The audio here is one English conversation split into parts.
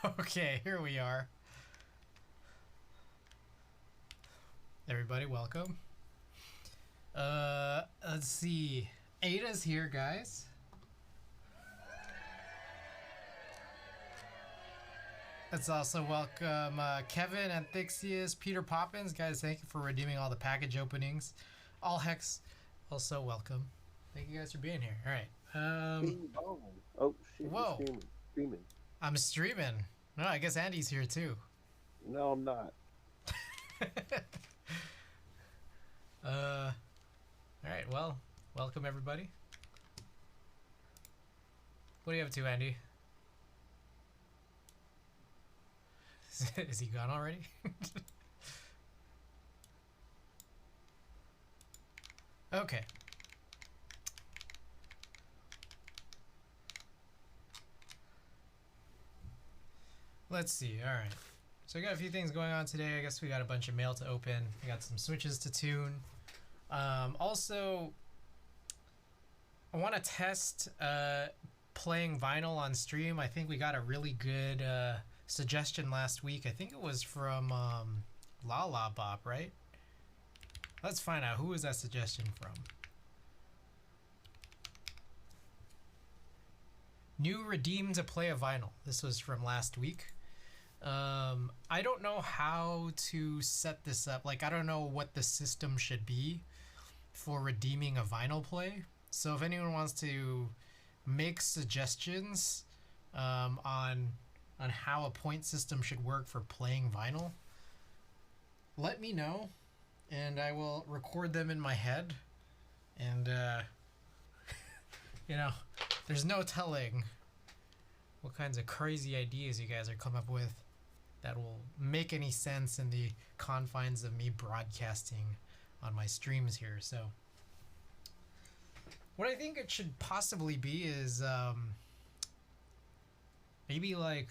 Okay, here we are. Everybody, welcome. Let's see. Ada's here, guys. Let's also welcome Kevin, Anthixius, Peter Poppins. Guys, thank you for redeeming all the package openings. All Hex, also welcome. Thank you guys for being here. All right. Oh shit! Whoa. You're streaming. I'm streaming. No, I guess Andy's here too. No, I'm not. All right. Well, welcome everybody. What are you up to, Andy? Is he gone already? Okay. Let's see. All right. So we got a few things going on today. I guess we got a bunch of mail to open. We got some switches to tune. Also, I want to test playing vinyl on stream. I think we got a really good suggestion last week. I think it was from La Bop, right? Let's find out. Who was that suggestion from? New redeem to play a vinyl. This was from last week. I don't know how to set this up. Like, I don't know what the system should be for redeeming a vinyl play. So if anyone wants to make suggestions on how a point system should work for playing vinyl, let me know, and I will record them in my head. And you know, there's no telling what kinds of crazy ideas you guys are come up with that will make any sense in the confines of me broadcasting on my streams here. So what I think it should possibly be is maybe like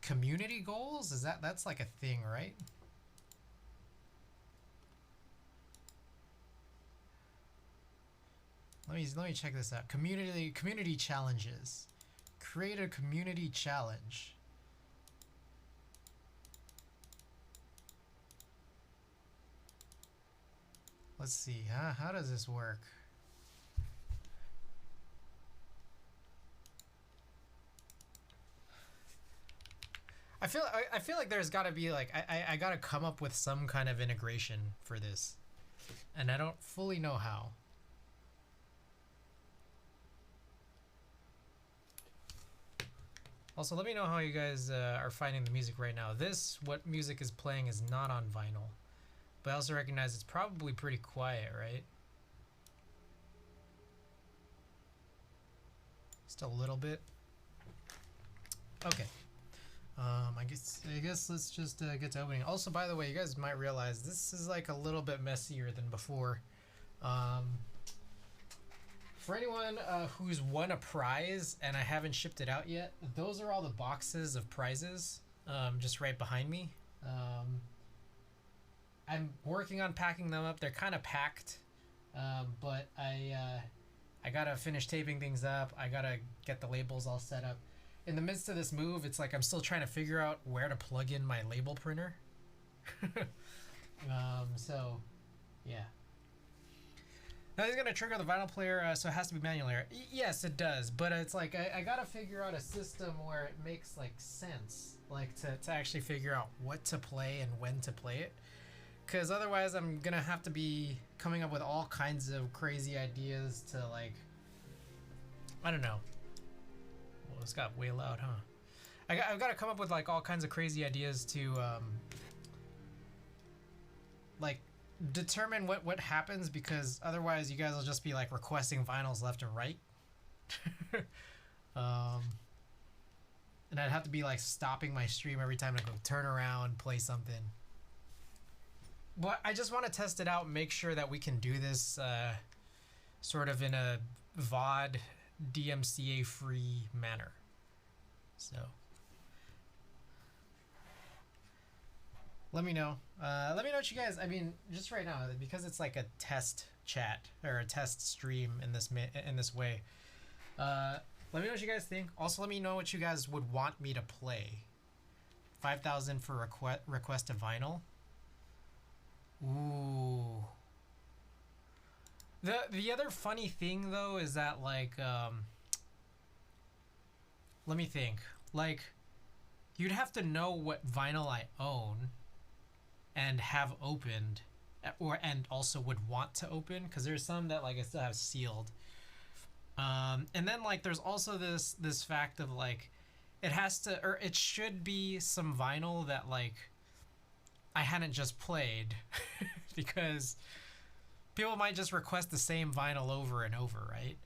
community goals. Is that's like a thing, right? Let me check this out. Community challenges. Create a community challenge. Let's see. How does this work? I feel like there's got to be like I got to come up with some kind of integration for this, and I don't fully know how. Also, let me know how you guys are finding the music right now. What music is playing is not on vinyl, but I also recognize it's probably pretty quiet, right? Just a little bit. Okay. I guess let's just get to opening. Also, by the way, you guys might realize this is like a little bit messier than before. For anyone who's won a prize and I haven't shipped it out yet, those are all the boxes of prizes just right behind me. I'm working on packing them up. They're kind of packed, but I gotta finish taping things up. I gotta get the labels all set up. In the midst of this move, it's like I'm still trying to figure out where to plug in my label printer. So, yeah. Now he's gonna trigger the vinyl player, so it has to be manual error. Yes, it does, but it's like I gotta figure out a system where it makes like sense, like to actually figure out what to play and when to play it. Because otherwise, I'm gonna have to be coming up with all kinds of crazy ideas to like, I don't know. Well, this got way loud, huh? I've got to come up with like all kinds of crazy ideas to like determine what happens, because otherwise you guys will just be like requesting vinyls left and right. And I'd have to be like stopping my stream every time to go turn around, play something. But I just want to test it out and make sure that we can do this sort of in a VOD DMCA free manner. So let me know. Let me know what you guys. I mean, just right now, because it's like a test chat or a test stream in this way. Let me know what you guys think. Also, let me know what you guys would want me to play. 5,000 for request a vinyl. Ooh. The other funny thing though is that like let me think. Like you'd have to know what vinyl I own and have opened and also would want to open, because there's some that like I still have sealed. And then like there's also this fact of like it has to, or it should be some vinyl that like I hadn't just played because people might just request the same vinyl over and over, right?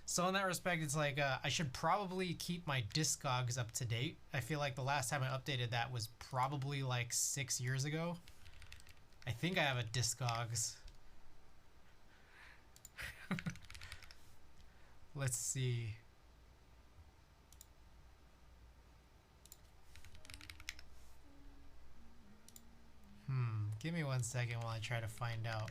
So in that respect, it's like I should probably keep my Discogs up to date. I feel like the last time I updated that was probably like 6 years ago. I think I have a Discogs. Let's see. Give me 1 second while I try to find out.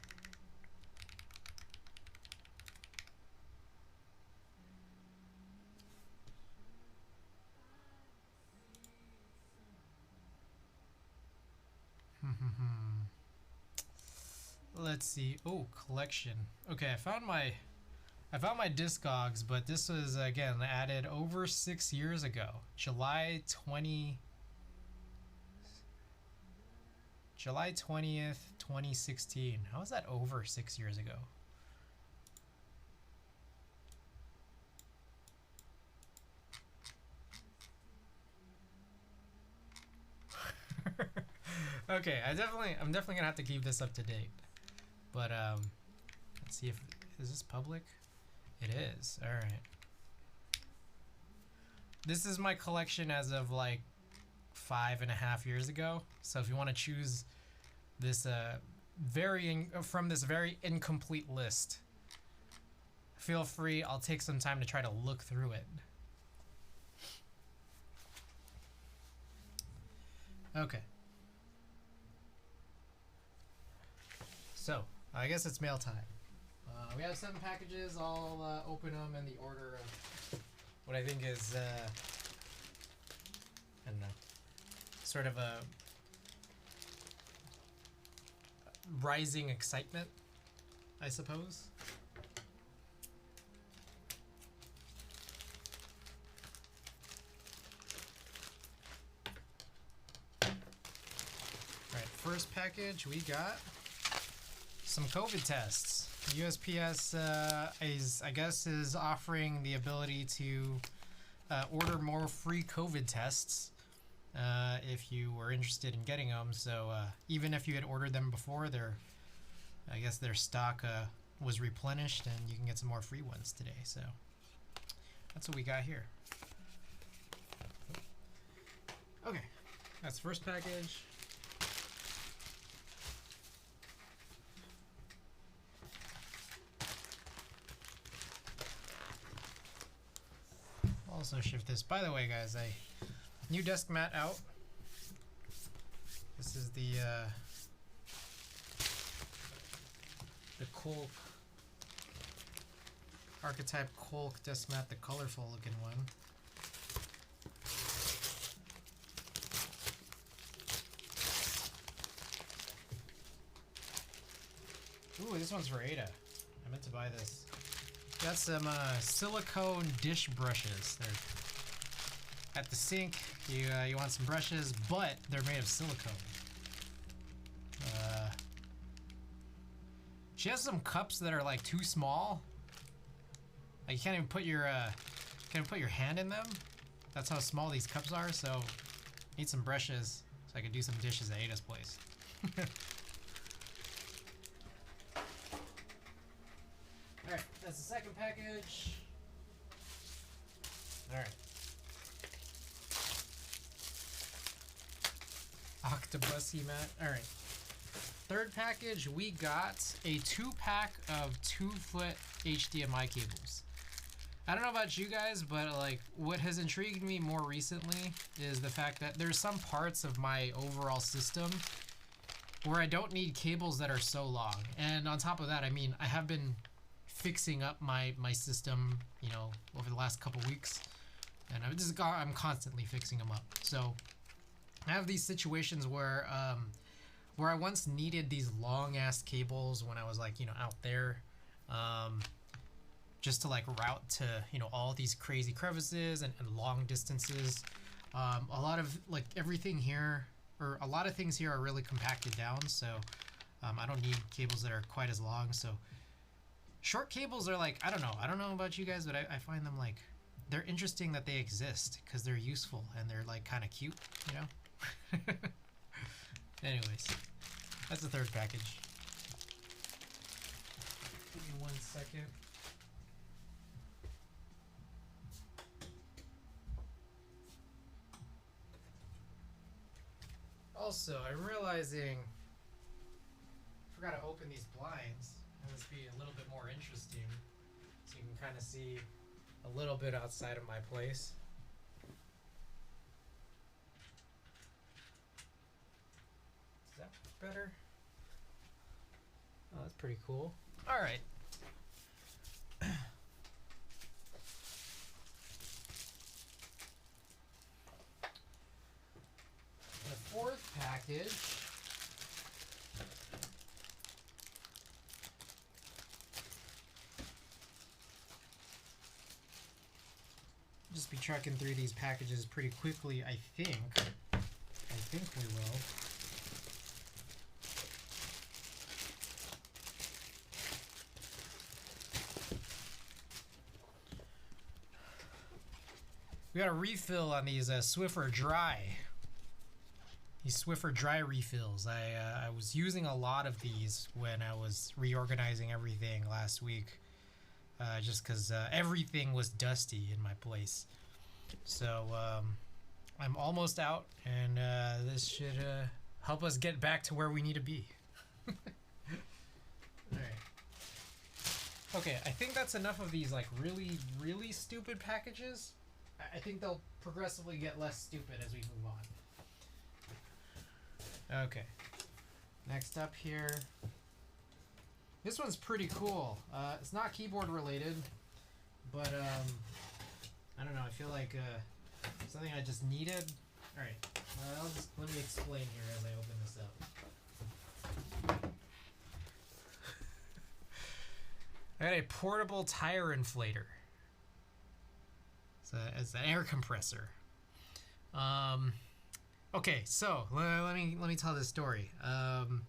Let's see. Oh, collection. Okay, I found my Discogs, but this was again added over 6 years ago. July 20th, 2016. How is that over 6 years ago? Okay, I'm definitely gonna have to keep this up to date. But let's see if is this public? It is. All right. This is my collection as of like 5.5 years ago. So if you want to choose this from this very incomplete list, feel free. I'll take some time to try to look through it. Okay. So I guess it's mail time. We have 7 packages. I'll open them in the order of what I think is I don't know, sort of a rising excitement, I suppose. Alright, first package we got some COVID tests. USPS is offering the ability to order more free COVID tests if you were interested in getting them. So even if you had ordered them before, their stock was replenished, and you can get some more free ones today. So that's what we got here. Okay, that's the first package. Also shift this. By the way, guys, new desk mat out. This is the Kolk archetype Kolk desk mat, the colorful looking one. Ooh, this one's for Ada. I meant to buy this. Got some silicone dish brushes. They're at the sink. You want some brushes, but they're made of silicone. She has some cups that are like too small. Like you can't even put your hand in them. That's how small these cups are. So need some brushes so I can do some dishes at Ada's place. Alright, that's the second package. Alright. Octobusy mat. Alright. Third package, we got a 2-pack of 2-foot HDMI cables. I don't know about you guys, but like what has intrigued me more recently is the fact that there's some parts of my overall system where I don't need cables that are so long. And on top of that, I mean, I have been fixing up my system, you know, over the last couple weeks, and I'm constantly fixing them up. So I have these situations where I once needed these long ass cables when I was like, you know, out there, just to like route to, you know, all these crazy crevices and long distances. A lot of like everything here, or a lot of things here are really compacted down, so I don't need cables that are quite as long. So short cables are like, I don't know about you guys, but I find them like, they're interesting that they exist because they're useful and they're like kind of cute, you know. Anyways, that's the third package. Give me 1 second. Also, I'm realizing I forgot to open these blinds. Have this be a little bit more interesting, so you can kind of see a little bit outside of my place. Is that better? Oh, that's pretty cool. All right. The fourth package just be trucking through these packages pretty quickly, I think. I think we will. We got a refill on these Swiffer Dry. These Swiffer Dry refills. I was using a lot of these when I was reorganizing everything last week. Just because everything was dusty in my place. So I'm almost out, and this should help us get back to where we need to be. Alright. Okay, I think that's enough of these like really, really stupid packages. I think they'll progressively get less stupid as we move on. Okay. Next up here. This one's pretty cool. It's not keyboard related, but I don't know. I feel like something I just needed. All right. Let me explain here as I open this up. I got a portable tire inflator. It's an air compressor. Okay, so let me tell this story. I'm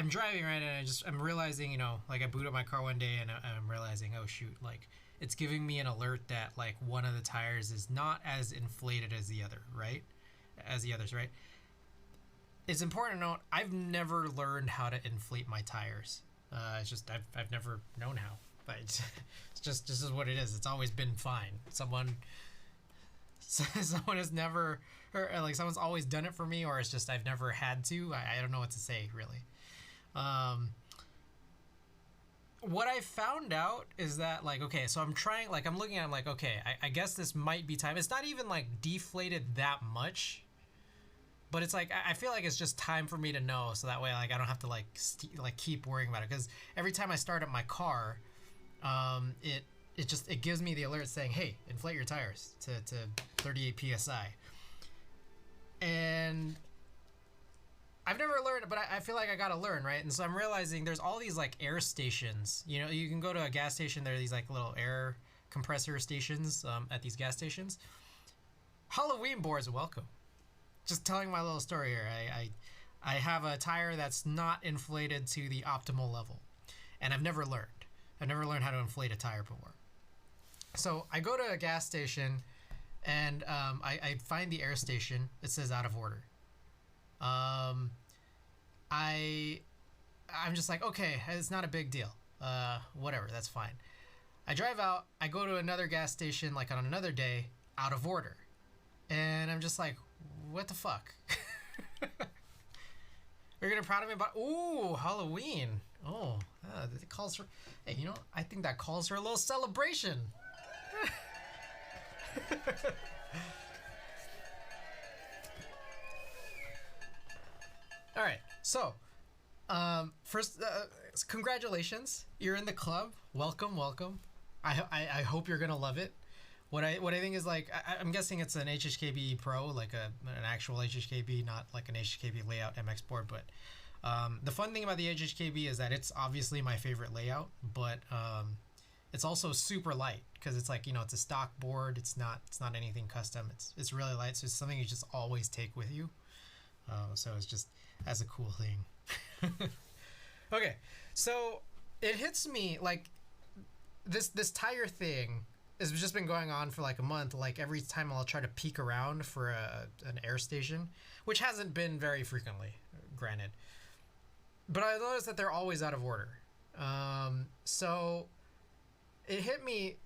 driving, right, and I'm realizing, you know, like I boot up my car one day and I'm realizing, oh shoot, like it's giving me an alert that like one of the tires is not as inflated as the other, right? As the others, right? It's important to note, I've never learned how to inflate my tires. It's just I've never known how. But it's just, this is what it is. It's always been fine. Someone has never, or like someone's always done it for me, or it's just I've never had to. I don't know what to say really. What I found out is that like, okay, so I'm trying, like I'm looking at it, I'm like, okay, I guess this might be time. It's not even like deflated that much. But it's like, I feel like it's just time for me to know, so that way like I don't have to like keep worrying about it. Because every time I start up my car, it gives me the alert saying, hey, inflate your tires to 38 psi. And I've never learned, but I feel like I gotta learn, right? And so I'm realizing there's all these like air stations. You know, you can go to a gas station, there are these like little air compressor stations at these gas stations. Halloween boards, welcome. Just telling my little story here. I have a tire that's not inflated to the optimal level, and I've never learned how to inflate a tire before. So I go to a gas station, and I find the air station. It says out of order. I'm just like, okay, it's not a big deal. Whatever, that's fine. I drive out. I go to another gas station like on another day, out of order, and I'm just like, what the fuck? You're gonna proud of me about, ooh, Halloween. Oh, it calls for, hey, you know, I think that calls for a little celebration. All right, so first, congratulations, you're in the club. Welcome, welcome. I hope you're gonna love it. What I think is like, I'm guessing it's an HHKB Pro, like an actual HHKB, not like an HHKB layout MX board. But the fun thing about the HHKB is that it's obviously my favorite layout, but it's also super light because it's like, you know, it's a stock board. It's not anything custom. It's really light, so it's something you just always take with you. So it's just as a cool thing. Okay, so it hits me like this tire thing has just been going on for like a month. Like every time I'll try to peek around for an air station, which hasn't been very frequently, granted, but I noticed that they're always out of order. So it hit me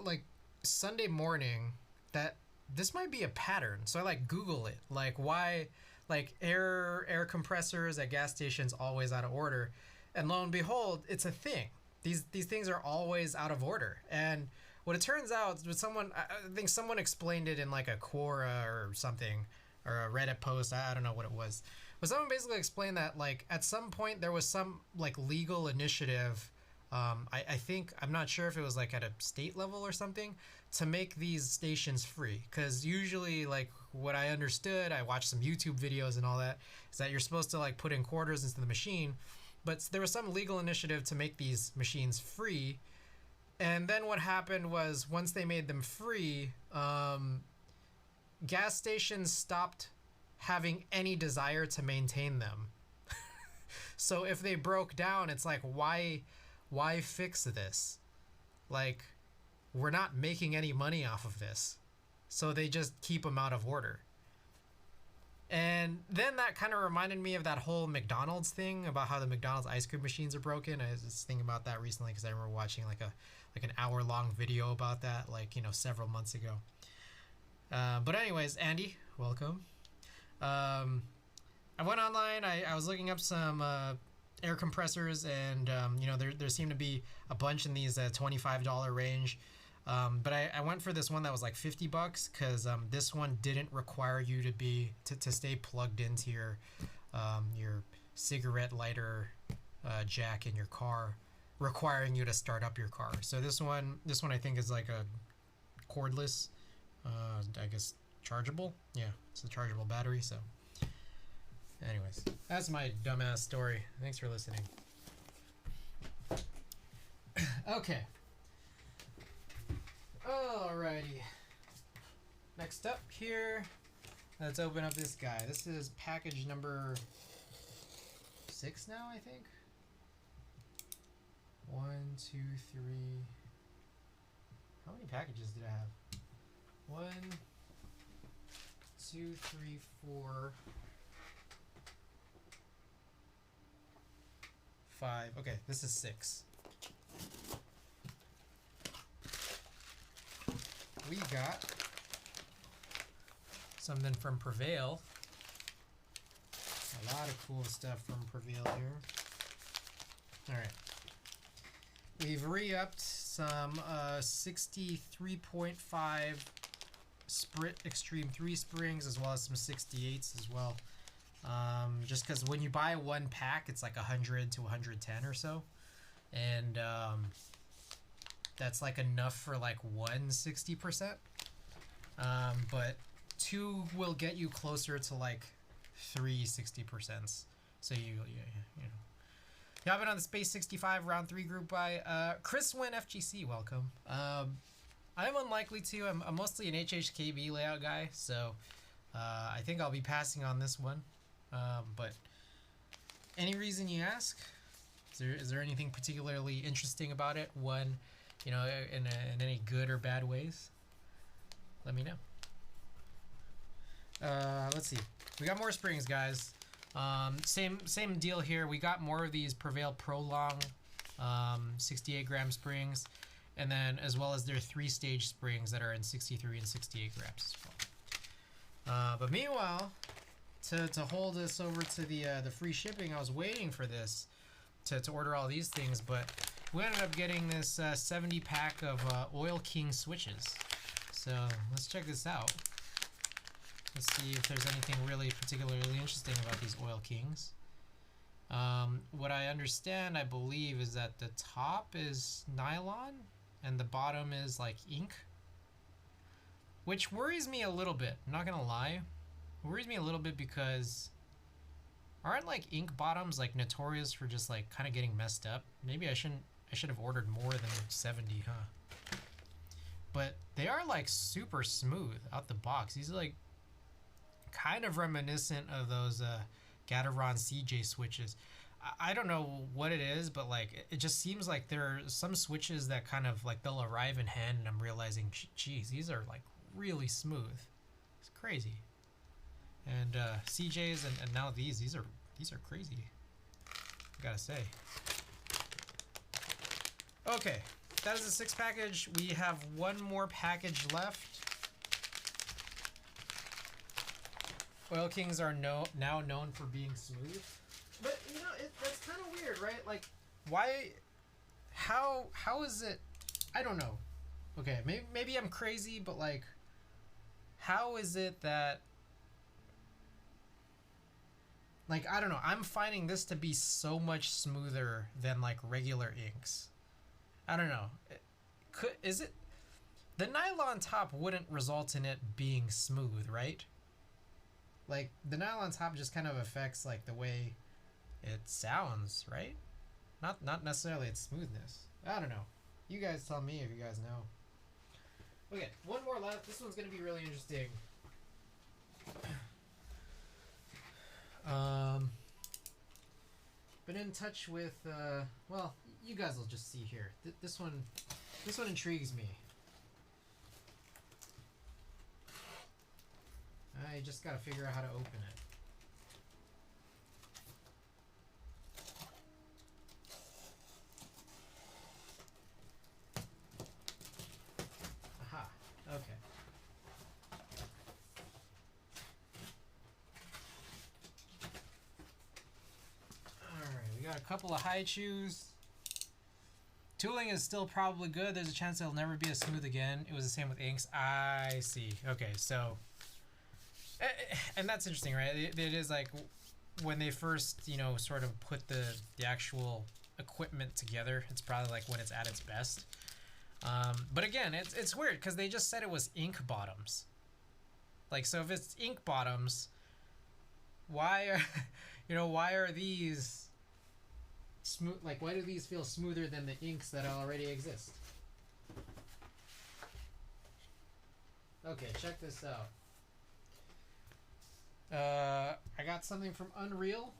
like Sunday morning that this might be a pattern. So I like Google it, like why like air compressors at gas stations always out of order, and lo and behold, it's a thing. These things are always out of order. And what it turns out was I think someone explained it in like a Quora or something, or a Reddit post, I don't know what it was, but someone basically explained that like at some point there was some like legal initiative, I think, I'm not sure if it was like at a state level or something, to make these stations free. Because usually, like what I understood, I watched some YouTube videos and all that, is that you're supposed to like put in quarters into the machine, but there was some legal initiative to make these machines free. And then what happened was, once they made them free, gas stations stopped having any desire to maintain them. So if they broke down, it's like, why fix this? Like, we're not making any money off of this. So they just keep them out of order. And then that kind of reminded me of that whole McDonald's thing about how the McDonald's ice cream machines are broken. I was just thinking about that recently because I remember watching like an hour-long video about that, like, you know, several months ago. But anyways, Andy, welcome. I went online. I was looking up some air compressors, and you know, there seemed to be a bunch in these $25 range. But I went for this one that was like $50 because this one didn't require you to stay plugged into your cigarette lighter jack in your car, requiring you to start up your car. So this one I think is like a cordless, I guess chargeable. Yeah, it's a chargeable battery. So anyways, that's my dumbass story. Thanks for listening. Okay. Alrighty. Next up here, let's open up this guy. This is package number 6 now, I think. 1, 2, 3. How many packages did I have? 1, 2, 3, 4, 5. Okay, this is 6. We got something from Prevail. A lot of cool stuff from Prevail here. Alright. We've re-upped some 63.5 Sprit Extreme 3 springs, as well as some 68s as well. Just because when you buy one pack, it's like 100 to 110 or so. And that's like enough for like 160%. But 2 will get you closer to like 360%. So you know. Yeah, I've been on the Space 65 round 3 group by Chris Wynn FGC. Welcome. I'm unlikely to. I'm mostly an HHKB layout guy, so I think I'll be passing on this one. But any reason you ask? Is there anything particularly interesting about it? One, you know, in any good or bad ways? Let me know. Let's see. We got more springs, guys. Same deal here. We got more of these Prevail Prolong 68 gram springs, and then as well as their 3-stage springs that are in 63 and 68 grams as well. But meanwhile, to hold us over to the free shipping, I was waiting for this to order all these things, but we ended up getting this 70 pack of Oil King switches. So let's check this out. Let's see if there's anything really particularly interesting about these Oil Kings. What I understand, I believe, is that the top is nylon and the bottom is like ink, which worries me a little bit. I'm not gonna lie, it worries me a little bit because aren't like ink bottoms like notorious for just like kind of getting messed up? Maybe I should have ordered more than 70, huh? But they are like super smooth out the box. These are like kind of reminiscent of those Gateron CJ switches. I don't know what it is, but like it just seems like there are some switches that kind of like they'll arrive in hand and I'm realizing, geez, these are like really smooth. It's crazy. And CJs and now these are crazy, I gotta say. Okay, that is the 6th package. We have one more package left. Oil Kings are now known for being smooth, but you know that's kind of weird, right? Like, why? How is it? I don't know. Okay, maybe I'm crazy, but like, how is it that? Like, I don't know. I'm finding this to be so much smoother than like regular inks. I don't know. Is it? The nylon top wouldn't result in it being smooth, right? Like, the nylon top just kind of affects like the way it sounds, right? Not necessarily its smoothness. I don't know. You guys tell me if you guys know. Okay, one more left. This one's gonna be really interesting. Been in touch with well, you guys will just see here. This one intrigues me. I just gotta figure out how to open it. Aha, okay. Alright, we got a couple of high chews. Tooling is still probably good. There's a chance it'll never be as smooth again. It was the same with inks. I see. Okay, so... And that's interesting, right? It is like when they first, you know, sort of put the actual equipment together, it's probably like when it's at its best. But again, it's weird because they just said it was ink bottoms. Like, so if it's ink bottoms, why are, you know, why are these smooth? Like, why do these feel smoother than the inks that already exist? Okay, check this out. I got something from Unreal,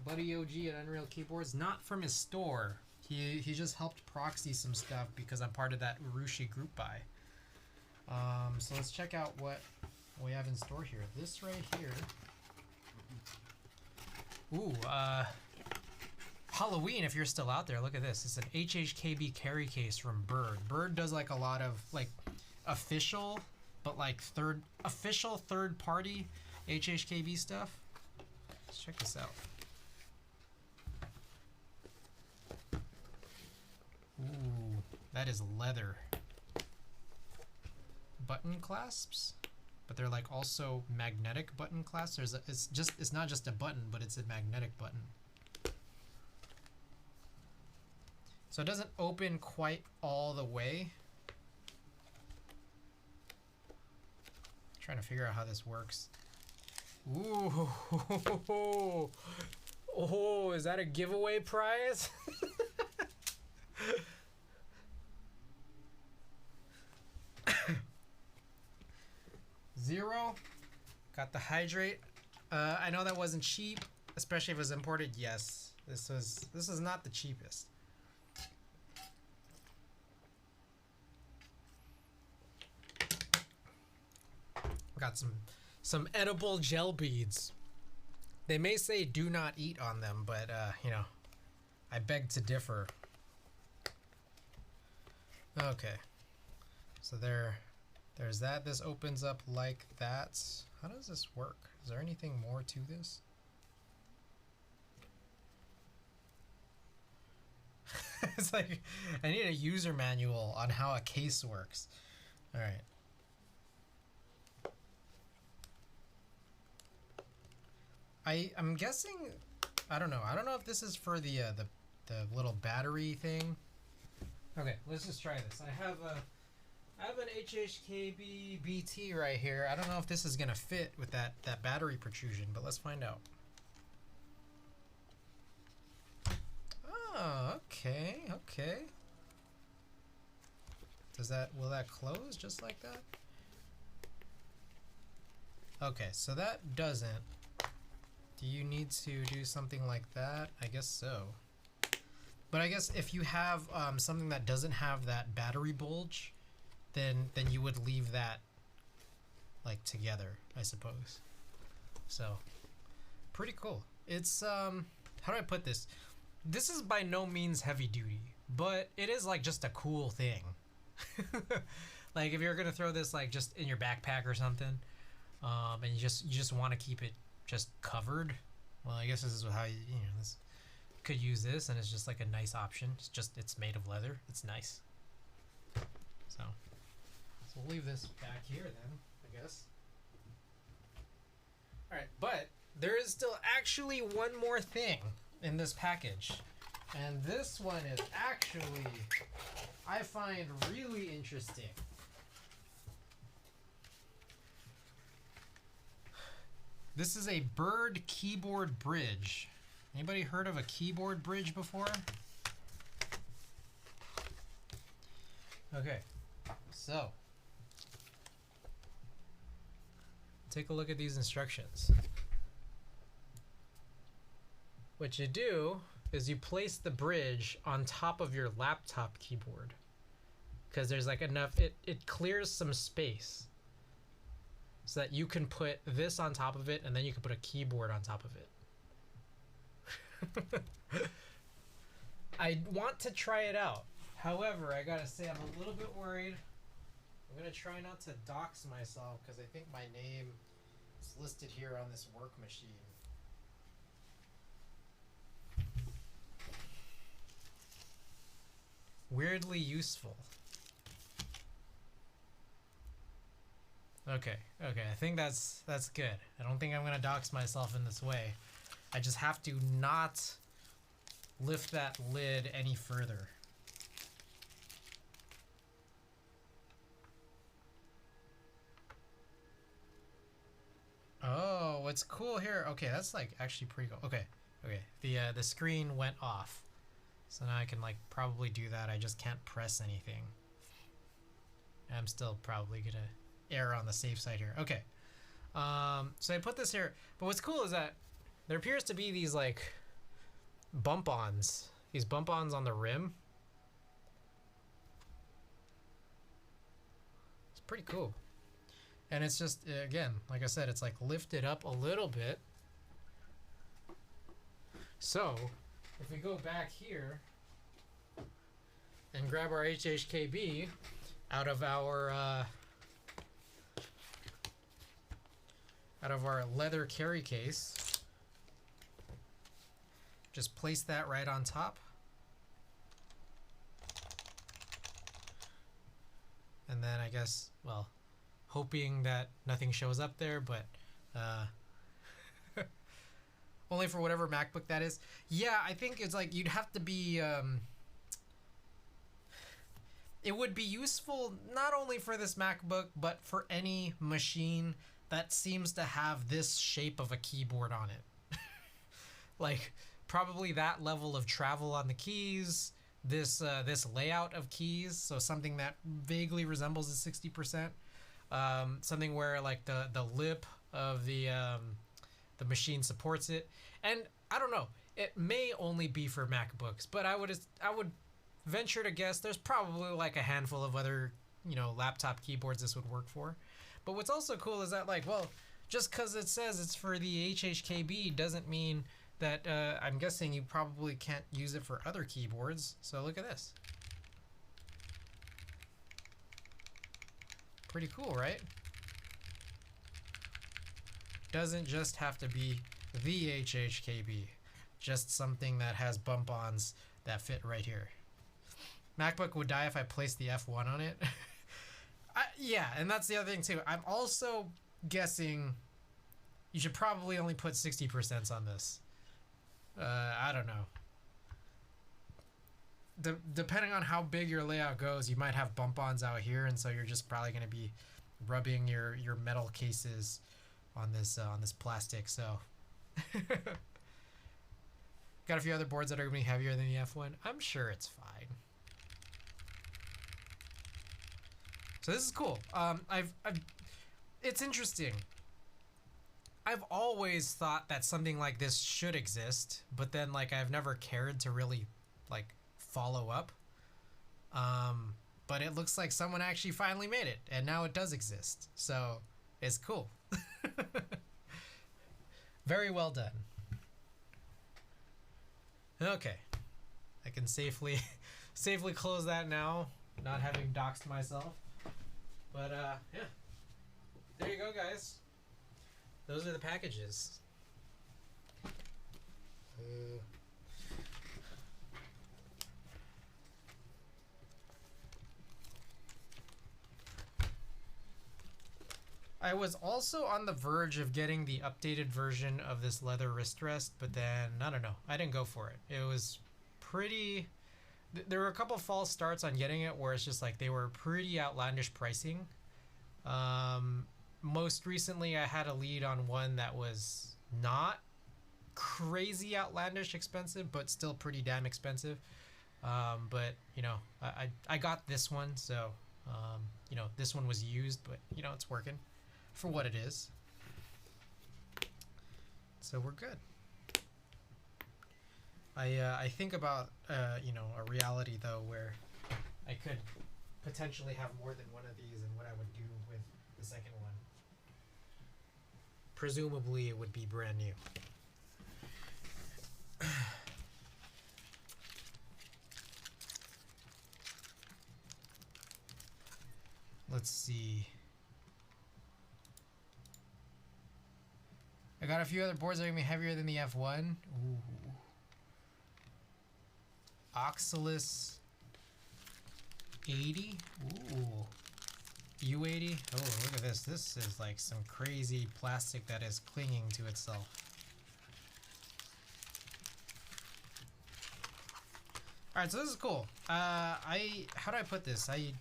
Buddy OG at Unreal Keyboards, not from his store. He just helped proxy some stuff because I'm part of that Urushi group buy. So let's check out what we have in store here. This right here. Ooh, Halloween, if you're still out there, look at this. It's an HHKB carry case from Bird. Bird does like a lot of like official, but like third party HHKB stuff. Let's check this out. Ooh, that is leather. Button clasps, but they're like also magnetic button clasps. It's not just a button, but it's a magnetic button. So it doesn't open quite all the way. Trying to figure out how this works. Ooh, oh, is that a giveaway prize? Zero. Got the hydrate. I know that wasn't cheap, especially if it was imported. Yes, this is not the cheapest. Got some edible gel beads. They may say do not eat on them, but you know, I beg to differ. Okay, so there's that. This opens up like that. How does this work? Is there anything more to this? It's like I need a user manual on how a case works. All right. I'm guessing, I don't know if this is for the little battery thing. Okay, let's just try this. I have an HHKB BT right here. I don't know if this is gonna fit with that battery protrusion, but let's find out. Oh, okay. Will that close just like that? Okay, so that doesn't. Do you need to do something like that? I guess so. But I guess if you have something that doesn't have that battery bulge, then you would leave that like together, I suppose. So, pretty cool. It's how do I put this? This is by no means heavy duty, but it is like just a cool thing. Like if you're gonna throw this like just in your backpack or something, and you just want to keep it just covered. Well, I guess this is how you know this could use this, and it's just like a nice option. It's made of leather. It's nice. So we'll leave this back here then, I guess. All right, but there is still actually one more thing in this package, and this one is actually, I find, really interesting. This is a Bird keyboard bridge. Anybody heard of a keyboard bridge before? Okay, so take a look at these instructions. What you do is you place the bridge on top of your laptop keyboard, because there's like enough, it clears some space so that you can put this on top of it, and then you can put a keyboard on top of it. I want to try it out. However, I gotta say I'm a little bit worried. I'm gonna try not to dox myself, because I think my name is listed here on this work machine. Weirdly useful. Okay, I think that's good. I don't think I'm gonna dox myself in this way. I just have to not lift that lid any further. Oh, what's cool here? Okay, that's like actually pretty cool. Okay. The screen went off. So now I can like probably do that. I just can't press anything. I'm still probably gonna err on the safe side here. Okay. So I put this here, but what's cool is that there appears to be these like bump-ons. These bump-ons on the rim. It's pretty cool. And it's just, again, like I said, it's like lifted up a little bit. So if we go back here and grab our HHKB out of our leather carry case, just place that right on top, and then I guess, well, hoping that nothing shows up there, but only for whatever MacBook that is. Yeah, I think it's like you'd have to be it would be useful not only for this MacBook, but for any machine that seems to have this shape of a keyboard on it. Like probably that level of travel on the keys, this layout of keys, so something that vaguely resembles a 60%, something where like the lip of the machine supports it. And I don't know, it may only be for MacBooks, but I would venture to guess there's probably like a handful of other, you know, laptop keyboards this would work for. But what's also cool is that, like, well, just because it says it's for the HHKB doesn't mean that I'm guessing you probably can't use it for other keyboards. So look at this. Pretty cool, right? Doesn't just have to be the HHKB, just something that has bump-ons that fit right here. MacBook would die if I placed the F1 on it. Yeah, and that's the other thing too. I'm also guessing you should probably only put 60% on this. I don't know. Depending on how big your layout goes, you might have bump-ons out here, and so you're just probably going to be rubbing your metal cases on this plastic. So got a few other boards that are going to be heavier than the F1. I'm sure it's fine. So this is cool. It's interesting. I've always thought that something like this should exist, but then like I've never cared to really like follow up. But it looks like someone actually finally made it, and now it does exist. So it's cool. Very well done. Okay, I can safely close that now, not having doxed myself. But yeah, there you go, guys. Those are the packages. I was also on the verge of getting the updated version of this leather wrist rest, but then, I don't know, I didn't go for it. It was pretty... There were a couple false starts on getting it where it's just like they were pretty outlandish pricing. Most recently, I had a lead on one that was not crazy outlandish expensive, but still pretty damn expensive. But, you know, I got this one, so, you know, this one was used, but, you know, it's working for what it is. So we're good. I think about, you know, a reality, though, where I could potentially have more than one of these and what I would do with the second one. Presumably, it would be brand new. Let's see. I got a few other boards that are going to be heavier than the F1. Ooh. Oxalis 80. Ooh. U80. Oh, look at this. This is like some crazy plastic that is clinging to itself. Alright, so this is cool. How do I put this? I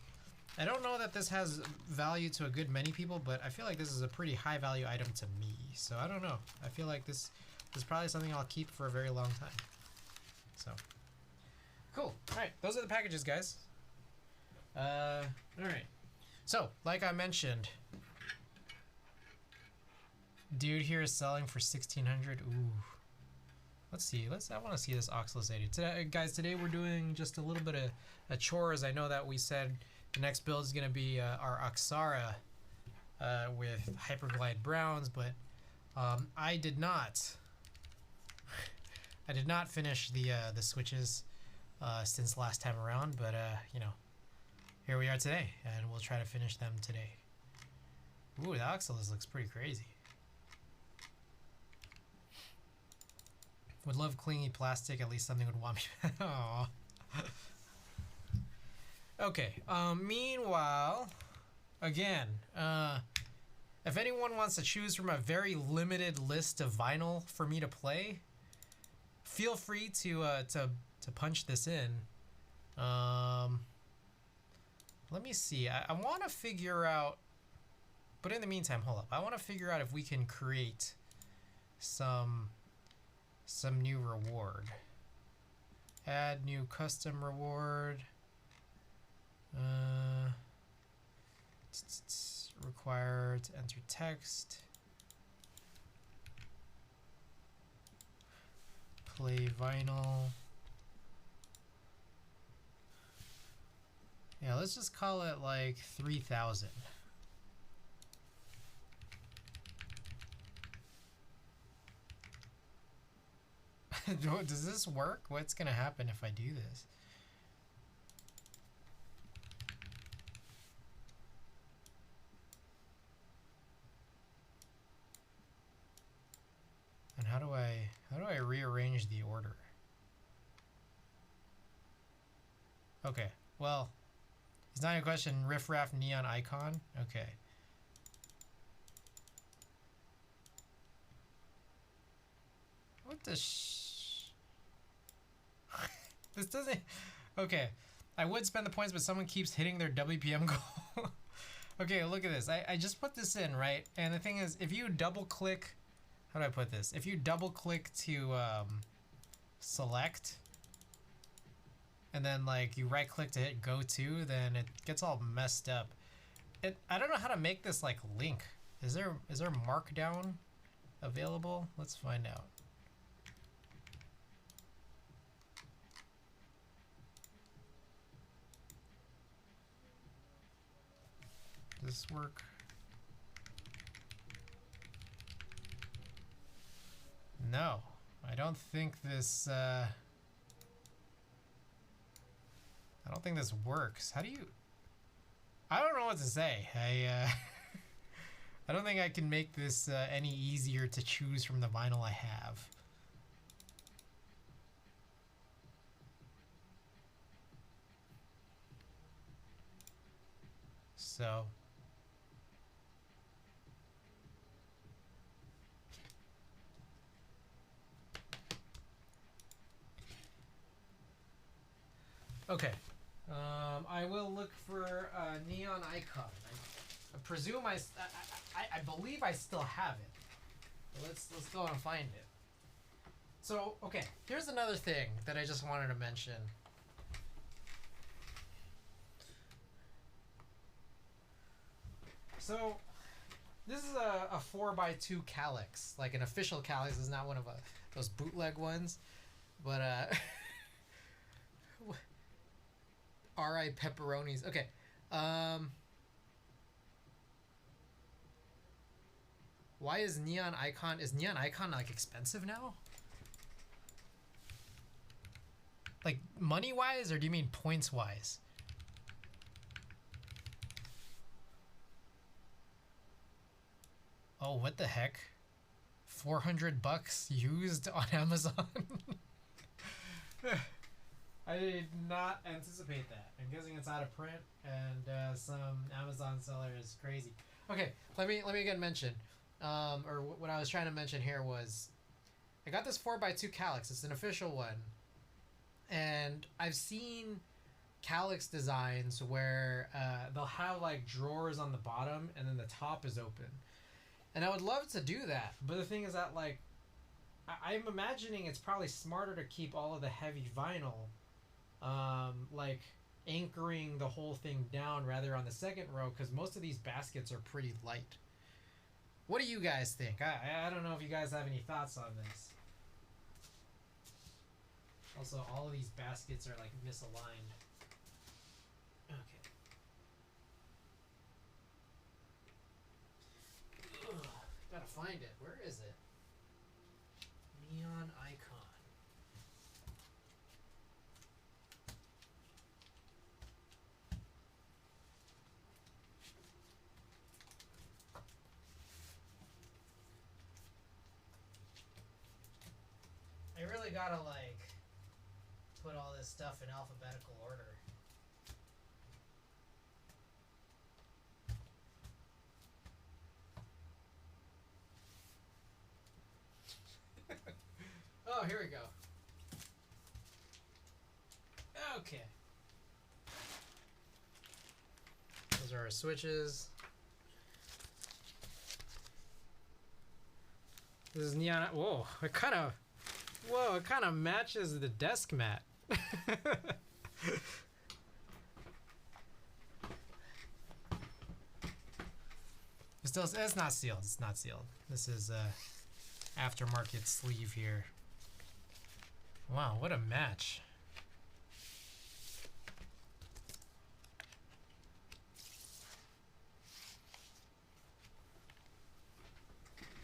don't know that this has value to a good many people, but I feel like this is a pretty high value item to me. So I don't know. I feel like this is probably something I'll keep for a very long time. So cool. Alright, those are the packages, guys. Alright. So, like I mentioned, dude here is selling for 1,600. Ooh. Let's see. I want to see this Oxalis 80. Today, guys, today we're doing just a little bit of chores. I know that we said the next build is going to be our Oxara with Hyperglide Browns, but I did not finish the switches since last time around, but you know, here we are today, and we'll try to finish them today. Ooh, the Oxalis looks pretty crazy. Would love clingy plastic. At least something would want me. Aww. Okay. Meanwhile, again, if anyone wants to choose from a very limited list of vinyl for me to play, feel free to punch this in. Let me see. I want to figure out. But in the meantime, hold up. I want to figure out if we can create some new reward. Add new custom reward. Required to enter text. Play vinyl. Yeah, let's just call it like 3,000. Does this work? What's gonna happen if I do this? And how do I rearrange the order? Okay, well, it's not a question. Riff Raff, neon icon. Okay. What the This doesn't... Okay. I would spend the points, but someone keeps hitting their WPM goal. Okay, look at this. I just put this in, right? And the thing is, if you double click... How do I put this? If you double click to select, and then like you right click to hit go to, then it gets all messed up. I don't know how to make this like link. Is there markdown available? Let's find out. Does this work? No, I don't think this I don't think this works. How do you... I don't know what to say. I don't think I can make this any easier to choose from the vinyl I have. So okay, I will look for a neon icon. I presume I believe I still have it. Let's go and find it. So okay, here's another thing that I just wanted to mention. So this is a 4x2 calyx, like an official calyx. Is not one of those bootleg ones, but R.I. pepperonis. Okay. Why is neon icon like expensive now? Like money wise, or do you mean points wise? Oh, what the heck? $400 used on Amazon? I did not anticipate that. I'm guessing it's out of print, and some Amazon seller is crazy. Okay, let me again mention, or what I was trying to mention here was, I got this 4x2 calyx. It's an official one, and I've seen calyx designs where they'll have like drawers on the bottom, and then the top is open. And I would love to do that, but the thing is that like, I'm imagining it's probably smarter to keep all of the heavy vinyl like anchoring the whole thing down rather on the second row, because most of these baskets are pretty light. What do you guys think? I don't know if you guys have any thoughts on this. Also, all of these baskets are like misaligned. Okay. Ugh, gotta find it. Where is it? Neon icon. I really gotta like put all this stuff in alphabetical order. Oh, here we go. Okay. Those are our switches. This is neon. Whoa, it kind of matches the desk mat. It's not sealed. It's not sealed. This is aftermarket sleeve here. Wow, what a match.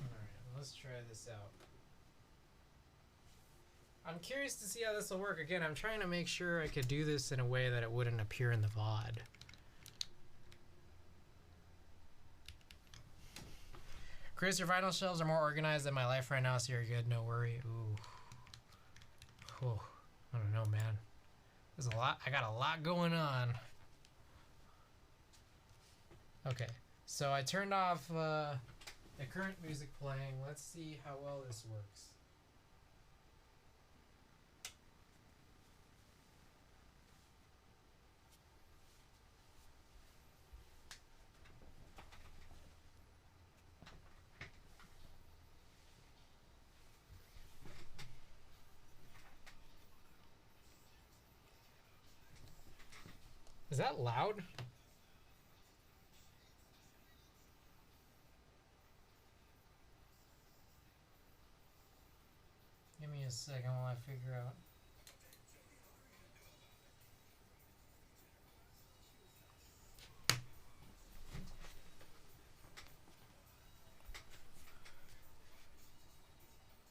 Alright, let's try this out. I'm curious to see how this will work. Again, I'm trying to make sure I could do this in a way that it wouldn't appear in the VOD. Chris, your vinyl shelves are more organized than my life right now, so you're good, no worry. Ooh. Oh, I don't know, man. There's a lot. I got a lot going on. Okay, so I turned off the current music playing. Let's see how well this works. Is that loud? Give me a second while I figure out.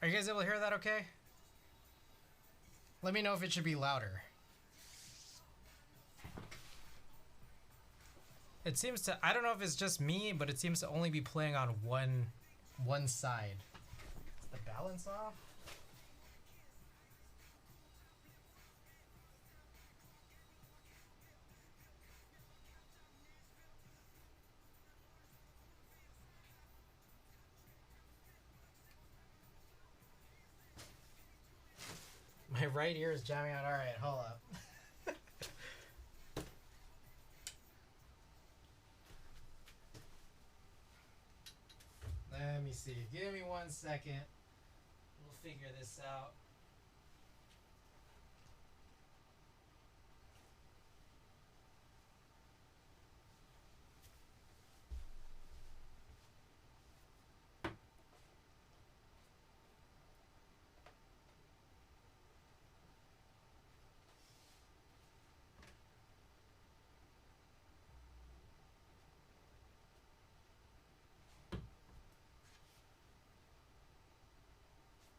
Are you guys able to hear that okay? Let me know if it should be louder. It seems to, I don't know if it's just me, but it seems to only be playing on one side. Is the balance off? My right ear is jamming out. All right, hold up. Let me see. Give me 1 second. We'll figure this out.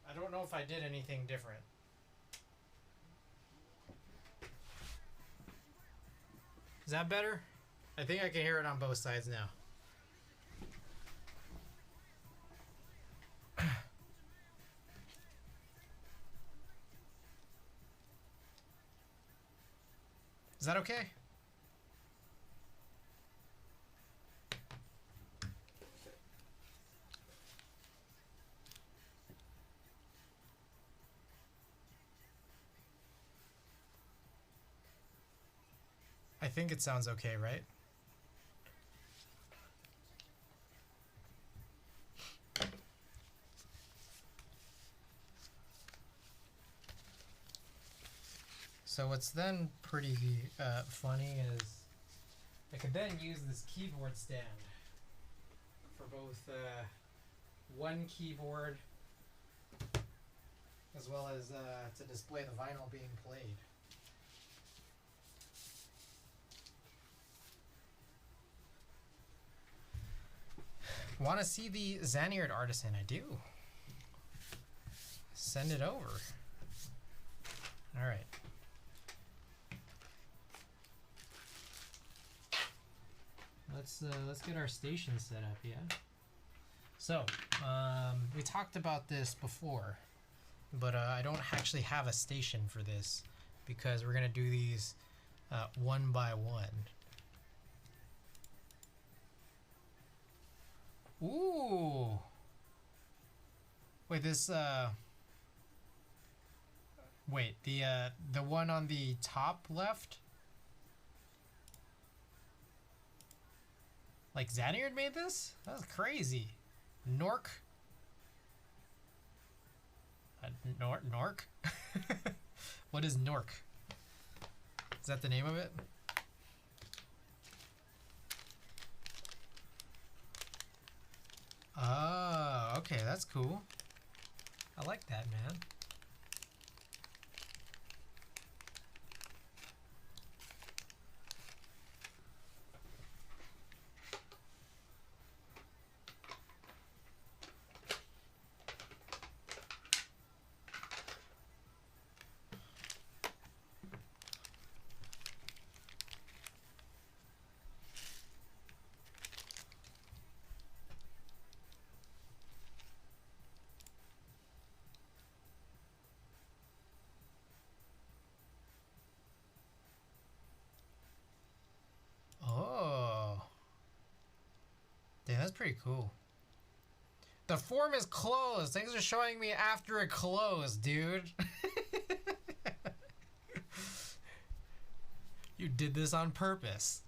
I don't know if I did anything different. Is that better? I think I can hear it on both sides now. Is that okay? I think it sounds okay, right? So what's then pretty funny is I could then use this keyboard stand for both one keyboard as well as to display the vinyl being played. Want to see the Zaniard Artisan? I do. Send it over. All right. Let's get our station set up, yeah. So we talked about this before, but I don't actually have a station for this because we're gonna do these one by one. Ooh. Wait, this wait, the one on the top left? Like Zaniard made this? That was crazy. Nork? Nork? What is Nork? Is that the name of it? Oh, okay, that's cool. I like that, man. That's pretty cool. The form is closed. Things are showing me after it closed, dude. You did this on purpose.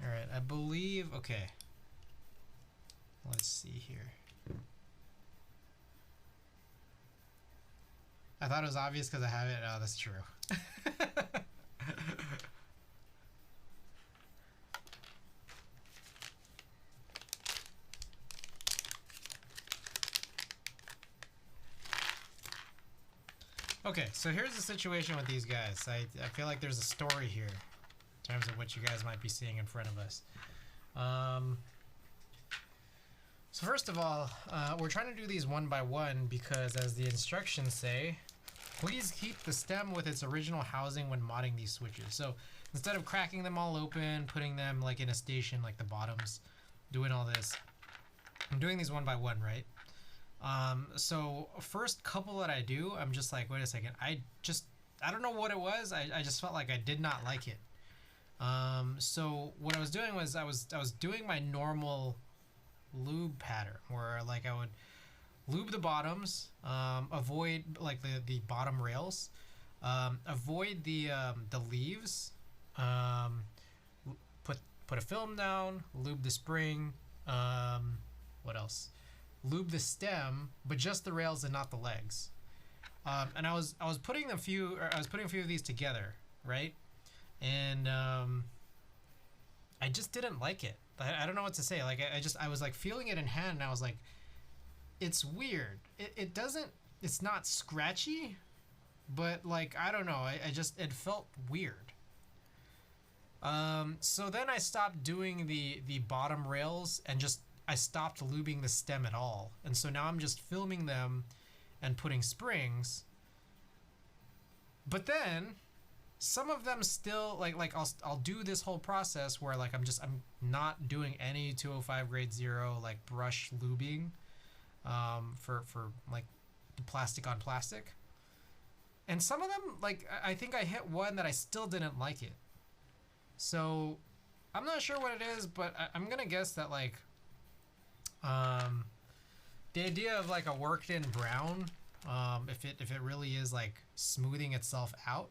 Alright, I believe... Okay. Let's see here. I thought it was obvious because I have it. Oh, that's true. Okay, so here's the situation with these guys. I feel like there's a story here in terms of what you guys might be seeing in front of us. So first of all, we're trying to do these one by one because, as the instructions say, please keep the stem with its original housing when modding these switches. So instead of cracking them all open, putting them like in a station like the bottoms, doing all this, I'm doing these one by one, right? So first couple that I do, I'm just like, wait a second, I don't know what it was. I just felt like I did not like it. So what I was doing was I was doing my normal lube pattern where like I would lube the bottoms, avoid like the bottom rails, avoid the leaves, put a film down, lube the spring, what else? Lube the stem, but just the rails and not the legs. And I was putting a few of these together, right? And I just didn't like it. I don't know what to say. Like I was like feeling it in hand, and I was like, it's weird. It's not scratchy, but like I don't know. It felt weird. So then I stopped doing the bottom rails and I stopped lubing the stem at all. And so now I'm just filming them and putting springs. But then some of them still like I'll do this whole process where like I'm not doing any 205 grade 0 like brush lubing for like plastic on plastic. And some of them, like I think I hit one that I still didn't like it. So I'm not sure what it is, but I'm gonna guess that like the idea of like a worked in brown, if it really is like smoothing itself out,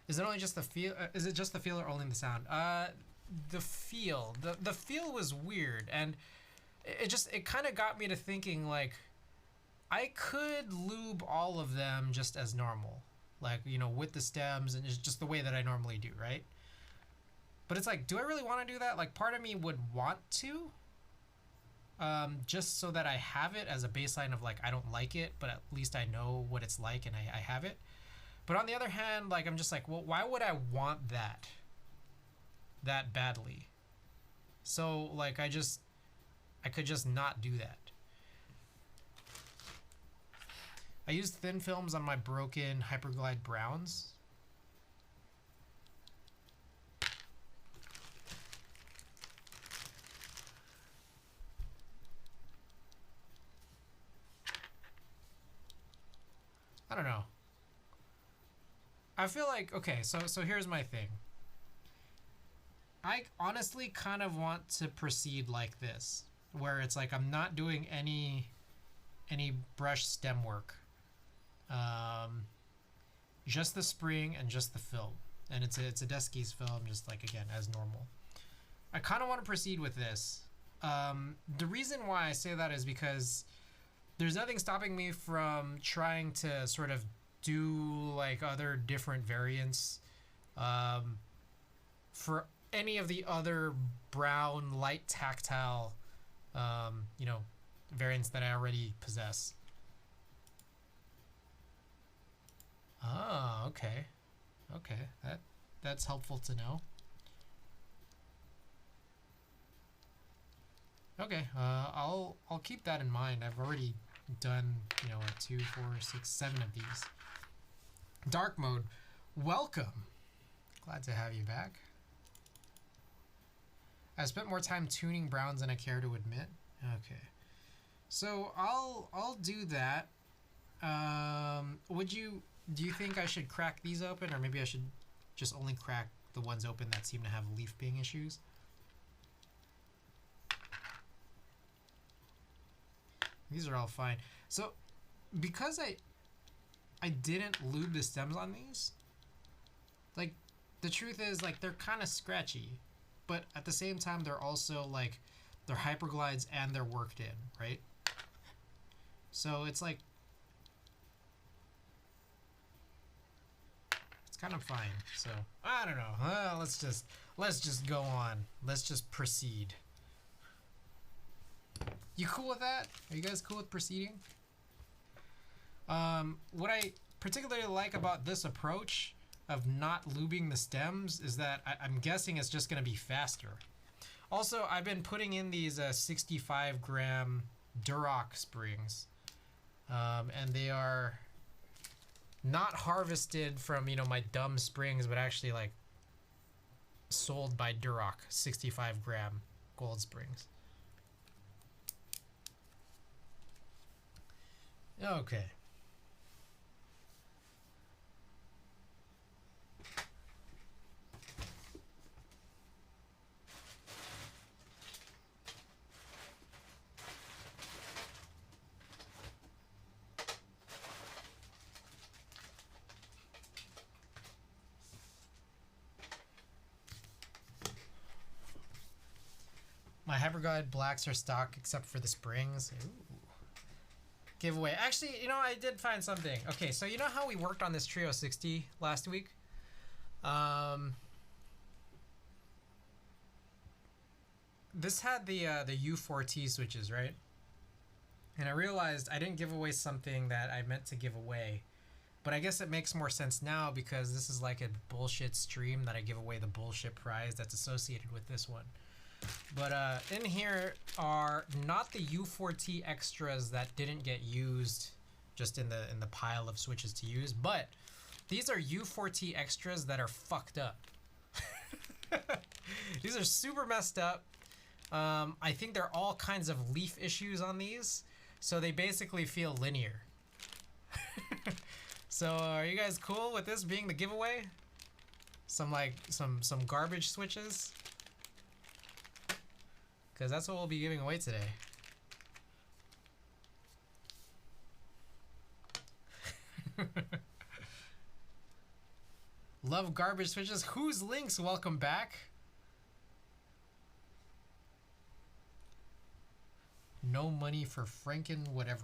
is it only just the feel? Is it just the feel or only the sound? The feel was weird, and it kind of got me to thinking like I could lube all of them just as normal, like with the stems and just the way that I normally do, right? But it's like, do I really want to do that? Like part of me would want to. Just so that I have it as a baseline of like I don't like it, but at least I know what it's like and I have it. But on the other hand, like I'm just like, well, why would I want that badly? So like I could just not do that. I used thin films on my broken Hyperglide browns. I don't know. I feel like, okay, so here's my thing. I honestly kind of want to proceed like this, where it's like I'm not doing any brush stem work. Just the spring and just the film. And it's a Deskies film, just like, again, as normal. I kind of want to proceed with this. The reason why I say that is because there's nothing stopping me from trying to sort of do like other different variants for any of the other brown light tactile variants that I already possess. Ah, okay. That's helpful to know. Okay, I'll keep that in mind. I've already done 2, 4, 6, 7 of these. Dark mode, welcome. Glad to have you back. I spent more time tuning browns than I care to admit. Okay, so I'll do that. Do you think I should crack these open, or maybe I should just only crack the ones open that seem to have leaf ping issues? These are all fine. So because I didn't lube the stems on these, like the truth is like they're kind of scratchy, but at the same time they're also like they're Hyperglides and they're worked in, right? So it's like, it's kind of fine. So I don't know. Let's just go on. Let's just proceed. You cool with that? Are you guys cool with proceeding? What I particularly like about this approach of not lubing the stems is that I'm guessing it's just going to be faster. Also, I've been putting in these 65 gram Duroc springs, and they are not harvested from, you know, my dumb springs, but actually like sold by Duroc 65 gram gold springs. Okay. My Hyperglide blacks are stock except for the springs. Ooh. Giveaway. Actually, you know, I did find something. Okay, so you know how we worked on this Trio 60 last week? This had the U4T switches, right? And I realized I didn't give away something that I meant to give away. But I guess it makes more sense now because this is like a bullshit stream that I give away the bullshit prize that's associated with this one. But in here are not the U4T extras that didn't get used just in the pile of switches to use, but these are U4T extras that are fucked up. These are super messed up. I think there are all kinds of leaf issues on these, so they basically feel linear. So are you guys cool with this being the giveaway? Some garbage switches? Because that's what we'll be giving away today. Love garbage switches. Who's Links? Welcome back. No money for Franken whatever.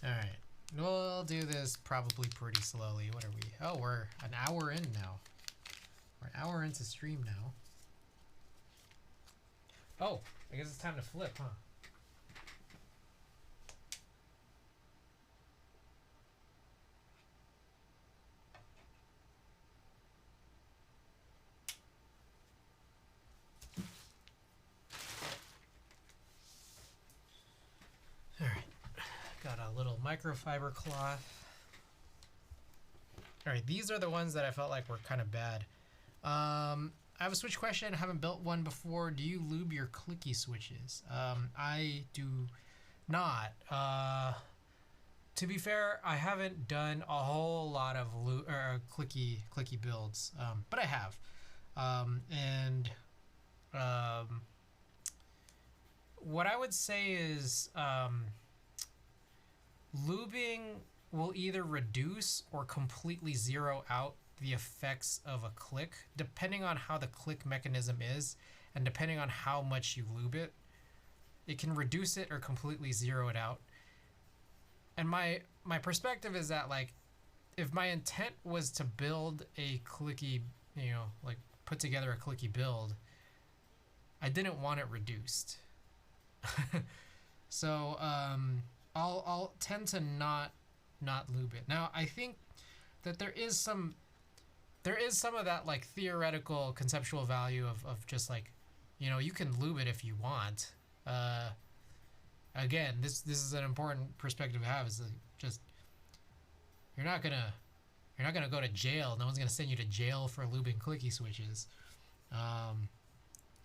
Alright. We'll do this probably pretty slowly. What are we? Oh, we're an hour in now. We're an hour into stream now. Oh, I guess it's time to flip, huh? All right, got a little microfiber cloth. All right, these are the ones that I felt like were kind of bad. I have a switch question. I haven't built one before. Do you lube your clicky switches? I do not. To be fair, I haven't done a whole lot of clicky builds, but I have. What I would say is lubing will either reduce or completely zero out the effects of a click, depending on how the click mechanism is and depending on how much you lube it. It can reduce it or completely zero it out. And my perspective is that, like, if my intent was to build a clicky, you know, like put together a clicky build, I didn't want it reduced. So I'll tend to not lube it. Now I think that there is some of that, like, theoretical conceptual value of just, like, you know, you can lube it if you want. Again, this is an important perspective to have, is like, just you're not gonna go to jail. No one's gonna send you to jail for lubing clicky switches.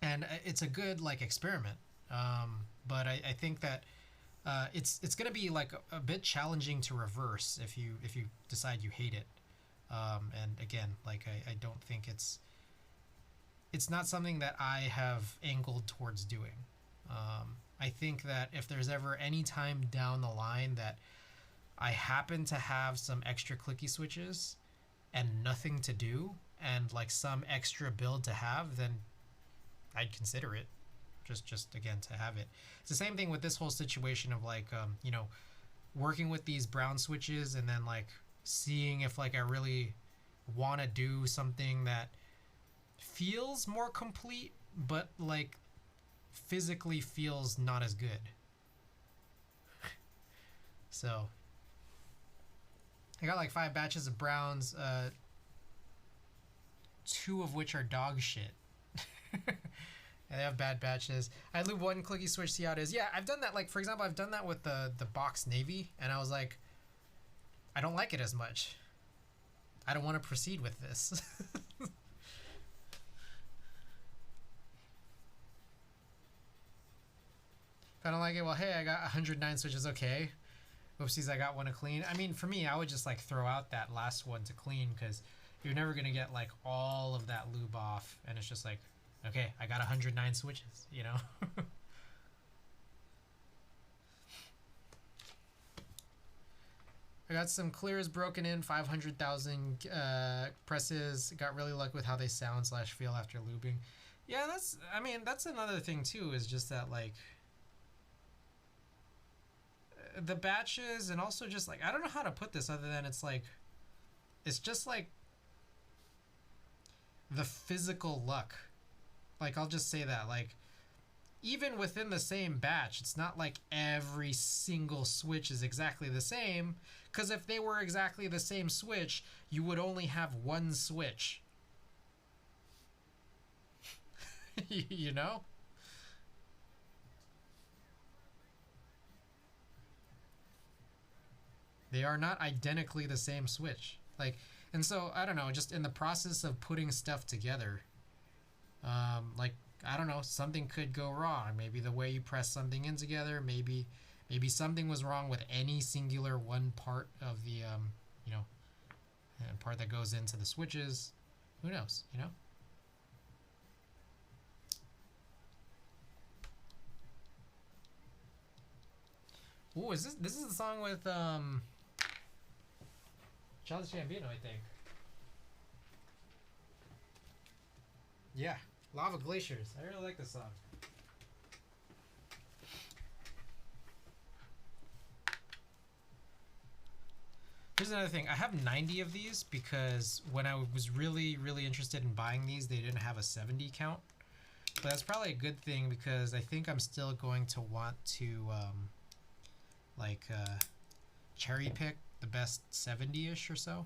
And it's a good, like, experiment. But I think that it's gonna be like a bit challenging to reverse if you decide you hate it. And again, like, I don't think it's not something that I have angled towards doing. I think that if there's ever any time down the line that I happen to have some extra clicky switches and nothing to do and, like, some extra build to have, then I'd consider it. just again to have it. It's the same thing with this whole situation of like you know, working with these brown switches and then like seeing if like I really want to do something that feels more complete but like physically feels not as good. So I got like 5 batches of browns, 2 of which are dog shit. And they have bad batches. I lube one clicky switch, see how it is. Yeah, I've done that. Like, for example, I've done that with the box navy, and I was like, I don't like it as much. I don't want to proceed with this. If I don't like it, well, hey, I got 109 switches, okay. Oopsies, I got one to clean. I mean, for me, I would just like throw out that last one to clean because you're never going to get like all of that lube off. And it's just like, okay, I got 109 switches, you know? I got some clears broken in, 500,000 presses. Got really lucky with how they sound / feel after lubing. Yeah, I mean, that's another thing too, is just that like, the batches and also just like, I don't know how to put this other than it's like, it's just like the physical luck. Like, I'll just say that, like, even within the same batch, it's not like every single switch is exactly the same, because if they were exactly the same switch, you would only have one switch. You know? They are not identically the same switch. Like, and so, I don't know, just in the process of putting stuff together, like, I don't know, something could go wrong. Maybe the way you press something in together, maybe something was wrong with any singular one part of the, you know, part that goes into the switches. Who knows, you know? Ooh, this is the song with, Childish Gambino, I think. Yeah, Lava Glaciers. I really like this song. Here's another thing. I have 90 of these because when I was really, really interested in buying these, they didn't have a 70 count. But that's probably a good thing because I think I'm still going to want to, cherry pick the best 70-ish or so.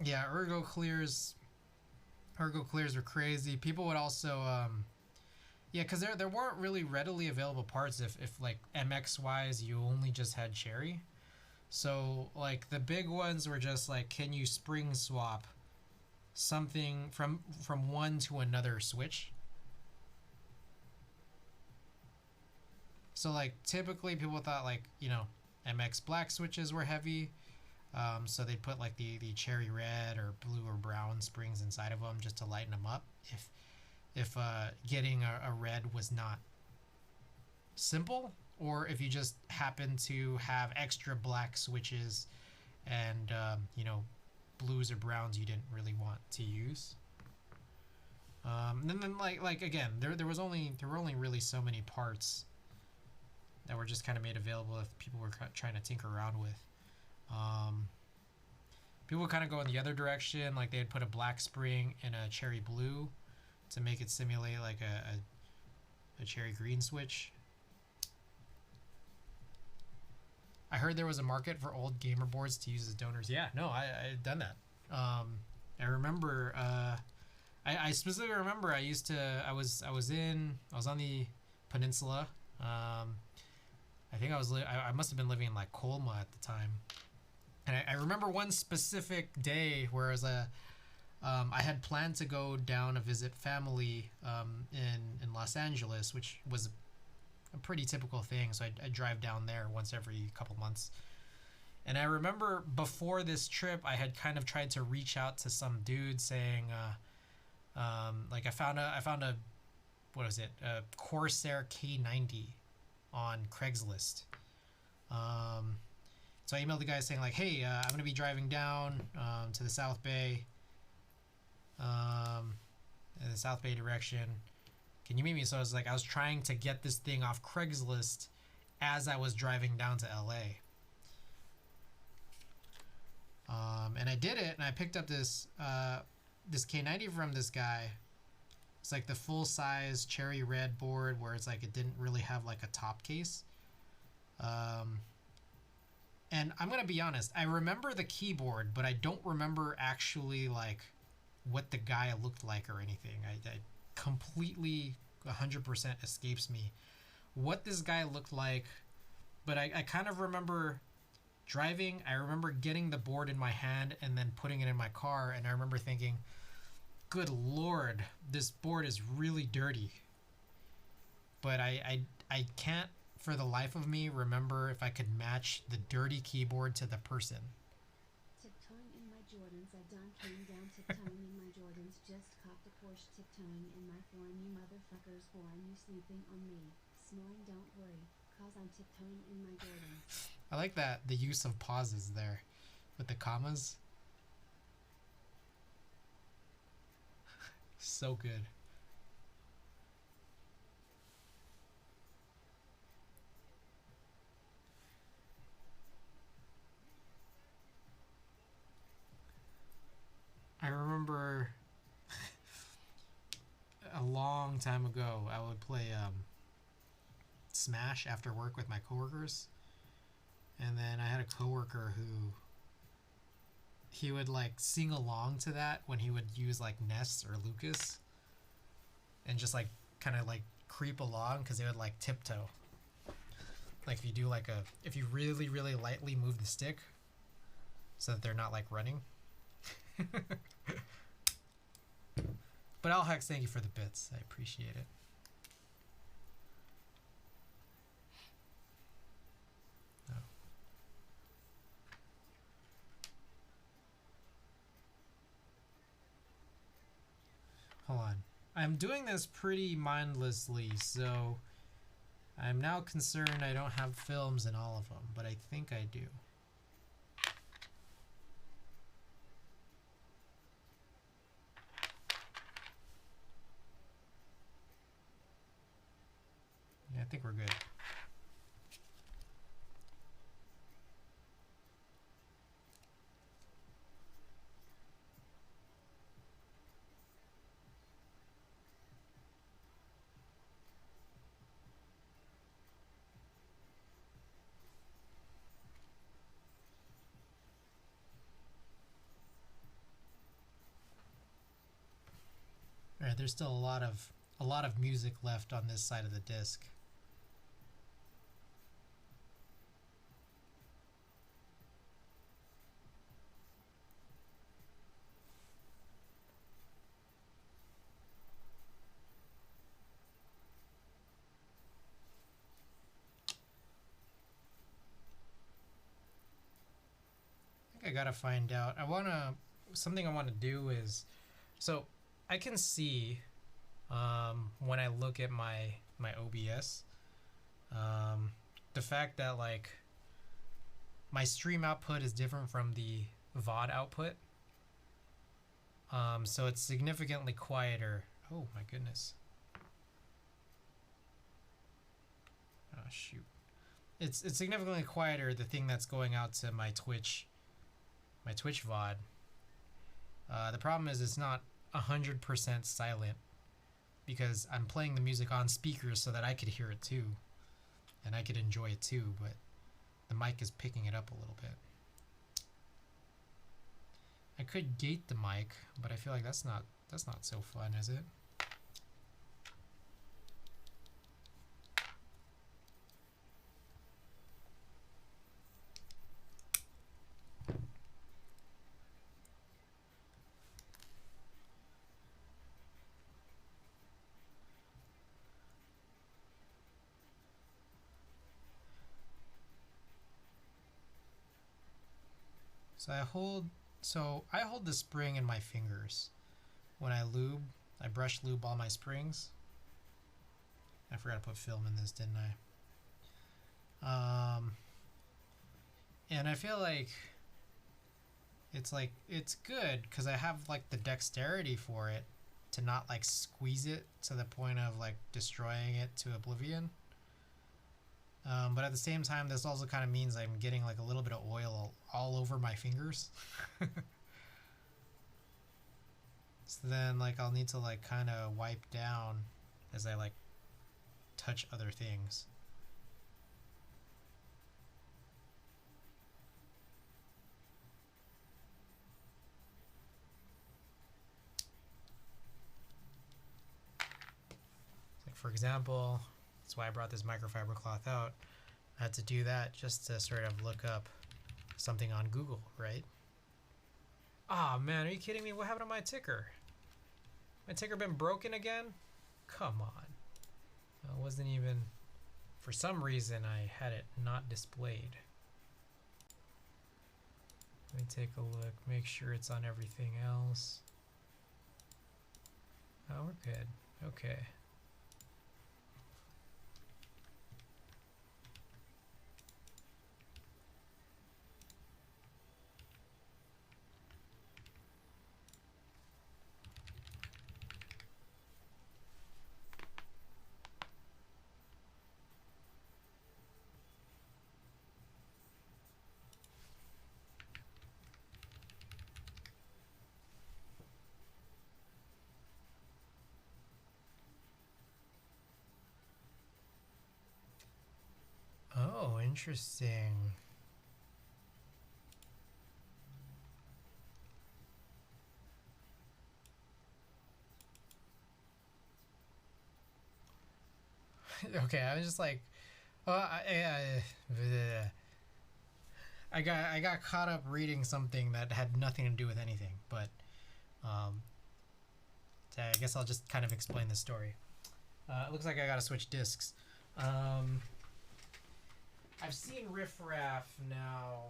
Yeah, ergo clears are crazy. People would also yeah, because there weren't really readily available parts if like MX wise you only just had cherry. So like the big ones were just like, can you spring swap something from one to another switch? So like typically people thought like, you know, MX black switches were heavy, so they put like the cherry red or blue or brown springs inside of them just to lighten them up if getting a red was not simple, or if you just happen to have extra black switches and you know, blues or browns you didn't really want to use. And then like again, there were only really so many parts that were just kind of made available if people were trying to tinker around with. People would kind of go in the other direction, like they'd put a black spring in a cherry blue to make it simulate like a cherry green switch. I heard there was a market for old gamer boards to use as donors. Yeah, no, I had done that. I remember, I specifically remember I was on the peninsula. I think I must have been living in like Colma at the time. And I remember one specific day where I had planned to go down to visit family in Los Angeles, which was a pretty typical thing. So I'd drive down there once every couple months. And I remember before this trip, I had kind of tried to reach out to some dude saying, like I found a what is it? A Corsair K90 on Craigslist. So I emailed the guy saying like, hey, I'm gonna be driving down to the South Bay, in the South Bay direction. Can you meet me? So I was like, I was trying to get this thing off Craigslist as I was driving down to LA. And I did it, and I picked up this this K90 from this guy. It's like the full size cherry red board where it's like it didn't really have like a top case. And I'm gonna be honest, I remember the keyboard, but I don't remember actually like what the guy looked like or anything. I completely 100% escapes me what this guy looked like, but I kind of remember driving. I remember getting the board in my hand and then putting it in my car, and I remember thinking, good lord, this board is really dirty. But I can't for the life of me remember if I could match the dirty keyboard to the person. Tiptoeing in my Jordans, I done came down tiptoeing in my Jordans, just copped a Porsche tiptoeing in my foreign, you motherfuckers, boy, you sleeping on me, snoring, don't worry, cause I'm tiptoeing in my Jordans. I like that, the use of pauses there with the commas. So good. I remember a long time ago I would play Smash after work with my coworkers, and then I had a coworker who he would like sing along to that when he would use like Ness or Lucas, and just like kind of like creep along because they would like tiptoe. Like if you do like if you really really lightly move the stick so that they're not like running. But Alhex, thank you for the bits. I appreciate it. Oh. Hold on. I'm doing this pretty mindlessly, so I'm now concerned I don't have films in all of them, but I think I do. Yeah, I think we're good. All right, there's still a lot of music left on this side of the disc. I gotta find out. Something I want to do is, so I can see when I look at my OBS, the fact that like my stream output is different from the VOD output. So it's significantly quieter. Oh my goodness. Oh shoot. It's significantly quieter, the thing that's going out to my Twitch VOD. The problem is it's not 100% silent because I'm playing the music on speakers so that I could hear it too and I could enjoy it too, but the mic is picking it up a little bit. I could gate the mic, but I feel like that's not so fun, is it? So I hold the spring in my fingers. When I brush lube all my springs. I forgot to put film in this, didn't I? And I feel like it's good because I have like the dexterity for it to not like squeeze it to the point of like destroying it to oblivion. But at the same time, this also kind of means I'm getting like a little bit of oil all over my fingers. So then like I'll need to like kind of wipe down as I like touch other things. Like for example, that's why I brought this microfiber cloth out. I had to do that just to sort of look up something on Google, right? Ah, man, are you kidding me? What happened to my ticker? My ticker been broken again? Come on. It wasn't even... For some reason, I had it not displayed. Let me take a look, make sure it's on everything else. Oh, we're good. Okay. Oh, interesting. Okay, I was just like, oh, I got caught up reading something that had nothing to do with anything, but so I guess I'll just kind of explain the story. It looks like I gotta switch discs. I've seen Riff Raff now.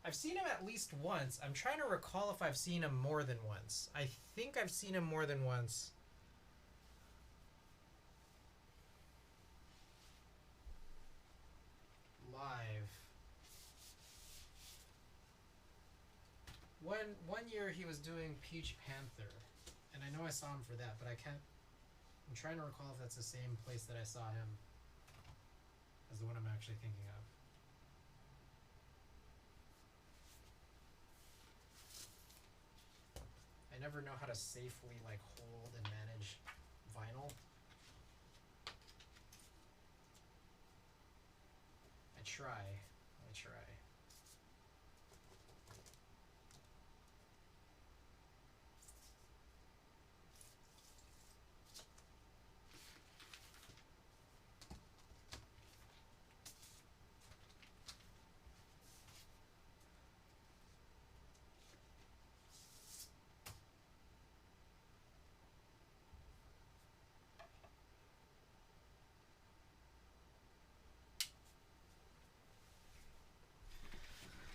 I've seen him at least once. I'm trying to recall if I've seen him more than once. I think I've seen him more than once. Live. One year he was doing Peach Panther, and I know I saw him for that, but I can't. I'm trying to recall if that's the same place that I saw him as the one I'm actually thinking of. I never know how to safely like hold and manage vinyl. I try.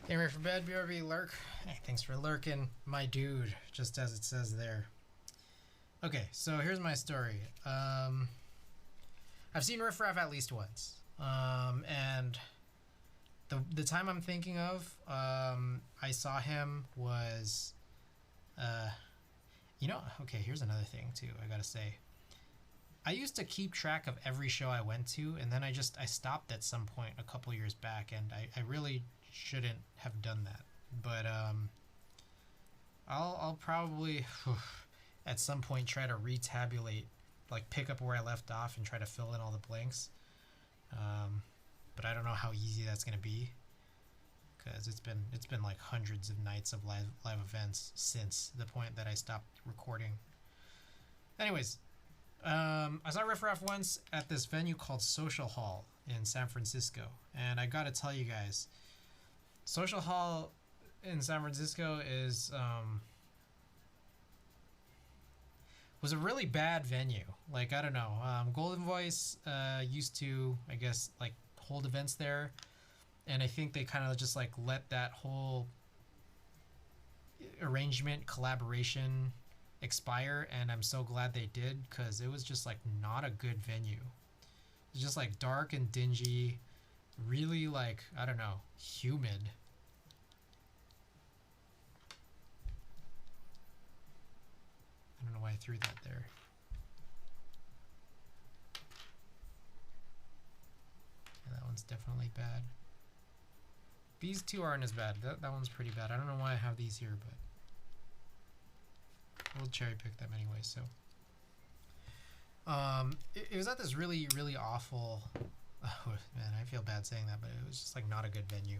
Came here for bed, BRB lurk. Hey, thanks for lurking, my dude, just as it says there. Okay, so here's my story. I've seen Riff Raff at least once. And the time I'm thinking of, I saw him was, you know, okay, here's another thing too, I gotta say. I used to keep track of every show I went to, and then I stopped at some point a couple years back, and I really shouldn't have done that. But I'll probably at some point try to retabulate, like pick up where I left off and try to fill in all the blanks. But I don't know how easy that's gonna be, because it's been like hundreds of nights of live events since the point that I stopped recording. Anyways, I saw Riff Raff once at this venue called Social Hall in San Francisco, and I gotta tell you guys, Social Hall in San Francisco was a really bad venue. Like, I don't know, Golden Voice used to, I guess, like hold events there, and I think they kind of just like let that whole arrangement collaboration expire, and I'm so glad they did, because it was just like not a good venue. It's just like dark and dingy, really like, I don't know, humid. I don't know why I threw that there. Yeah, that one's definitely bad. These two aren't as bad. That one's pretty bad. I don't know why I have these here, but we'll cherry pick them anyway. So, it was at this really, really awful. Oh man, I feel bad saying that, but it was just like not a good venue.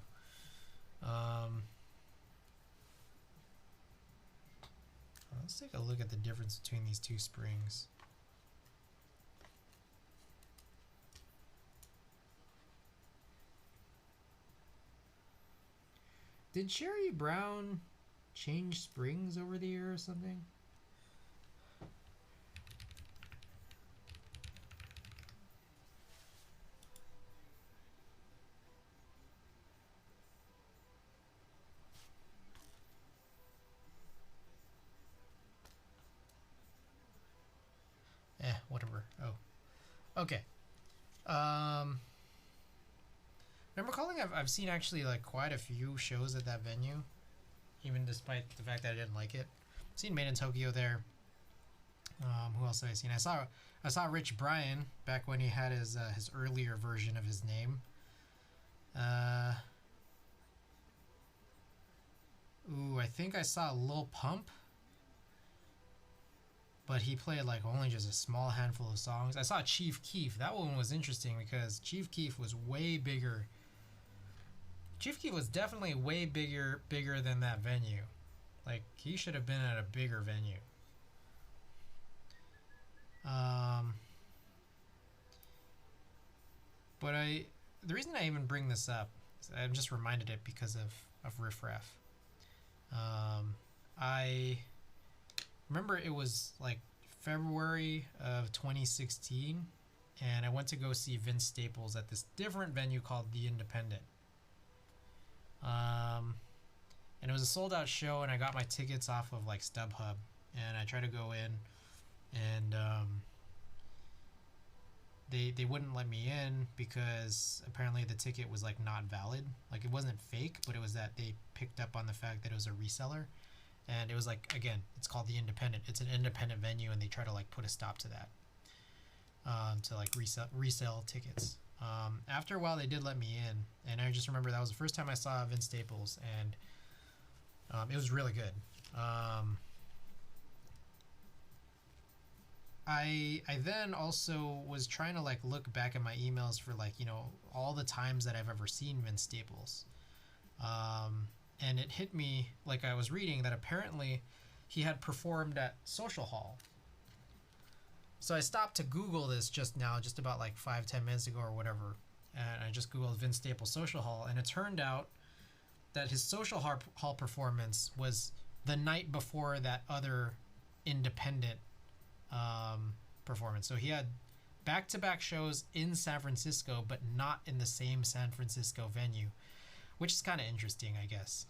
Let's take a look at the difference between these two springs. Did Cherry Brown change springs over the year or something? Whatever. Oh, okay. Remember calling? I've seen actually like quite a few shows at that venue, even despite the fact that I didn't like it. I've seen Made in Tokyo there. Who else have I seen? I saw Rich Brian back when he had his earlier version of his name. Ooh, I think I saw Lil Pump, but he played like only just a small handful of songs. I saw Chief Keef. That one was interesting because Chief Keef was way bigger. Chief Keef was definitely way bigger than that venue. Like, he should have been at a bigger venue. But the reason I even bring this up is I'm just reminded it because of Riff Raff. I remember it was like February of 2016, and I went to go see Vince Staples at this different venue called The Independent. And it was a sold out show, and I got my tickets off of like StubHub, and I tried to go in, and they wouldn't let me in because apparently the ticket was like not valid. Like, it wasn't fake, but it was that they picked up on the fact that it was a reseller. And it was like, again, it's called The Independent. It's an independent venue, and they try to like put a stop to that, to like resell tickets. After a while, they did let me in, and I just remember that was the first time I saw Vince Staples, and it was really good. I then also was trying to like look back at my emails for like, you know, all the times that I've ever seen Vince Staples. And it hit me, like I was reading, that apparently he had performed at Social Hall. So I stopped to Google this just now, just about like 5-10 minutes ago or whatever. And I just Googled Vince Staples Social Hall. And it turned out that his Social Hall performance was the night before that other independent performance. So he had back-to-back shows in San Francisco, but not in the same San Francisco venue, which is kind of interesting, I guess.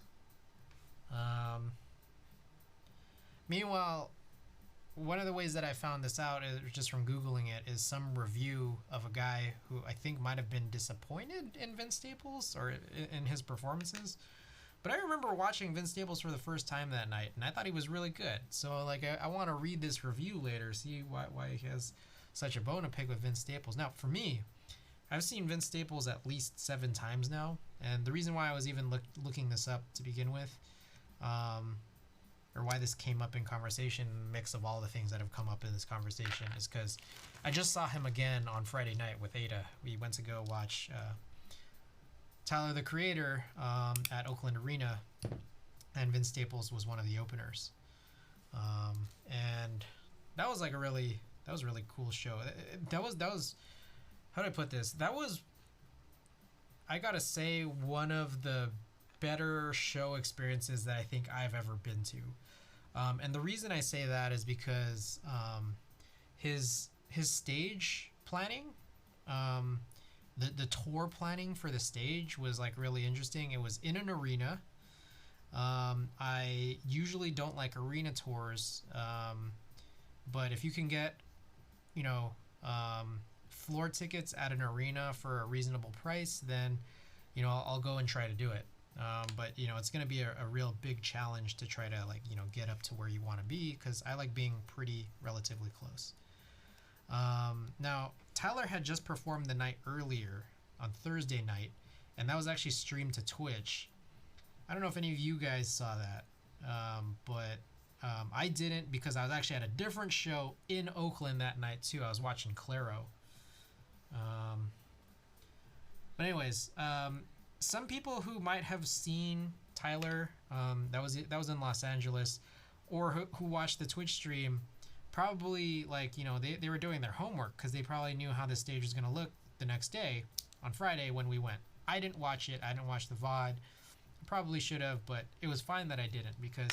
Meanwhile, one of the ways that I found this out is just from Googling it, is some review of a guy who I think might have been disappointed in Vince Staples or in his performances. But I remember watching Vince Staples for the first time that night, and I thought he was really good. So like, I want to read this review later, see why he has such a bone to pick with Vince Staples. Now, for me, I've seen Vince Staples at least 7 times now, and the reason why I was even looking this up to begin with, or why this came up in conversation, mix of all the things that have come up in this conversation, is because I just saw him again on Friday night with Ada. We went to go watch Tyler, the Creator, at Oakland Arena, and Vince Staples was one of the openers. And that was like a really cool show. That was how do I put this? That was, I gotta say, one of the better show experiences that I think I've ever been to. And the reason I say that is because his stage planning, the tour planning for the stage was like really interesting. It was in an arena. I usually don't like arena tours, but if you can get, you know, floor tickets at an arena for a reasonable price, then I'll go and try to do it. But it's going to be a real big challenge to try to get up to where you want to be, because I like being pretty relatively close. Now Tyler had just performed the night earlier on Thursday night, and that was actually streamed to Twitch. I don't know if any of you guys saw that, but I didn't, because I was actually at a different show in Oakland that night too. I was watching Claro. But anyways, some people who might have seen Tyler, that was in Los Angeles, or who watched the Twitch stream, probably they were doing their homework, because they probably knew how the stage was going to look the next day on Friday when we went. I didn't watch it. I didn't watch the VOD. I probably should have, but it was fine that I didn't, because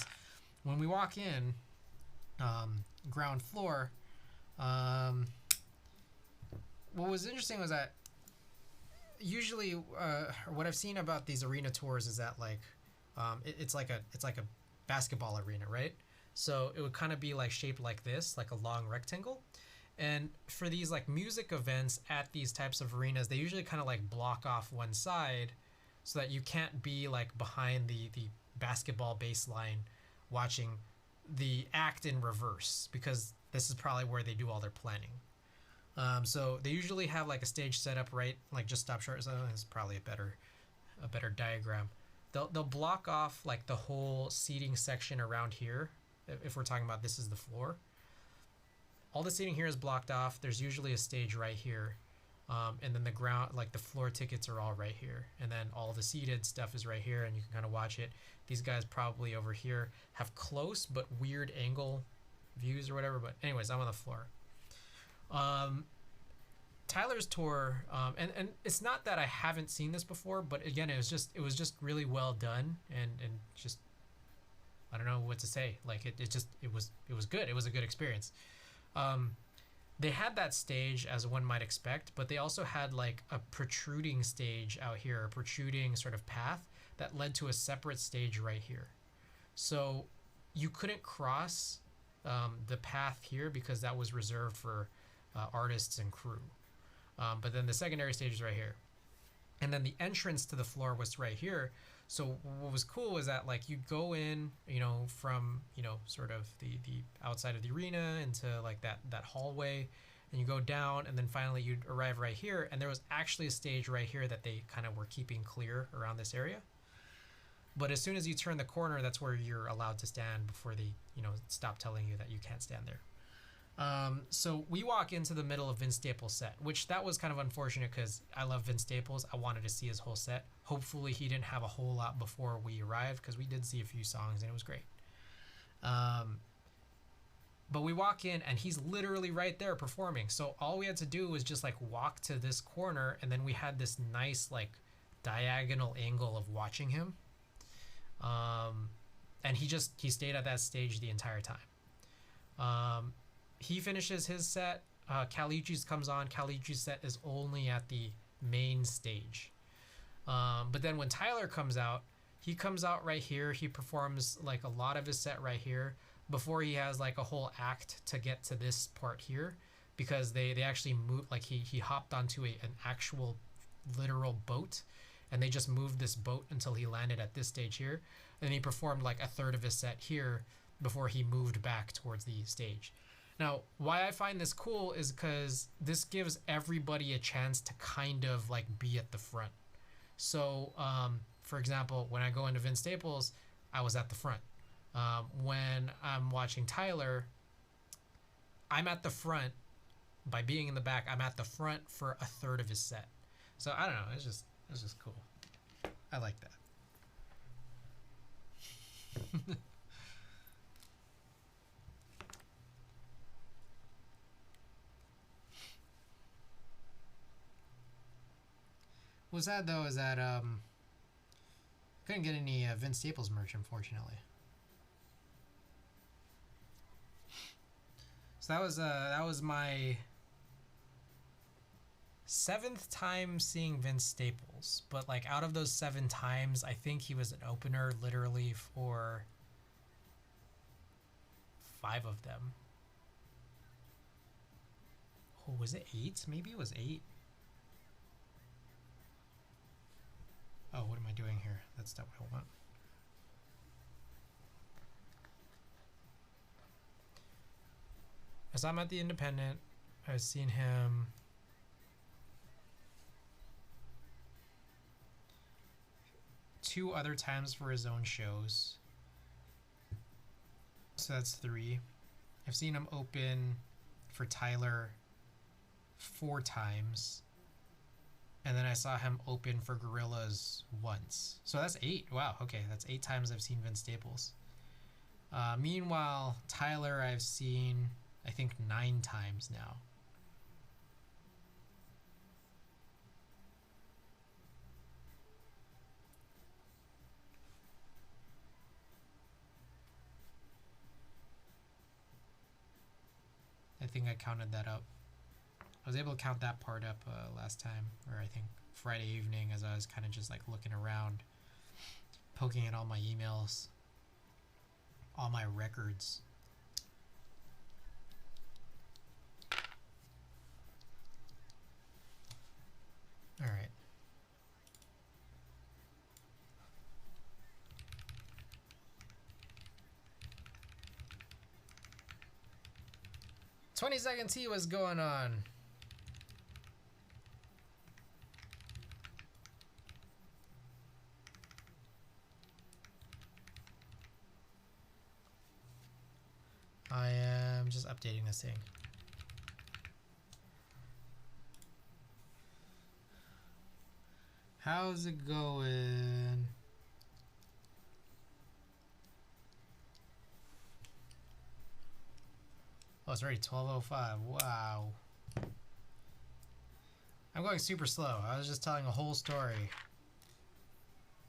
when we walk in, ground floor, what was interesting was that usually what I've seen about these arena tours is that it's like a basketball arena, right? So it would kind of be shaped like this, like a long rectangle. And for these music events at these types of arenas, they usually kind of block off one side so that you can't be behind the basketball baseline watching the act in reverse, because this is probably where they do all their planning. So they usually have a stage set up right, just stop short. So it's probably a better diagram. They'll block off the whole seating section around here. If we're talking about this is the floor, all the seating here is blocked off. There's usually a stage right here, and then the ground, the floor tickets are all right here, and then all the seated stuff is right here, and you can kind of watch it. These guys probably over here have close but weird angle views or whatever. But anyways, I'm on the floor. Tyler's tour, and it's not that I haven't seen this before, but again, it was just really well done, and just I don't know what to say. It was good. It was a good experience. They had that stage as one might expect, but they also had a protruding stage out here, a protruding sort of path that led to a separate stage right here. So you couldn't cross the path here, because that was reserved for artists and crew. But then the secondary stage is right here. And then the entrance to the floor was right here. So what was cool was that you'd go in, from, sort of the outside of the arena into that hallway, and you go down, and then finally you'd arrive right here. And there was actually a stage right here that they kind of were keeping clear around this area. But as soon as you turn the corner, that's where you're allowed to stand before they, stop telling you that you can't stand there. So we walk into the middle of Vince Staples' set, which that was kind of unfortunate, because I love Vince Staples. I wanted to see his whole set. Hopefully he didn't have a whole lot before we arrived, because we did see a few songs and it was great. But we walk in and he's literally right there performing. So all we had to do was just walk to this corner, and then we had this nice diagonal angle of watching him. And he stayed at that stage the entire time. He finishes his set. Caliucci's comes on. Caliucci's set is only at the main stage. But then when Tyler comes out, he comes out right here. He performs a lot of his set right here before he has a whole act to get to this part here, because they actually moved, he hopped onto an actual literal boat, and they just moved this boat until he landed at this stage here. And he performed a third of his set here before he moved back towards the stage. Now, why I find this cool is because this gives everybody a chance to kind of be at the front. So, for example, when I go into Vince Staples, I was at the front. When I'm watching Tyler, I'm at the front. By being in the back, I'm at the front for a third of his set. So I don't know. It's just cool. I like that. What's sad though is that couldn't get any Vince Staples merch, unfortunately. So that was my 7th time seeing Vince Staples, but out of those 7 times, I think he was an opener literally for 5 of them. Oh, was it 8? Maybe it was 8. Oh, what am I doing here? That's not what I want. As I'm at the Independent, I've seen him two other times for his own shows. So that's 3. I've seen him open for Tyler 4 times. And then I saw him open for Gorillas once. So that's 8. Wow, okay, that's 8 times I've seen Vince Staples. Meanwhile, Tyler I've seen, I think, 9 times now. I think I counted that up. I was able to count that part up last time, or I think Friday evening, as I was kind of just like looking around, poking at all my emails, all my records. All right. "20-second tea, what's going on?" I am just updating this thing. How's it going? Oh, it's already 12:05. Wow. I'm going super slow. I was just telling a whole story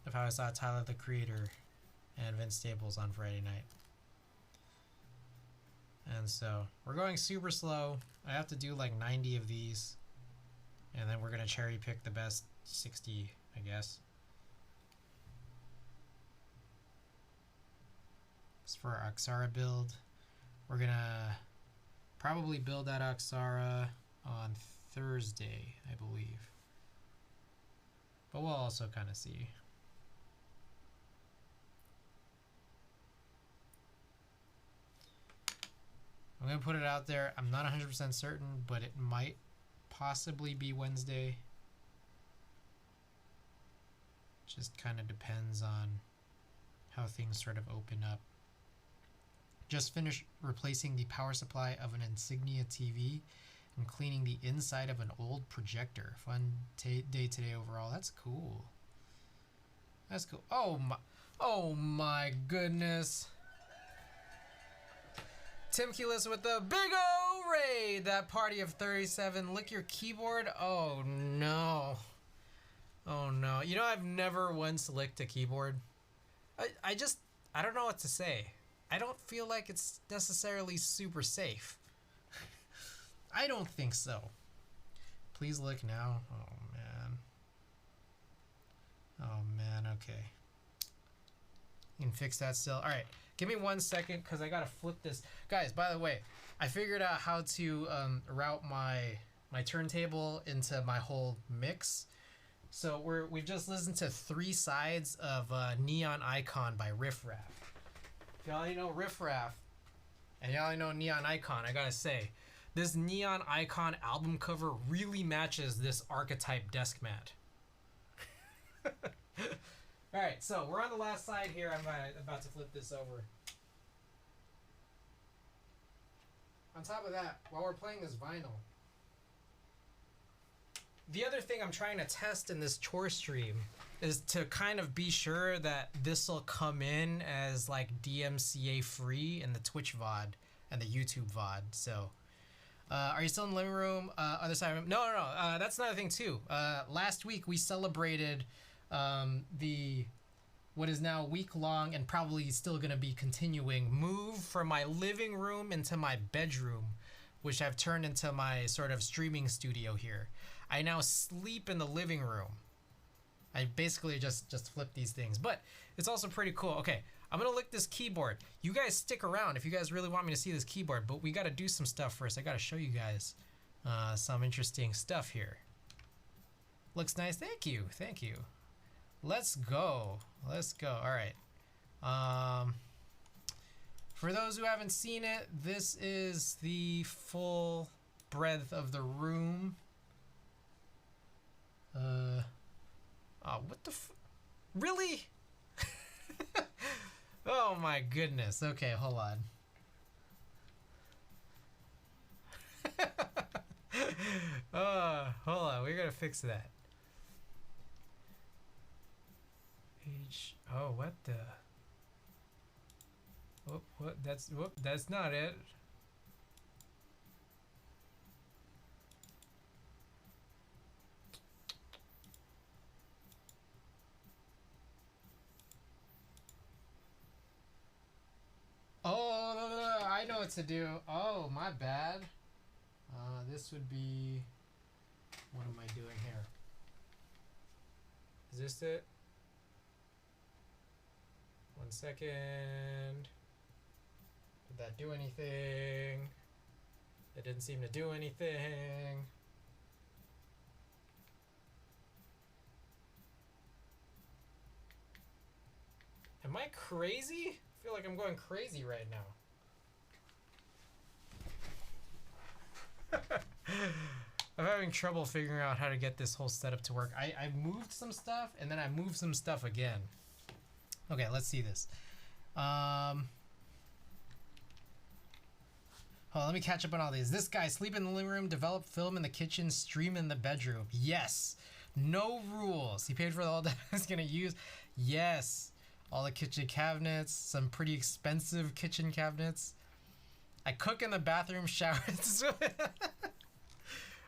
of how I saw Tyler the Creator and Vince Staples on Friday night. And so we're going super slow. I have to do like 90 of these, and then we're gonna cherry pick the best 60, I guess. As for our Oxara build, we're gonna probably build that Oxara on Thursday, I believe. But we'll also kind of see. I'm going to put it out there. I'm not 100% certain, but it might possibly be Wednesday. Just kind of depends on how things sort of open up. Just finished replacing the power supply of an Insignia TV and cleaning the inside of an old projector. Fun day today overall. That's cool. That's cool. Oh my goodness. Tim Keyless with the big O raid. That party of 37. Lick your keyboard. Oh no. Oh no. You know, I've never once licked a keyboard. I don't know what to say. I don't feel like it's necessarily super safe. I don't think so. Please lick now. Oh man. Oh man, okay. You can fix that still. Alright, give me 1 second because I gotta flip this. Guys, by the way, I figured out how to route my turntable into my whole mix. So we've just listened to 3 sides of Neon Icon by Riff Raff. If y'all know Riff Raff and y'all know Neon Icon, I gotta say, this Neon Icon album cover really matches this archetype desk mat. Alright, so we're on the last side here. I'm about to flip this over. On top of that, while we're playing this vinyl, the other thing I'm trying to test in this chore stream is to kind of be sure that this will come in as like DMCA free in the Twitch VOD and the YouTube VOD. So, are you still in the living room? Other side of the room? No. That's another thing too. Last week we celebrated the what is now week-long and probably still going to be continuing move from my living room into my bedroom, which I've turned into my sort of streaming studio here. I now sleep in the living room. I basically just flip these things, but it's also pretty cool. Okay, I'm gonna lick this keyboard. You guys stick around if you guys really want me to see this keyboard, but we gotta do some stuff first. I gotta show you guys some interesting stuff here. Looks nice. Thank you. Thank you. Let's go. Let's go. All right. For those who haven't seen it, this is the full breadth of the room. Oh, what the really? Oh my goodness. Okay, hold on. Hold on. We gotta fix that. Oh, what the? What? That's not it. Oh, no, I know what to do. Oh, my bad. This would be... What am I doing here? Is this it? 1 second. Did that do anything? It didn't seem to do anything. Am I crazy? I feel like I'm going crazy right now. I'm having trouble figuring out how to get this whole setup to work. I moved some stuff and then I moved some stuff again. Okay, let's see this. Oh, let me catch up on all these. This guy, sleep in the living room, develop film in the kitchen, stream in the bedroom. Yes. No rules. He paid for all that he's gonna use. Yes. All the kitchen cabinets, some pretty expensive kitchen cabinets. I cook in the bathroom, shower.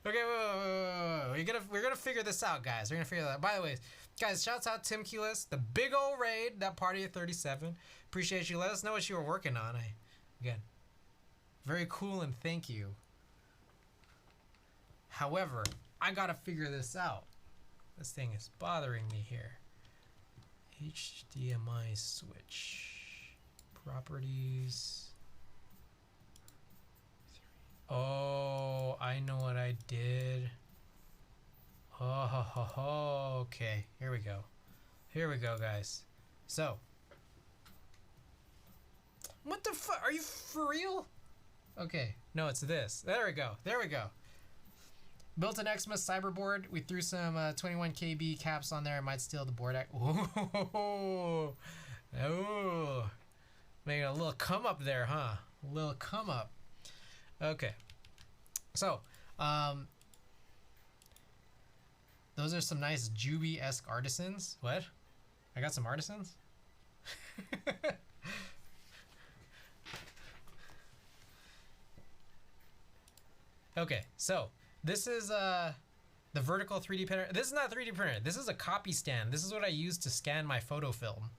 Okay, whoa. We're gonna figure this out, guys. We're gonna figure that out. By the way, guys, shouts out Tim Keyless, the big old raid, that party at 37. Appreciate you. Let us know what you were working on. Again, very cool and thank you. However, I gotta figure this out. This thing is bothering me here. HDMI switch. Properties. Oh, I know what I did. Oh, okay. Here we go. Here we go, guys. So. What the fuck? Are you for real? Okay. No, it's this. There we go. There we go. Built an Xmas cyberboard. We threw some 21 KB caps on there. It might steal the board. Oh, making a little come up there, huh? A little come up. Okay. So, those are some nice Juby-esque artisans. What? I got some artisans? Okay, so this is the vertical 3D printer. This is not 3D printer. This is a copy stand. This is what I use to scan my photo film.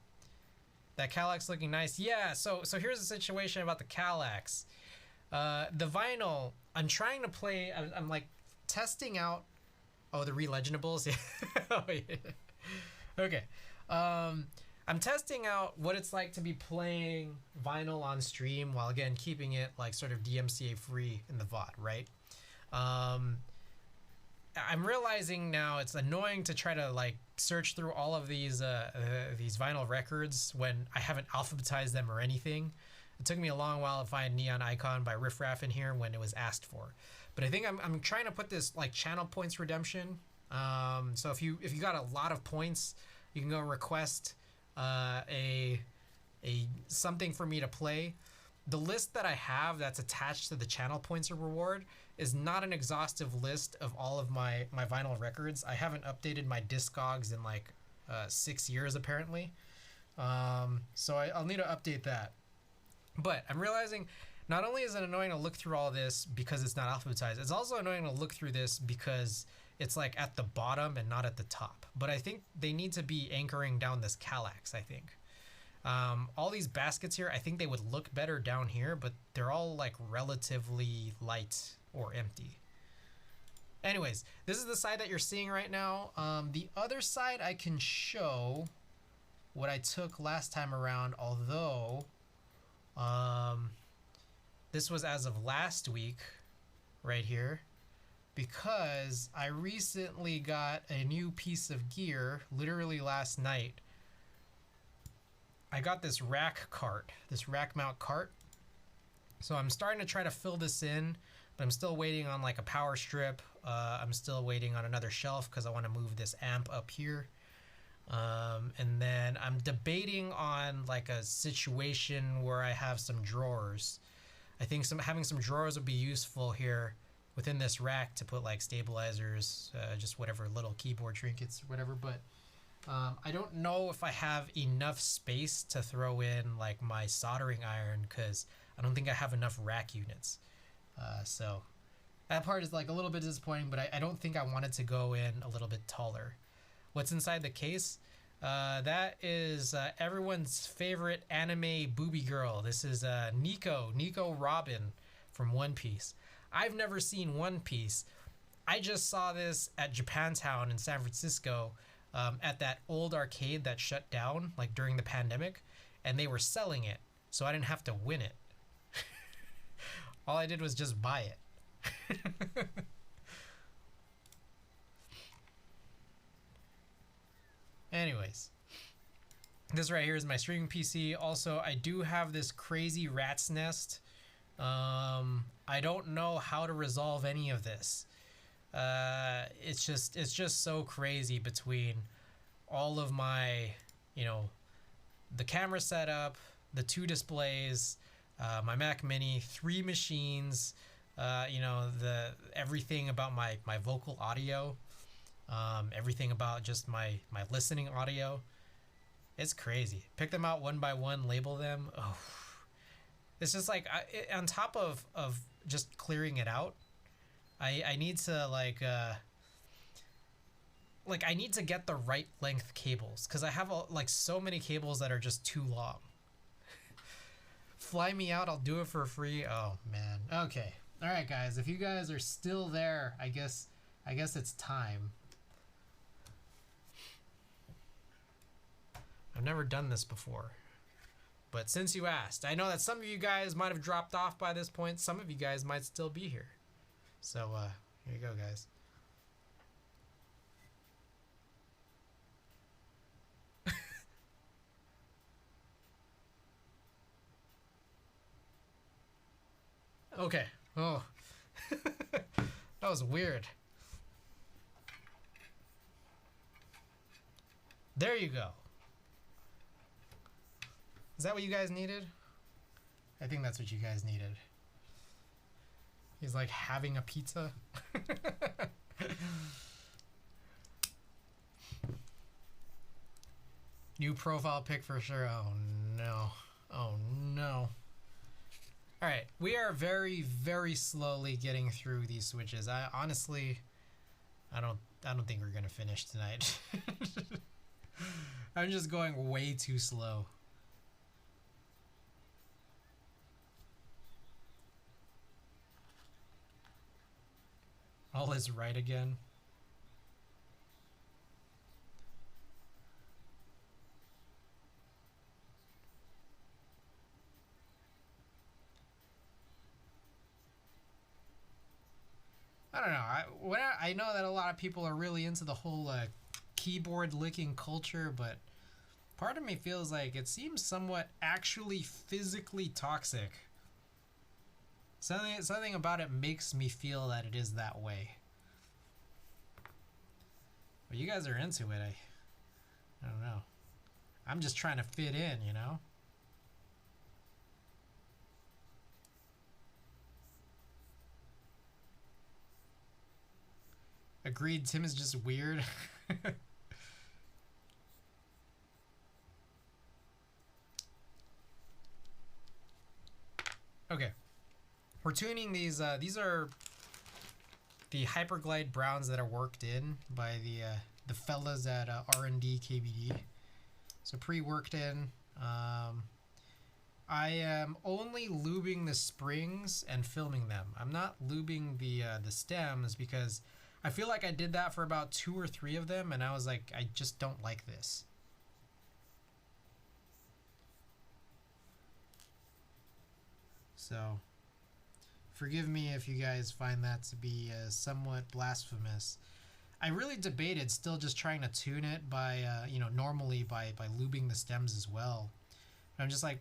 That Kallax looking nice. Yeah, so here's the situation about the Kallax. The vinyl, I'm trying to play, I'm like testing out, oh, the Releginables. Oh, yeah. Okay. I'm testing out what it's like to be playing vinyl on stream while again keeping it like sort of DMCA free in the VOD, right? I'm realizing now it's annoying to try to like search through all of these vinyl records when I haven't alphabetized them or anything. It took me a long while to find Neon Icon by Riff Raff in here when it was asked for. But I think I'm trying to put this like channel points redemption. So if you got a lot of points, you can go request a something for me to play. The list that I have that's attached to the channel points reward is not an exhaustive list of all of my vinyl records. I haven't updated my Discogs in like 6 years apparently. So I'll need to update that. But I'm realizing not only is it annoying to look through all this because it's not alphabetized, it's also annoying to look through this because it's like at the bottom and not at the top. But I think they need to be anchoring down this Kallax, I think. All these baskets here, I think they would look better down here, but they're all like relatively light or empty. Anyways, this is the side that you're seeing right now. The other side I can show what I took last time around, although this was as of last week right here. because I recently got a new piece of gear literally last night. I got this rack cart, this rack mount cart. So I'm starting to try to fill this in, but I'm still waiting on like a power strip. I'm still waiting on another shelf because I want to move this amp up here. And then I'm debating on like a situation where I have some drawers. I think having some drawers would be useful here within this rack to put like stabilizers, just whatever little keyboard trinkets, whatever. But I don't know if I have enough space to throw in like my soldering iron because I don't think I have enough rack units. So that part is like a little bit disappointing, but I don't think I wanted to go in a little bit taller. What's inside the case? That is everyone's favorite anime booby girl. This is Nico Robin from One Piece. I've never seen One Piece. I just saw this at Japantown in San Francisco at that old arcade that shut down like during the pandemic, and they were selling it, so I didn't have to win it. All I did was just buy it. Anyways, this right here is my streaming PC. Also, I do have this crazy rat's nest. I don't know how to resolve any of this. It's just so crazy between all of my, the camera setup, the 2 displays, my Mac Mini, 3 machines, everything about my vocal audio. Everything about just my listening audio. It's crazy. Pick them out one by one, label them. Oh, it's just like on top of just clearing it out, I need to I need to get the right length cables because I have so many cables that are just too long. Fly me out, I'll do it for free. Oh man. Okay. All right, guys. If you guys are still there, I guess it's time. I've never done this before, but since you asked, I know that some of you guys might have dropped off by this point. Some of you guys might still be here. So here you go, guys. Okay. Oh, that was weird. There you go. Is that what you guys needed? I think that's what you guys needed. He's like having a pizza. New profile pic for sure. Oh no. Oh no. All right, we are very, very slowly getting through these switches. I honestly don't think we're gonna finish tonight. I'm just going way too slow. All is right again. I don't know. I know that a lot of people are really into the whole keyboard licking culture, but part of me feels like it seems somewhat actually physically toxic. Something about it makes me feel that it is that way. But you guys are into it. I don't know. I'm just trying to fit in, you know? Agreed, Tim is just weird. Okay. We're tuning these. These are the Hyperglide browns that are worked in by the fellas at R&D KBD. So pre-worked in. I am only lubing the springs and filming them. I'm not lubing the stems because I feel like I did that for about 2 or 3 of them, and I was like, I just don't like this. So Forgive me if you guys find that to be somewhat blasphemous. I really debated still just trying to tune it by, normally by lubing the stems as well. I'm just like,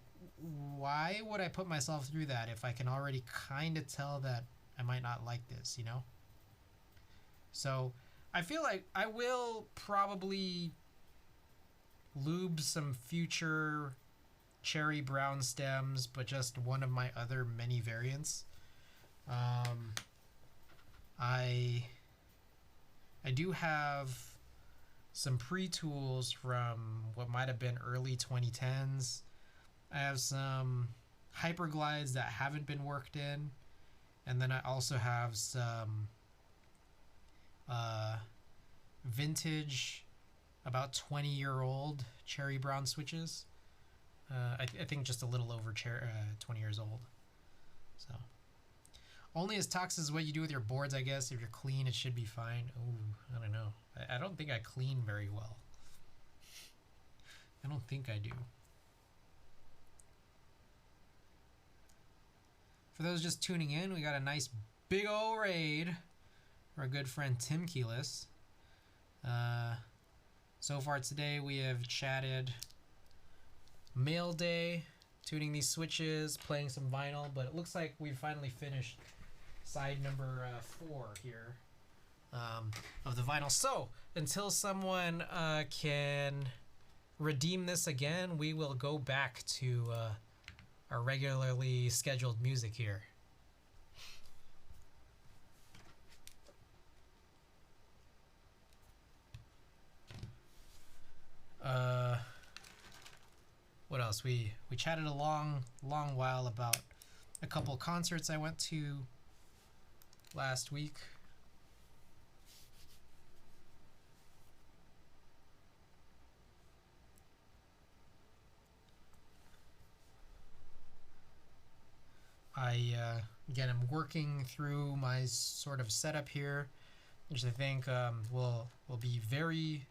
why would I put myself through that if I can already kind of tell that I might not like this, you know? So I feel like I will probably lube some future cherry brown stems, but just one of my other many variants. I do have some pre-tools from what might have been early 2010s. I have some Hyperglides that haven't been worked in, and then I also have some vintage, about 20-year-old cherry brown switches. I think just a little over 20 years old. So only as toxic as what you do with your boards, I guess. If you're clean, it should be fine. Ooh, I don't know. I don't think I clean very well. I don't think I do. For those just tuning in, we got a nice big ol' raid for our good friend Tim Keyless. So far today we have chatted mail day, tuning these switches, playing some vinyl, but it looks like we've finally finished side number 4 here of the vinyl. So until someone can redeem this again, we will go back to our regularly scheduled music here. What else? We chatted a long while about a couple concerts I went to last week. Again, I'm working through my sort of setup here, which I think will be very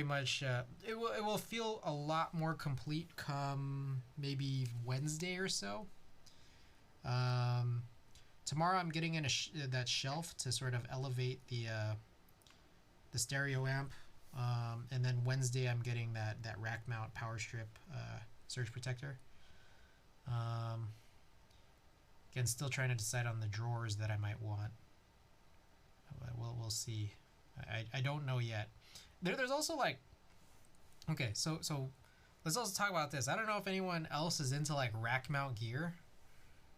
much. It will feel a lot more complete come maybe Wednesday or so. Tomorrow I'm getting in that shelf to sort of elevate the stereo amp, and then Wednesday I'm getting that rack mount power strip surge protector. Again, still trying to decide on the drawers that I might want. We'll see. I don't know yet. There's also like, okay, so let's also talk about this. I don't know if anyone else is into like rack mount gear,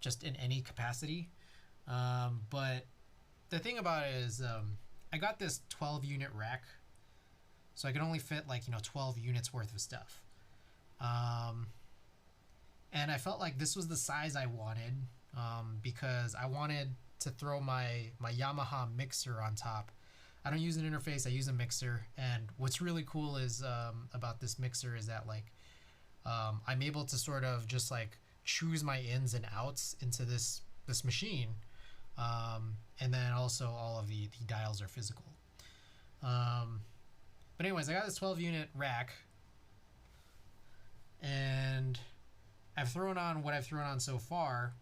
just in any capacity. But the thing about it is, I got this 12 unit rack, so I can only fit like 12 units worth of stuff. And I felt like this was the size I wanted, because I wanted to throw my Yamaha mixer on top. I don't use an interface, I use a mixer, and what's really cool is about this mixer is that like I'm able to sort of just like choose my ins and outs into this machine, and then also all of the dials are physical. But anyways, I got this 12 unit rack, and I've thrown on what I've thrown on so far,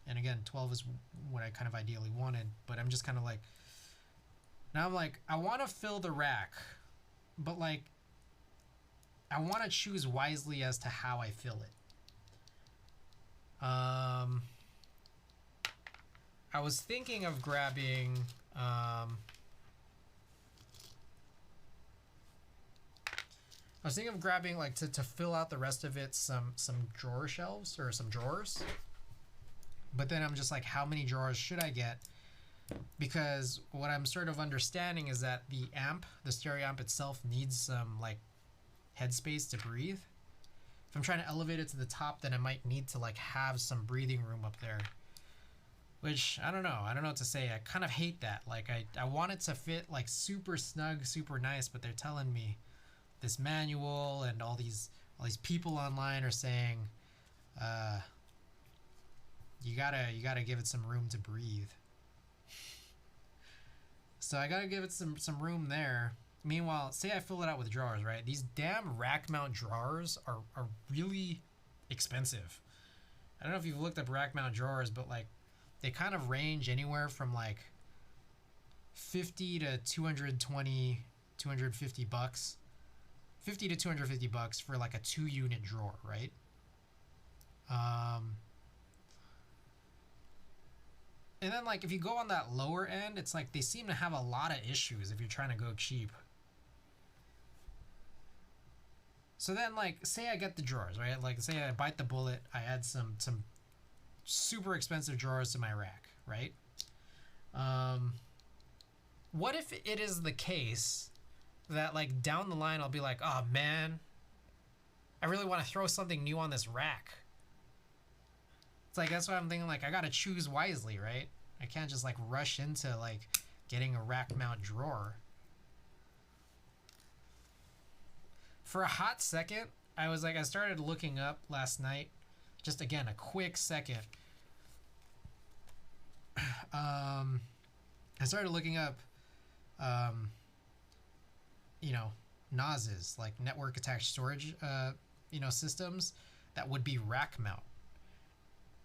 and again 12 is what I kind of ideally wanted, but I'm just kind of like, now I'm like, I want to fill the rack, but like I want to choose wisely as to how I fill it. I was thinking of grabbing like to fill out the rest of it some drawer shelves or some drawers, but then I'm just like, how many drawers should I get? Because what I'm sort of understanding is that the stereo amp itself needs some like headspace to breathe. If I'm trying to elevate it to the top, then I might need to like have some breathing room up there, which I don't know what to say. I kind of hate that. Like I want it to fit like super snug, super nice, but they're telling me this manual and all these people online are saying you gotta give it some room to breathe. So I gotta give it some room there. Meanwhile, say I fill it out with drawers, right? These damn rack mount drawers are really expensive. I don't know if you've looked up rack mount drawers, but like they kind of range anywhere from like 50 to 220, 250 bucks. 50 to 250 bucks for like a 2-unit drawer, right? And then like if you go on that lower end, it's like they seem to have a lot of issues if you're trying to go cheap. So then like say I get the drawers, right? Like say I bite the bullet, I add some super expensive drawers to my rack, right? What if it is the case that like down the line I'll be like, oh man, I really want to throw something new on this rack. It's like that's why I'm thinking like I gotta choose wisely, right? I can't just like rush into like getting a rack mount drawer. For a hot second, I started looking up last night, just again a quick second. I started looking up you know, NASs, like network attached storage systems that would be rack mount.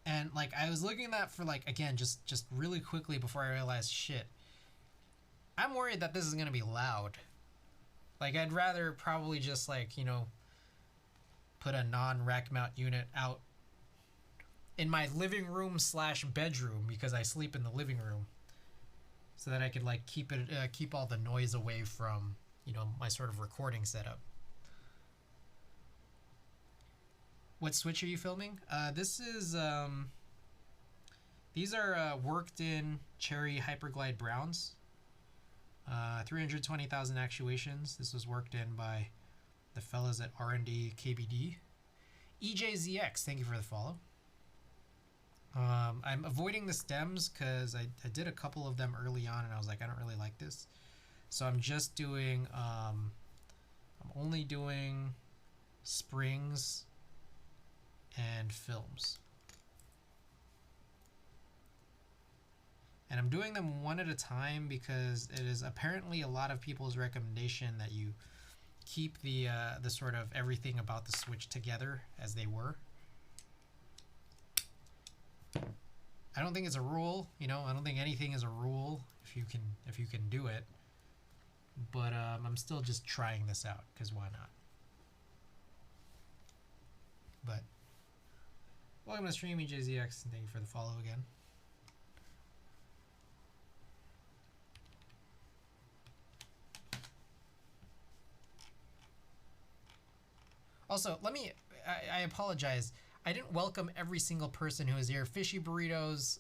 And like I was looking at that for like again just really quickly before I realized shit. I'm worried that this is gonna be loud. Like I'd rather probably just like, you know, put a non-rack mount unit out in my living room / bedroom because I sleep in the living room, so that I could like keep all the noise away from, you know, my sort of recording setup. What switch are you filming? This is these are worked in Cherry Hyperglide Browns. 320,000 actuations. This was worked in by the fellas at R&D KBD. EJZX, thank you for the follow. I'm avoiding the stems because I did a couple of them early on and I was like, I don't really like this. So I'm just doing, I'm only doing springs and films. And I'm doing them one at a time because it is apparently a lot of people's recommendation that you keep the sort of everything about the switch together as they were. I don't think it's a rule, you know. I don't think anything is a rule if you can do it. But I'm still just trying this out because why not? But welcome to stream, EJZX, and thank you for the follow again. Also, I apologize. I didn't welcome every single person who is here. Fishy Burritos,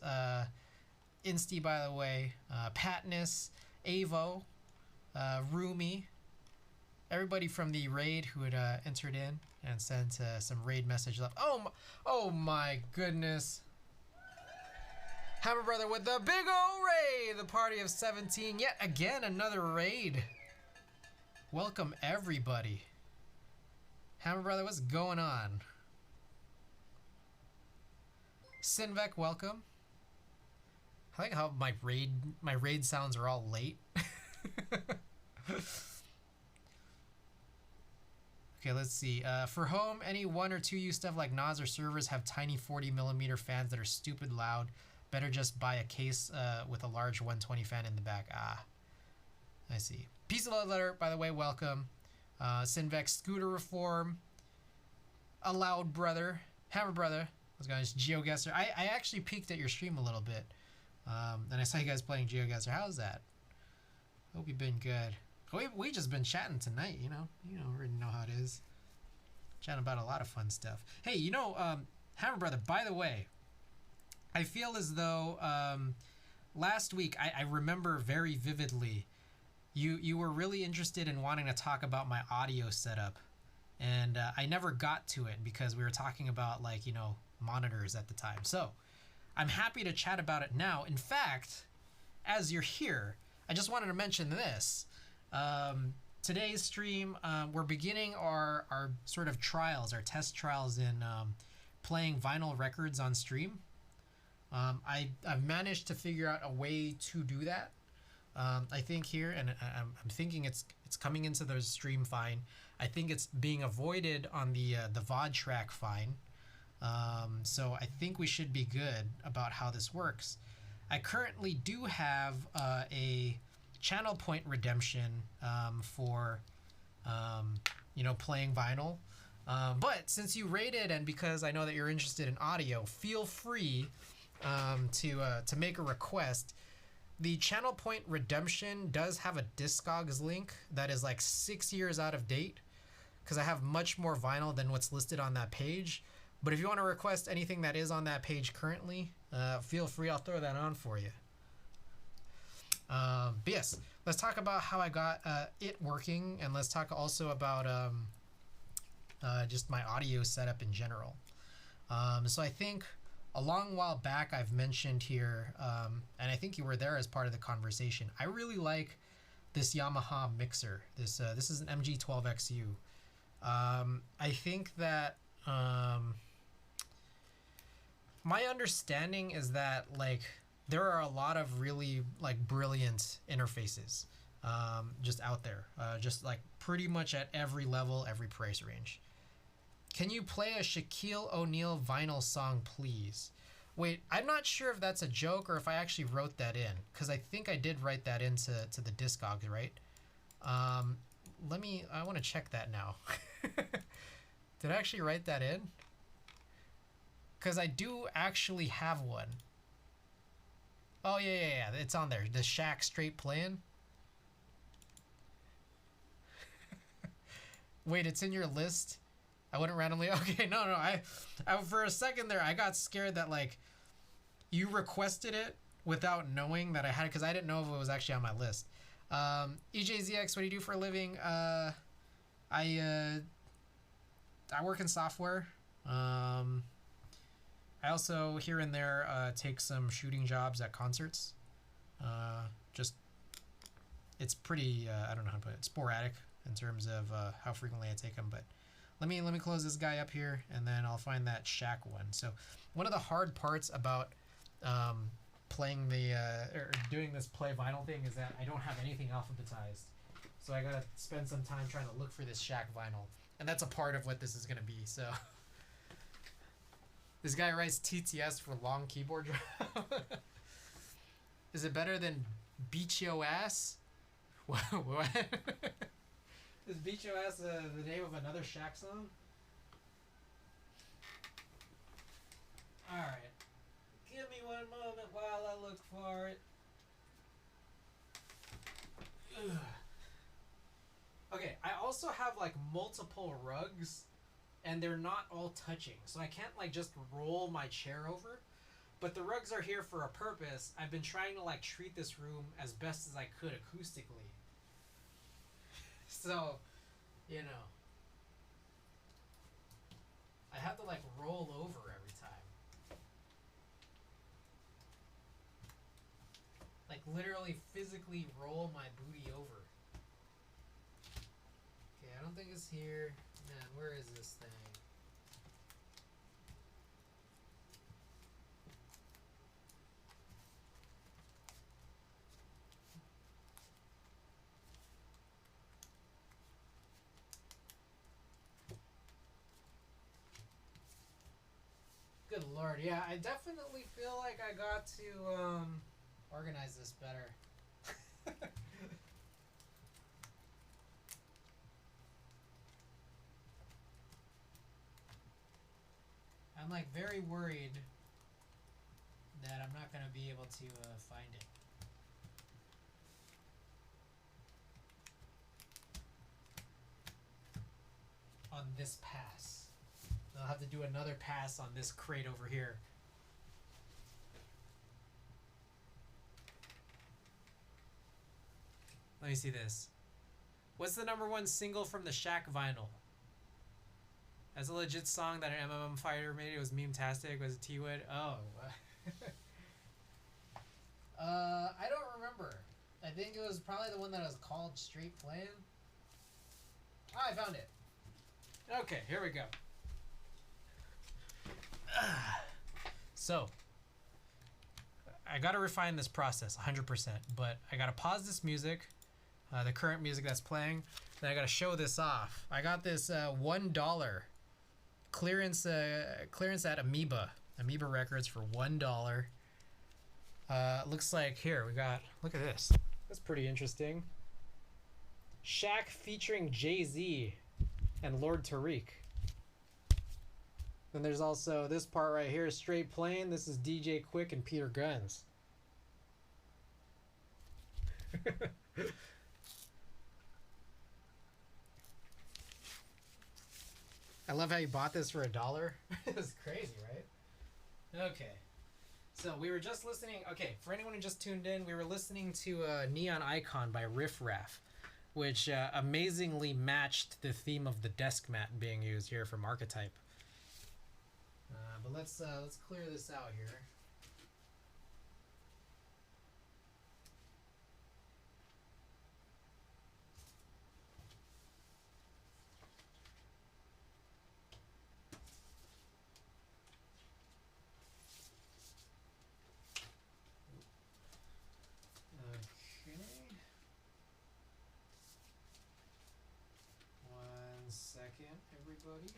Insty, by the way, Patness, Avo, Rumi, everybody from the raid who had entered in and sent some raid message left. Oh my goodness. Hammer Brother with the big ol' raid, the party of 17. Yet again, another raid. Welcome everybody. Hammer Brother, what's going on? Sinvec, welcome. I like how my raid sounds are all late. Okay, let's see. For home, any 1 or 2 use stuff like NAS or servers have tiny 40mm fans that are stupid loud. Better just buy a case with a large 120 fan in the back. Ah, I see. Peace of love letter, by the way, welcome. Sinvec Scooter Reform, A Loud Brother, Hammer Brother. What's going on? It's GeoGuessr. I actually peeked at your stream a little bit, and I saw you guys playing GeoGuessr. How's that? Hope you've been good. We just been chatting tonight, you know. You know, already know how it is. Chatting about a lot of fun stuff. Hey, you know, Hammer Brother, by the way, I feel as though last week, I remember very vividly, you were really interested in wanting to talk about my audio setup. And I never got to it because we were talking about, like, you know, monitors at the time. So I'm happy to chat about it now. In fact, as you're here, I just wanted to mention this. Today's stream, we're beginning our sort of trials, our test trials in playing vinyl records on stream. I've managed to figure out a way to do that. I think here, and I'm thinking it's coming into the stream fine. I think it's being avoided on the VOD track fine. So I think we should be good about how this works. I currently do have a channel point redemption for playing vinyl. But since you rated, and because I know that you're interested in audio, feel free to make a request. The channel point redemption does have a Discogs link that is like 6 years out of date, because I have much more vinyl than what's listed on that page. But if you want to request anything that is on that page currently, feel free. I'll throw that on for you. But yes, let's talk about how I got it working, and let's talk also about just my audio setup in general. So I think a long while back I've mentioned here, and I think you were there as part of the conversation, I really like this Yamaha mixer. This is an MG12XU. I think that my understanding is that like there are a lot of really like brilliant interfaces just out there, just like pretty much at every level, every price range. Can you play a Shaquille O'Neal vinyl song, please? Wait, I'm not sure if that's a joke or if I actually wrote that in, because I think I did write that into the Discogs, right? I want to check that now. Did I actually write that in? Because I do actually have one. Oh, yeah, it's on there. The Shaq straight playing. Wait, it's in your list? I wouldn't randomly... Okay, no. I for a second there, I got scared that, like, you requested it without knowing that I had it, because I didn't know if it was actually on my list. EJZX, what do you do for a living? I work in software. I also, here and there, take some shooting jobs at concerts. It's pretty, I don't know how to put it, sporadic in terms of how frequently I take them, but... Let me close this guy up here, and then I'll find that Shaq one. So one of the hard parts about playing or doing this play vinyl thing is that I don't have anything alphabetized. So I gotta spend some time trying to look for this Shaq vinyl, and that's a part of what this is gonna be. So this guy writes TTS for long keyboard drum. Is it better than Beat Yo Ass? What? Is Beat Yo Ass the name of another Shaq song? Alright. Give me one moment while I look for it. Ugh. Okay, I also have like multiple rugs, and they're not all touching. So I can't like just roll my chair over. But the rugs are here for a purpose. I've been trying to like treat this room as best as I could acoustically. So, you know, I have to like roll over every time. Like literally physically roll my booty over. Okay, I don't think it's here. Man, where is this thing? Good lord, yeah, I definitely feel like I got to organize this better. I'm like very worried that I'm not going to be able to find it. On this pass. I'll have to do another pass on this crate over here. Let me see this. What's the #1 single from the Shaq vinyl? That's a legit song that an MMM fighter made. It was meme-tastic. Was it T-Wood? Oh. I don't remember. I think it was probably the one that was called Straight Playing. Oh, I found it. Okay, here we go. So, I gotta refine this process 100%, but I gotta pause this music, the current music that's playing, then I gotta show this off. I got this $1 clearance at Amoeba Records for $1. Looks like here we got. Look at this. That's pretty interesting. Shaq featuring Jay-Z and Lord Tariq. Then there's also this part right here, Straight Plain. This is DJ Quick and Peter Guns. I love how you bought this for $1. It's crazy, right? Okay. So we were just listening. Okay, for anyone who just tuned in, we were listening to Neon Icon by Riff Raff, which amazingly matched the theme of the desk mat being used here from Archetype. But let's clear this out here. Okay. 1 second, everybody.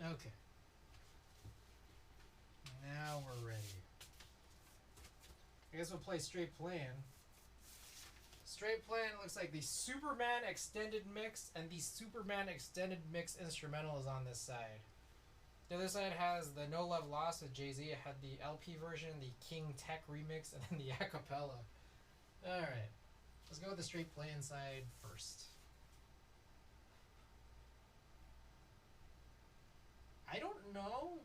Okay. Now we're ready. I guess we'll play Straight Plan. Straight Plan looks like the Superman Extended Mix, and the Superman Extended Mix instrumental is on this side. The other side has the No Love Lost with Jay-Z. It had the LP version, the King Tech remix, and then the acapella. Alright. Let's go with the Straight Plan side first. I don't know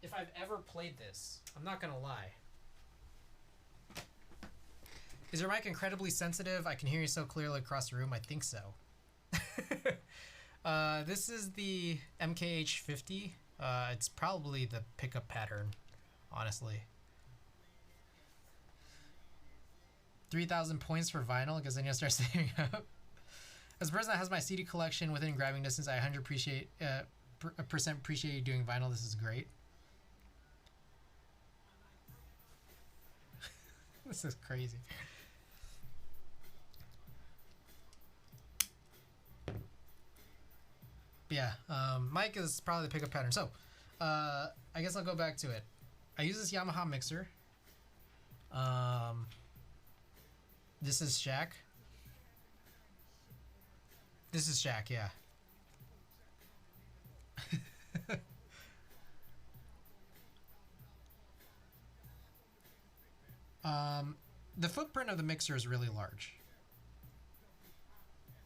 if I've ever played this. I'm not gonna lie. Is your mic incredibly sensitive? I can hear you so clearly across the room. I think so. This is the MKH50. It's probably the pickup pattern, honestly. 3,000 points for vinyl, because then you'll start saving up. As a person that has my CD collection within grabbing distance, I 100% appreciate you doing vinyl. This is great. This is crazy. Yeah, mic is probably the pickup pattern. So, I guess I'll go back to it. I use this Yamaha mixer. This is Shaq. This is Shaq, yeah. The footprint of the mixer is really large.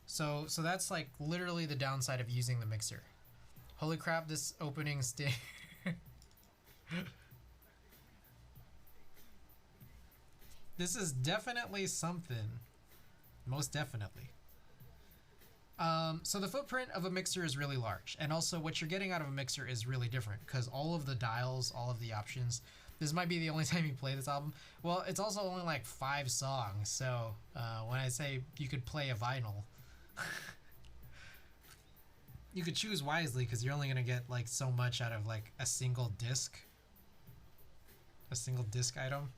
So that's like literally the downside of using the mixer. Holy crap, this opening sting. This is definitely something. Most definitely. So the footprint of a mixer is really large, and also what you're getting out of a mixer is really different, because all of the dials, all of the options. This might be the only time you play this album. Well, it's also only like 5 songs, so when I say you could play a vinyl, you could choose wisely, because you're only gonna get like so much out of like a single disc item.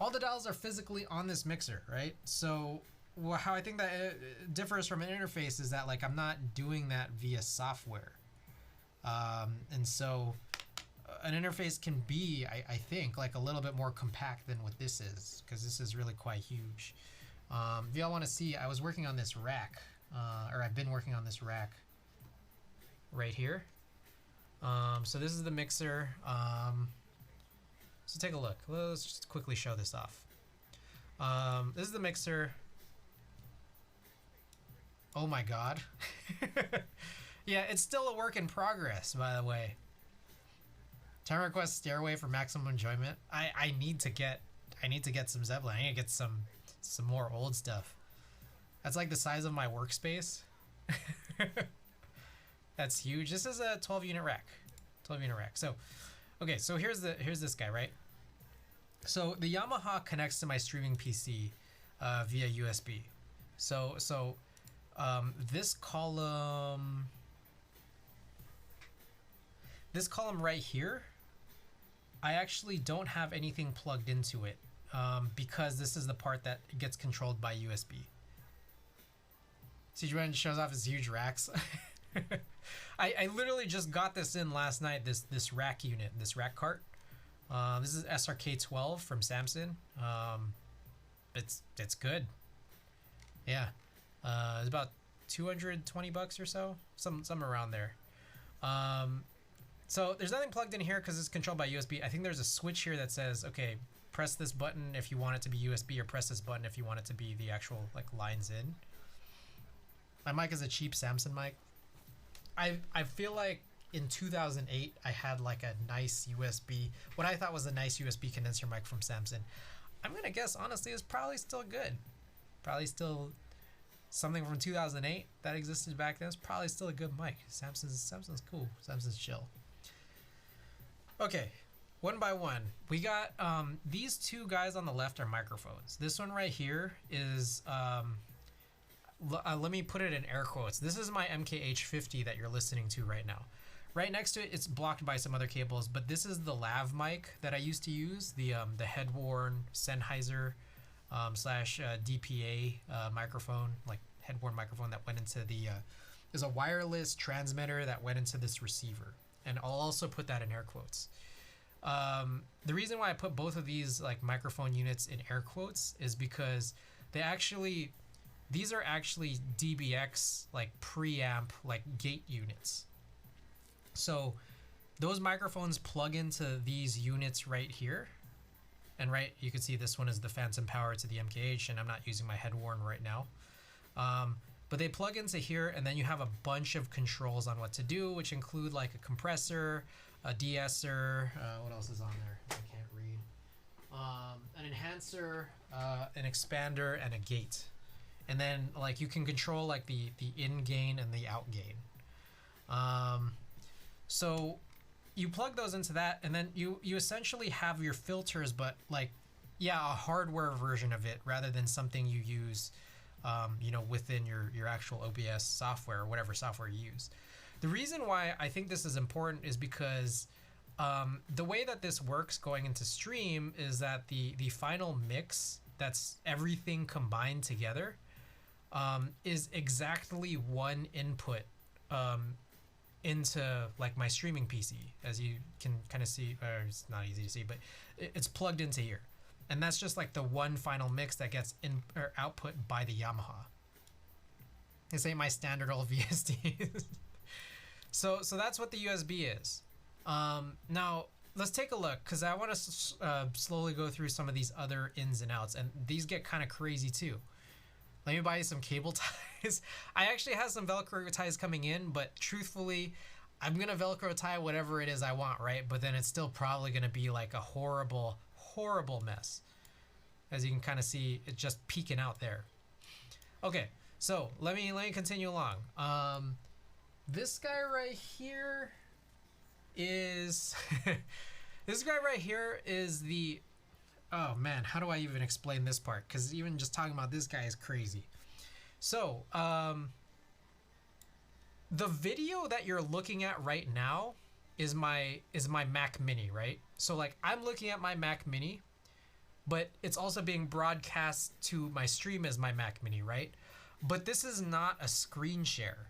All the dials are physically on this mixer, right? So how I think that it differs from an interface is that like I'm not doing that via software. And so an interface can be, I think, like a little bit more compact than what this is, because this is really quite huge. If y'all want to see, I was working on this rack, or I've been working on this rack right here. So this is the mixer. So take a look. Let's just quickly show this off. This is the mixer. Oh my god. Yeah, it's still a work in progress, by the way. Time request Stairway for maximum enjoyment. I need to get some Zeppelin. I need to get some more old stuff. That's like the size of my workspace. That's huge. This is a 12 unit rack. 12 unit rack. So, okay, so here's this guy, right? So the Yamaha connects to my streaming PC via USB. So this column right here, I actually don't have anything plugged into it because this is the part that gets controlled by USB. See, Jordan shows off his huge racks. I literally just got this in last night. This rack unit, this rack cart. This is SRK12 from Samsung. It's good. Yeah, it's about $220 or so, some around there. So there's nothing plugged in here because it's controlled by USB. I think there's a switch here that says, okay, press this button if you want it to be USB, or press this button if you want it to be the actual like lines in. My mic is a cheap Samsung mic. I feel like in 2008 I had like a nice USB, what I thought was a nice USB condenser mic from Samsung. I'm gonna guess honestly it's probably still good. Probably still something from 2008 that existed back then. It's probably still a good mic. Samsung's cool. Samsung's chill. Okay, one by one, we got these two guys on the left are microphones. This one right here is let me put it in air quotes. This is my MKH50 that you're listening to right now. Right next to it, it's blocked by some other cables, but this is the lav mic that I used to use, the head-worn Sennheiser slash DPA microphone, like head-worn microphone that went into the there's a wireless transmitter that went into this receiver, and I'll also put that in air quotes. The reason why I put both of these like microphone units in air quotes is because these are actually DBX like preamp like gate units. So those microphones plug into these units right here. And right, you can see this one is the phantom power to the MKH, and I'm not using my head-worn right now. But they plug into here, and then you have a bunch of controls on what to do, which include like a compressor, a de-esser, what else is on there? I can't read. An enhancer, an expander, and a gate. And then like you can control like the in gain and the out gain. So you plug those into that, and then you essentially have your filters, but like, yeah, a hardware version of it rather than something you use, within your actual OBS software or whatever software you use. The reason why I think this is important is because the way that this works going into stream is that the final mix, that's everything combined together, is exactly one input into like my streaming PC, as you can kind of see, or it's not easy to see, but it's plugged into here, and that's just like the one final mix that gets in or output by the Yamaha. This ain't my standard old VST. so that's what the USB is. Now let's take a look, because I want to slowly go through some of these other ins and outs, and these get kind of crazy too. Let me buy you some cable ties. I actually have some Velcro ties coming in, but truthfully, I'm going to Velcro tie whatever it is I want, right? But then it's still probably going to be like a horrible, horrible mess. As you can kind of see, it's just peeking out there. Okay, so let me continue along. This guy right here is... this guy right here is the... Oh man, how do I even explain this part? Because even just talking about this guy is crazy. So, the video that you're looking at right now is my Mac Mini, right? So like I'm looking at my Mac Mini, but it's also being broadcast to my stream as my Mac Mini, right? But this is not a screen share.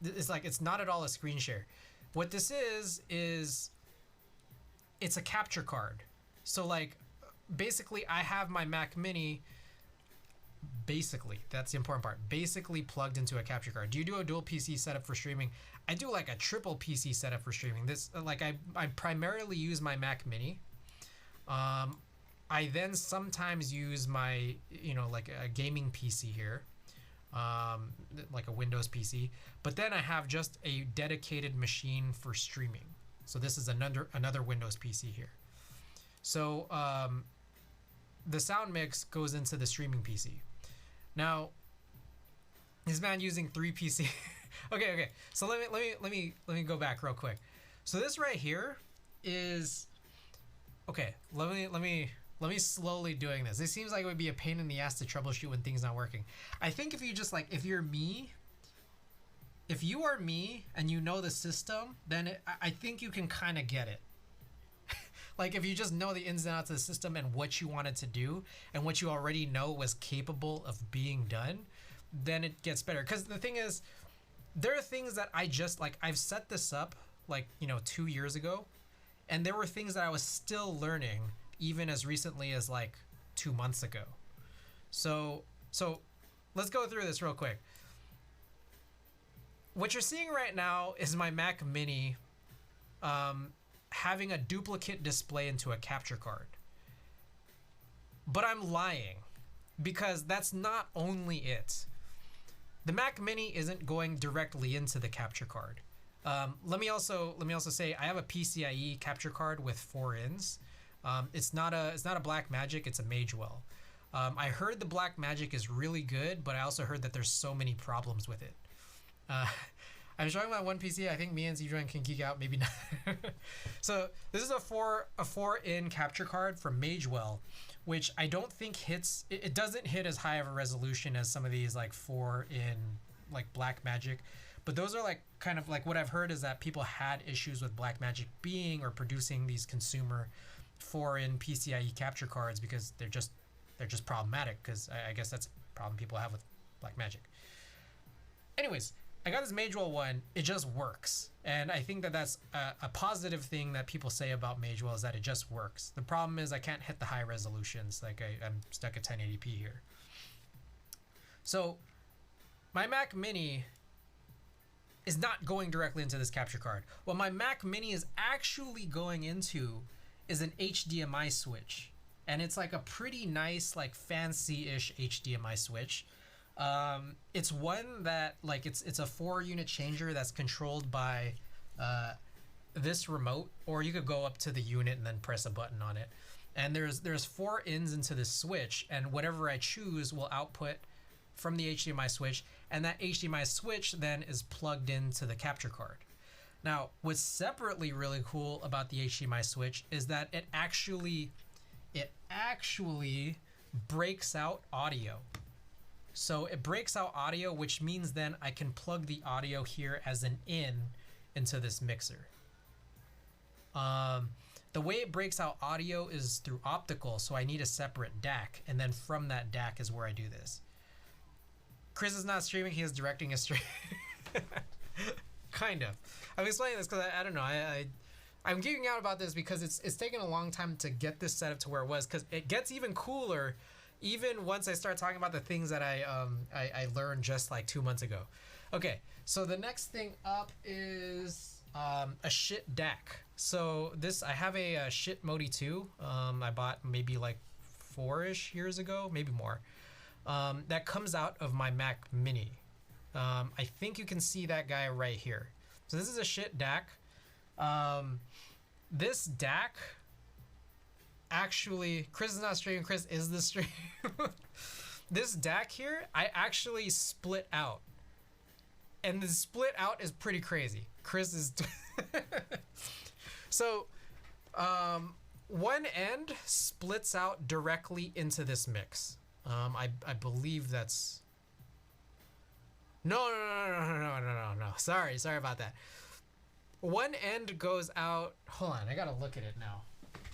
It's not at all a screen share. What this is it's a capture card. So like, basically I have my Mac Mini, that's the important part, basically plugged into a capture card. Do you do a dual PC setup for streaming? I do like a triple PC setup for streaming. This, like I primarily use my Mac Mini. I then sometimes use my, like a gaming PC here, like a Windows PC, but then I have just a dedicated machine for streaming. So this is another Windows PC here. So the sound mix goes into the streaming PC. Now, this man using 3 PC, Okay. So let me go back real quick. So this right here is okay. Let me slowly doing this. It seems like it would be a pain in the ass to troubleshoot when things not working. I think if you just like if you are me and you know the system, then I think you can kind of get it. Like if you just know the ins and outs of the system and what you wanted to do and what you already know was capable of being done, then it gets better. Because the thing is, there are things that I just like, I've set this up like, 2 years ago, and there were things that I was still learning even as recently as like 2 months ago. So let's go through this real quick. What you're seeing right now is my Mac Mini having a duplicate display into a capture card. But I'm lying, because that's not only it. The Mac Mini isn't going directly into the capture card. Let me also say I have a PCIe capture card with 4 ins. It's not a Blackmagic, it's a Magewell. I heard the Blackmagic is really good, but I also heard that there's so many problems with it. I'm showing my one PC. I think me and Zedron can geek out, maybe not. So this is a 4-in capture card from Magewell, which I don't think hits. It doesn't hit as high of a resolution as some of these like 4-in like Blackmagic, but those are like kind of like what I've heard is that people had issues with Blackmagic being or producing these consumer 4-in PCIe capture cards because they're just problematic. Because I guess that's a problem people have with Blackmagic. Anyways, I got this Magewell one. It just works, and I think that that's a positive thing that people say about Magewell is that it just works. The problem is I can't hit the high resolutions. Like I'm stuck at 1080p here. So my Mac Mini is not going directly into this capture card. What my Mac Mini is actually going into is an HDMI switch, and it's like a pretty nice, like fancy-ish HDMI switch. It's one that like it's a 4-unit changer that's controlled by this remote, or you could go up to the unit and then press a button on it. And there's 4 ins into this switch, and whatever I choose will output from the HDMI switch, and that HDMI switch then is plugged into the capture card. Now, what's separately really cool about the HDMI switch is that it actually breaks out audio. So it breaks out audio, which means then I can plug the audio here as an in into this mixer. The way it breaks out audio is through optical, so I need a separate DAC, and then from that DAC is where I do this. Chris is not streaming, he is directing a stream. Kind of. I'm explaining this because I don't know, I'm geeking out about this because it's taken a long time to get this set up to where it was, because it gets even cooler even once I start talking about the things that I learned just like 2 months ago. Okay, so the next thing up is a shit DAC. So I have a shit Modi 2. I bought maybe like 4-ish years ago, maybe more. That comes out of my Mac Mini. I think you can see that guy right here. So this is a shit DAC. This DAC. Actually, Chris is not streaming. Chris is the stream. This DAC here, I actually split out, and the split out is pretty crazy. Chris is so one end splits out directly into this mix. I believe that's no. Sorry about that. One end goes out. Hold on, I gotta look at it now.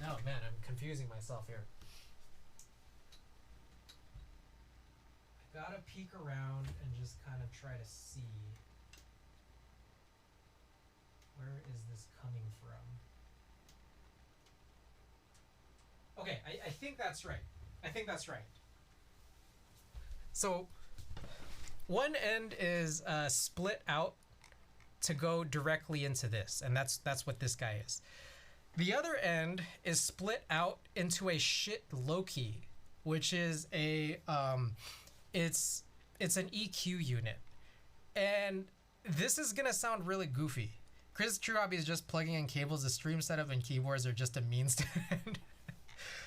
Oh man, I'm confusing myself here. I gotta peek around and just kind of try to see where is this coming from. Okay, I think that's right. So one end is split out to go directly into this, and that's what this guy is. The other end is split out into a shit Loki, which is a it's an EQ unit, and this is gonna sound really goofy. Chris True Hobby is just plugging in cables. The stream setup and keyboards are just a means to end.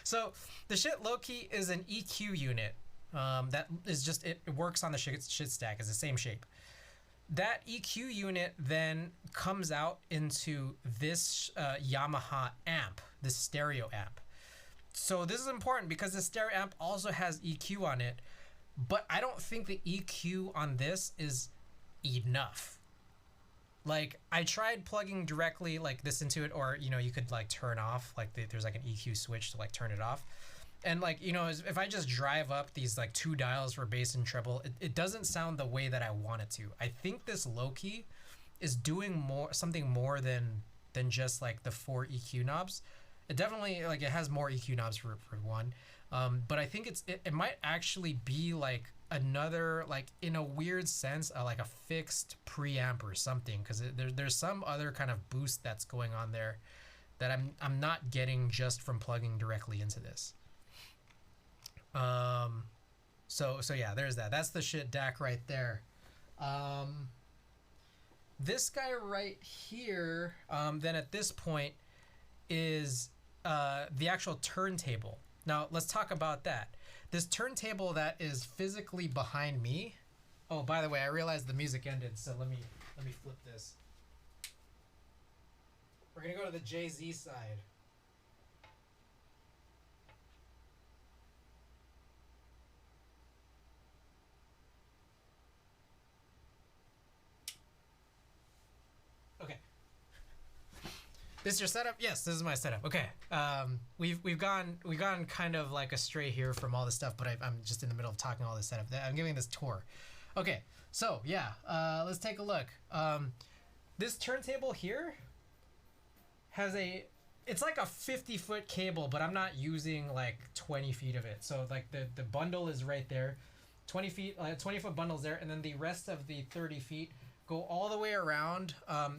So the shit Loki is an EQ unit that is just it works on the shit stack. It's the same shape. That EQ unit then comes out into this Yamaha amp, this stereo amp. So this is important because the stereo amp also has EQ on it, but I don't think the EQ on this is enough. Like, I tried plugging directly like this into it, or you could like turn off, like there's like an EQ switch to like turn it off. And like, if I just drive up these like 2 dials for bass and treble, it doesn't sound the way that I want it to. I think this low key is doing something more than just like the 4 EQ knobs. It definitely, like, it has more EQ knobs for one. But I think it might actually be like another, like, in a weird sense, like a fixed preamp or something, because there's some other kind of boost that's going on there that I'm not getting just from plugging directly into this. So yeah, there's that. That's the shit DAC right there. This guy right here, then at this point is the actual turntable. Now let's talk about that. This turntable that is physically behind me. Oh, by the way, I realized the music ended, so let me flip this. We're gonna go to the Jay-Z side. Okay. This is your setup? Yes, this is my setup. Okay. We've gone kind of like astray here from all this stuff, but I'm just in the middle of talking all this setup. I'm giving this tour. Okay. So yeah, let's take a look. This turntable here has it's like a 50-foot cable, but I'm not using like 20 feet of it. So like the bundle is right there, 20 feet, 20-foot bundle's there, and then the rest of the 30 feet go all the way around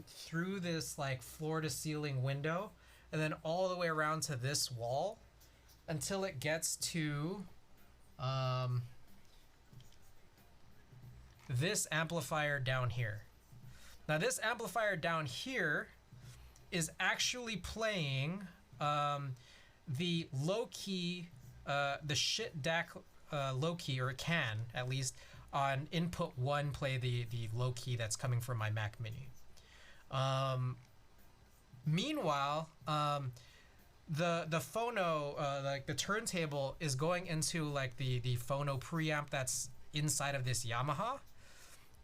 through this like floor to ceiling window, and then all the way around to this wall until it gets to this amplifier down here. Now this amplifier down here is actually playing the low key, the shit DAC low key, or it can at least, on input 1 play the low key that's coming from my Mac Mini. Meanwhile, the phono, like the turntable, is going into like the phono preamp that's inside of this Yamaha.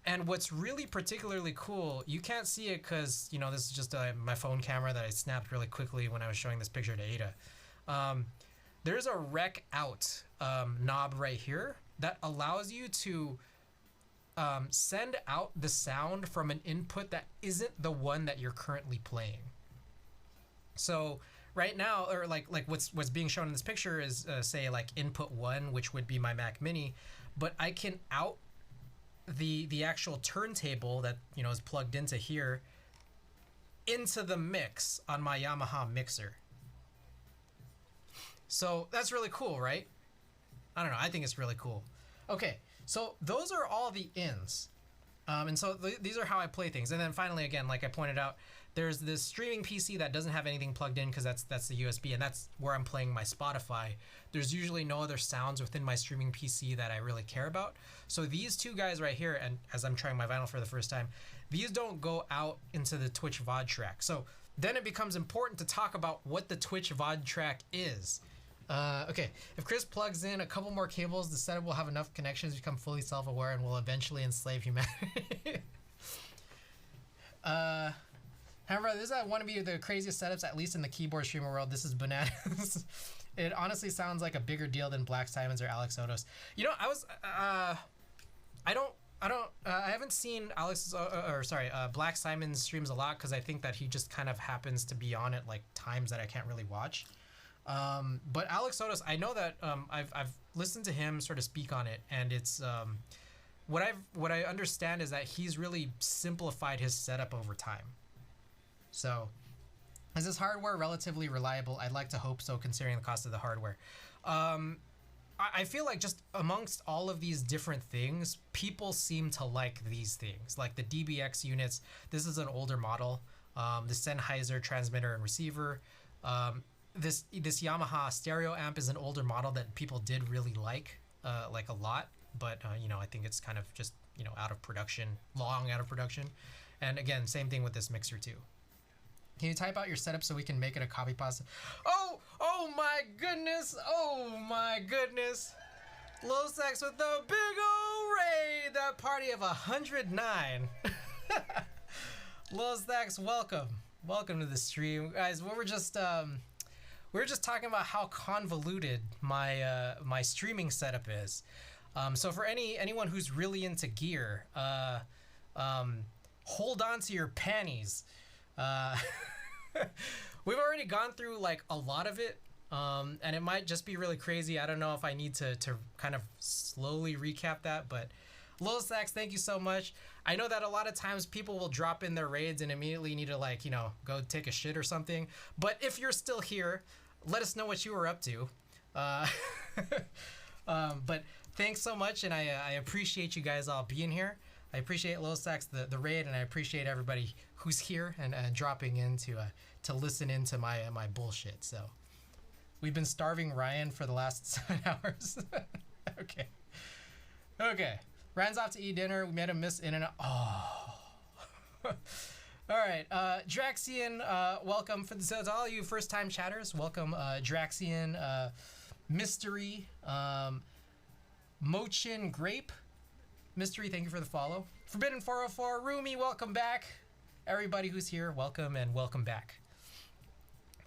And what's really particularly cool, you can't see it because this is just my phone camera that I snapped really quickly when I was showing this picture to Ada. There's a rec out knob right here that allows you to send out the sound from an input that isn't the one that you're currently playing. So right now, or like what's being shown in this picture is say like input 1, which would be my Mac Mini, but I can out the actual turntable that is plugged into here into the mix on my Yamaha mixer. So that's really cool, right? I don't know, I think it's really cool. Okay, so those are all the ins. And so these are how I play things. And then finally, again, like I pointed out, there's this streaming PC that doesn't have anything plugged in because that's the USB, and that's where I'm playing my Spotify. There's usually no other sounds within my streaming PC that I really care about. So these two guys right here, and as I'm trying my vinyl for the first time, these don't go out into the Twitch VOD track. So then it becomes important to talk about what the Twitch VOD track is. Okay, if Chris plugs in a couple more cables, the setup will have enough connections to become fully self-aware and will eventually enslave humanity. However, this is one of the craziest setups, at least in the keyboard streamer world. This is bananas. It honestly sounds like a bigger deal than Black Simons or Alex Odos. I haven't seen Black Simons streams a lot because I think that he just kind of happens to be on at like times that I can't really watch. But Alex Odos, I know that I've listened to him sort of speak on it, and it's what I understand is that he's really simplified his setup over time. So, is this hardware relatively reliable? I'd like to hope so, considering the cost of the hardware. I feel like just amongst all of these different things, people seem to like these things, like the DBX units. This is an older model. The Sennheiser transmitter and receiver. This Yamaha stereo amp is an older model that people did really like a lot, but I think it's kind of just you know, out of production, long out of production. And again, same thing with this mixer too. Can you type out your setup so we can make it a copy pasta? Oh my goodness. Oh my goodness. Low Sex with the big old raid. That party of 109. Low Sex, welcome. Welcome to the stream. Guys, we were just talking about how convoluted my my streaming setup is. So for anyone who's really into gear, hold on to your panties. We've already gone through like a lot of it, and it might just be really crazy. I don't know if I need to kind of slowly recap that, but Lil Sax, thank you so much. I know that a lot of times people will drop in their raids and immediately need to, like, you know, go take a shit or something. But if you're still here, let us know what you were up to. But thanks so much, and I appreciate you guys all being here. I appreciate Lil Sax, the raid, and I appreciate everybody who's here and dropping in to listen into my bullshit. So we've been starving Ryan for the last 7 hours. Okay. Ryan's off to eat dinner. We made him miss in and out. Oh. All right. Draxian, welcome. To all you first-time chatters, welcome. Draxian, Mystery, Mochin Grape. Mystery, thank you for the follow. Forbidden 404, Rumi, welcome back. Everybody who's here, welcome and welcome back.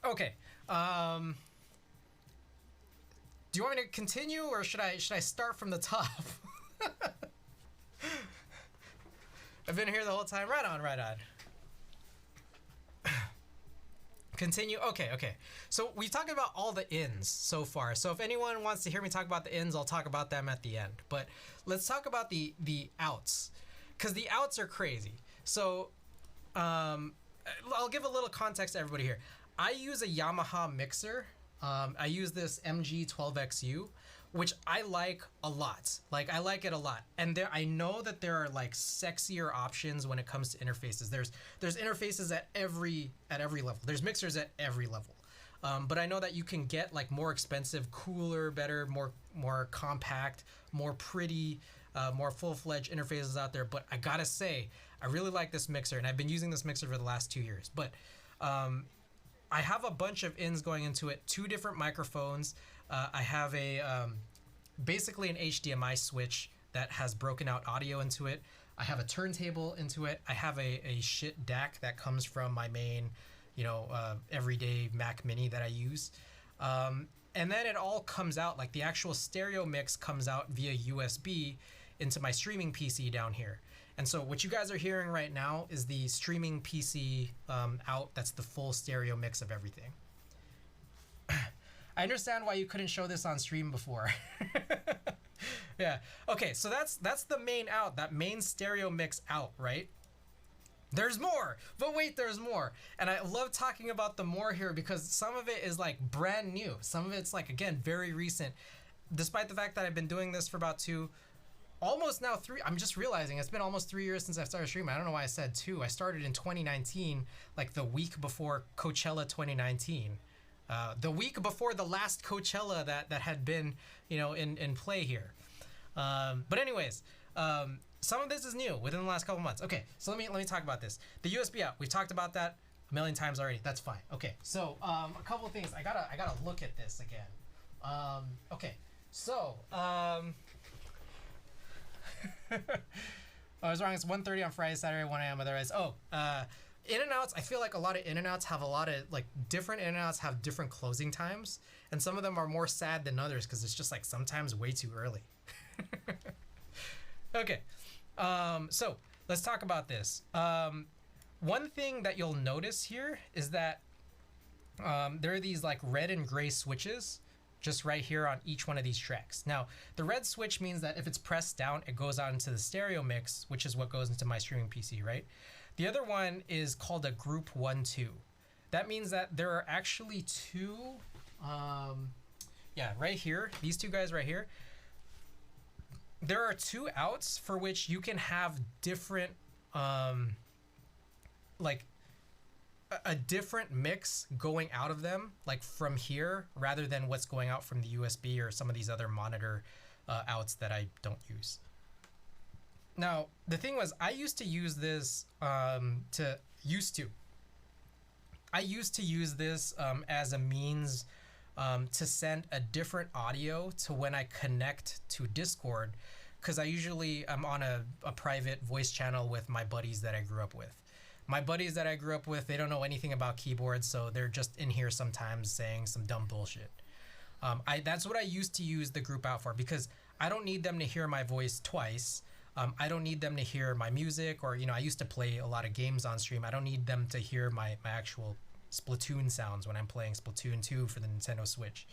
Okay. Do you want me to continue or should I start from the top? I've been here the whole time. Right on. Continue. Okay. So we've talked about all the ins so far. So if anyone wants to hear me talk about the ins, I'll talk about them at the end. But let's talk about the outs, because the outs are crazy. So I'll give a little context to everybody here. I use a Yamaha mixer. I use this MG12XU, which I like a lot. Like, I like it a lot. And I know that there are like sexier options when it comes to interfaces. There's interfaces at every level. There's mixers at every level. But I know that you can get like more expensive, cooler, better, more compact, more pretty, more full-fledged interfaces out there. But I gotta say, I really like this mixer, and I've been using this mixer for the last 2 years. But I have a bunch of ins going into it, 2 different microphones. I have basically an HDMI switch that has broken out audio into it. I have a turntable into it. I have a shit DAC that comes from my main, everyday Mac Mini that I use. And then it all comes out, like the actual stereo mix comes out via USB into my streaming PC down here. And so what you guys are hearing right now is the streaming PC out. That's the full stereo mix of everything. I understand why you couldn't show this on stream before. Yeah. Okay, so that's the main out, that main stereo mix out, right? There's more, but wait, there's more. And I love talking about the more here because some of it is like brand new. Some of it's like, again, very recent. Despite the fact that I've been doing this for about almost now 3, I'm just realizing it's been almost 3 years since I started streaming. I don't know why I said 2. I started in 2019, like the week before Coachella 2019. The week before the last Coachella that had been, in play here. But anyways, some of this is new within the last couple months. Okay, so let me talk about this. The USB out, we've talked about that a million times already. That's fine. Okay, so a couple of things. I gotta look at this again. Okay, so I was wrong. It's 1:30 on Friday, Saturday, 1 a.m. Otherwise, in-and-outs, I feel like a lot of in-and-outs have a lot of, like, different in-and-outs have different closing times, and some of them are more sad than others because it's just, like, sometimes way too early. Okay, so let's talk about this. One thing that you'll notice here is that there are these, like, red and gray switches just right here on each one of these tracks. Now, the red switch means that if it's pressed down, it goes out into the stereo mix, which is what goes into my streaming PC, right? The other one is called a group 1-2. That means that there are actually 2, right here, these 2 guys right here. There are 2 outs for which you can have different, a different mix going out of them, like from here, rather than what's going out from the USB or some of these other monitor outs that I don't use. Now, the thing was, I used to use this I used to use this as a means to send a different audio to when I connect to Discord, because I'm on a private voice channel with my buddies that I grew up with. My buddies that I grew up with, they don't know anything about keyboards, so they're just in here sometimes saying some dumb bullshit. That's what I used to use the group out for, because I don't need them to hear my voice twice. I don't need them to hear my music, or, I used to play a lot of games on stream. I don't need them to hear my actual Splatoon sounds when I'm playing Splatoon 2 for the Nintendo Switch.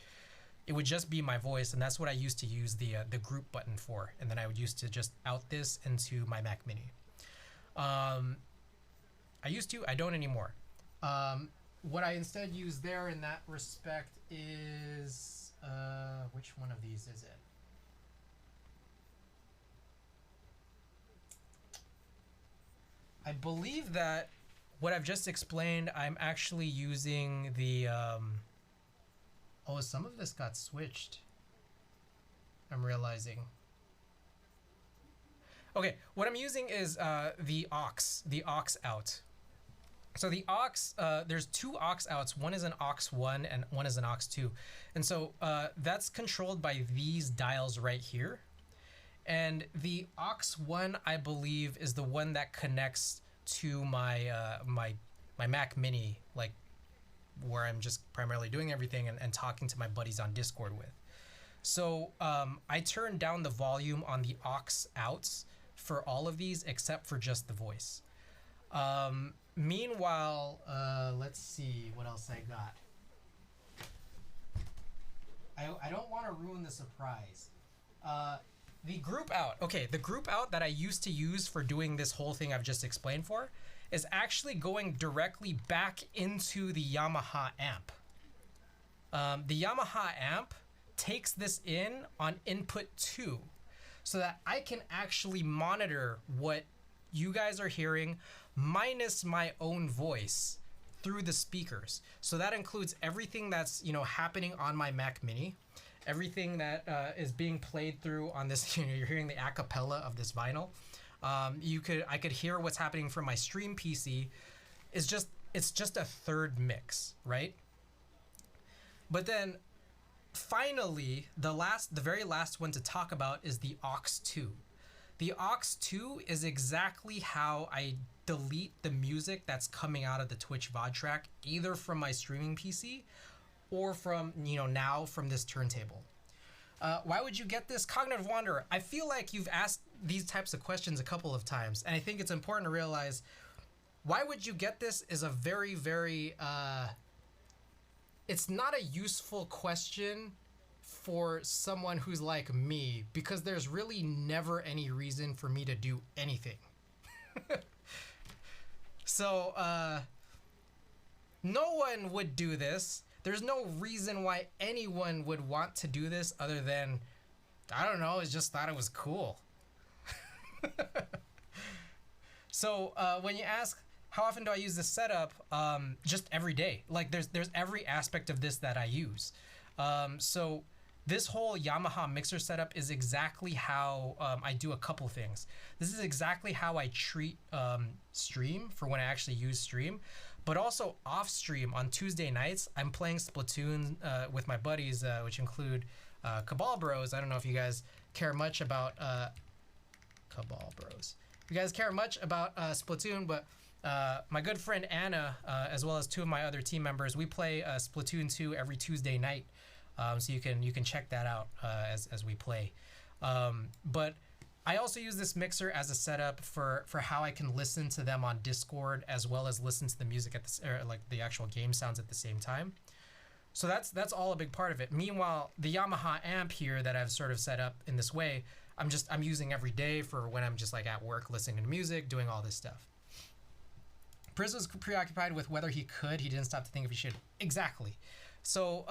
It would just be my voice, and that's what I used to use the group button for. And then I would use to just out this into my Mac Mini. I don't anymore. What I instead use there in that respect is, which one of these is it? I believe that what I've just explained, I'm actually using the, oh, some of this got switched. I'm realizing. Okay, what I'm using is the aux out. So the aux, there's two aux outs. One is an aux 1 and one is an aux 2. And so that's controlled by these dials right here. And the aux 1, I believe, is the one that connects to my my Mac Mini, like where I'm just primarily doing everything and talking to my buddies on Discord with. So I turned down the volume on the aux outs for all of these except for just the voice. Meanwhile, let's see what else I got. I don't want to ruin the surprise. The group out. Okay, the group out that I used to use for doing this whole thing I've just explained for is actually going directly back into the Yamaha amp. The Yamaha amp takes this in on input 2 so that I can actually monitor what you guys are hearing minus my own voice through the speakers. So that includes everything that's, happening on my Mac Mini, everything that is being played through on this. You're hearing the acapella of this vinyl. I could hear what's happening from my stream PC. It's just a third mix, right? But then finally, the very last one to talk about is the aux 2. The aux 2 is exactly how I delete the music that's coming out of the Twitch VOD track, either from my streaming PC or from, now from this turntable. Why would you get this? Cognitive Wanderer, I feel like you've asked these types of questions a couple of times, and I think it's important to realize why would you get this is a very, very, it's not a useful question for someone who's like me, because there's really never any reason for me to do anything. So, no one would do this. There's no reason why anyone would want to do this other than, I don't know, I just thought it was cool. So, when you ask, how often do I use this setup? Just every day. Like, there's every aspect of this that I use. So, this whole Yamaha mixer setup is exactly how I do a couple things. This is exactly how I treat stream for when I actually use stream. But also off stream on Tuesday nights, I'm playing Splatoon with my buddies, which include Cabal Bros. I don't know if you guys care much about Cabal Bros. You guys care much about Splatoon, but my good friend Anna, as well as two of my other team members, we play Splatoon 2 every Tuesday night. So you can check that out as we play. But I also use this mixer as a setup for how I can listen to them on Discord, as well as listen to the music like the actual game sounds at the same time. So that's all a big part of it. Meanwhile, the Yamaha amp here that I've sort of set up in this way, I'm using every day for when I'm just like at work listening to music, doing all this stuff. Priz was preoccupied with whether he could. He didn't stop to think if he should. Exactly. So,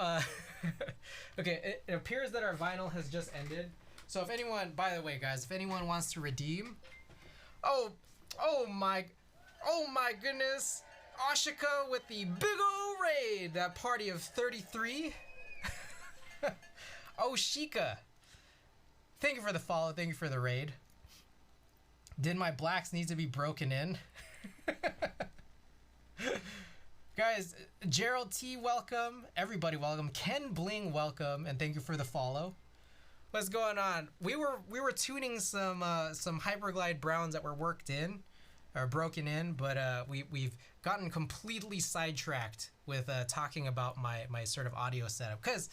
okay, it appears that our vinyl has just ended. So if anyone, by the way, guys, if anyone wants to redeem, oh my goodness, Ashika with the big ol' raid, that party of 33. Oh, Shika, thank you for the follow, thank you for the raid. Did my blacks need to be broken in? Guys, Gerald T, welcome. Everybody, welcome. Ken Bling, welcome, and thank you for the follow. What's going on? We were tuning some Hyperglide Browns that were worked in, or broken in, but we've gotten completely sidetracked with talking about my sort of audio setup, because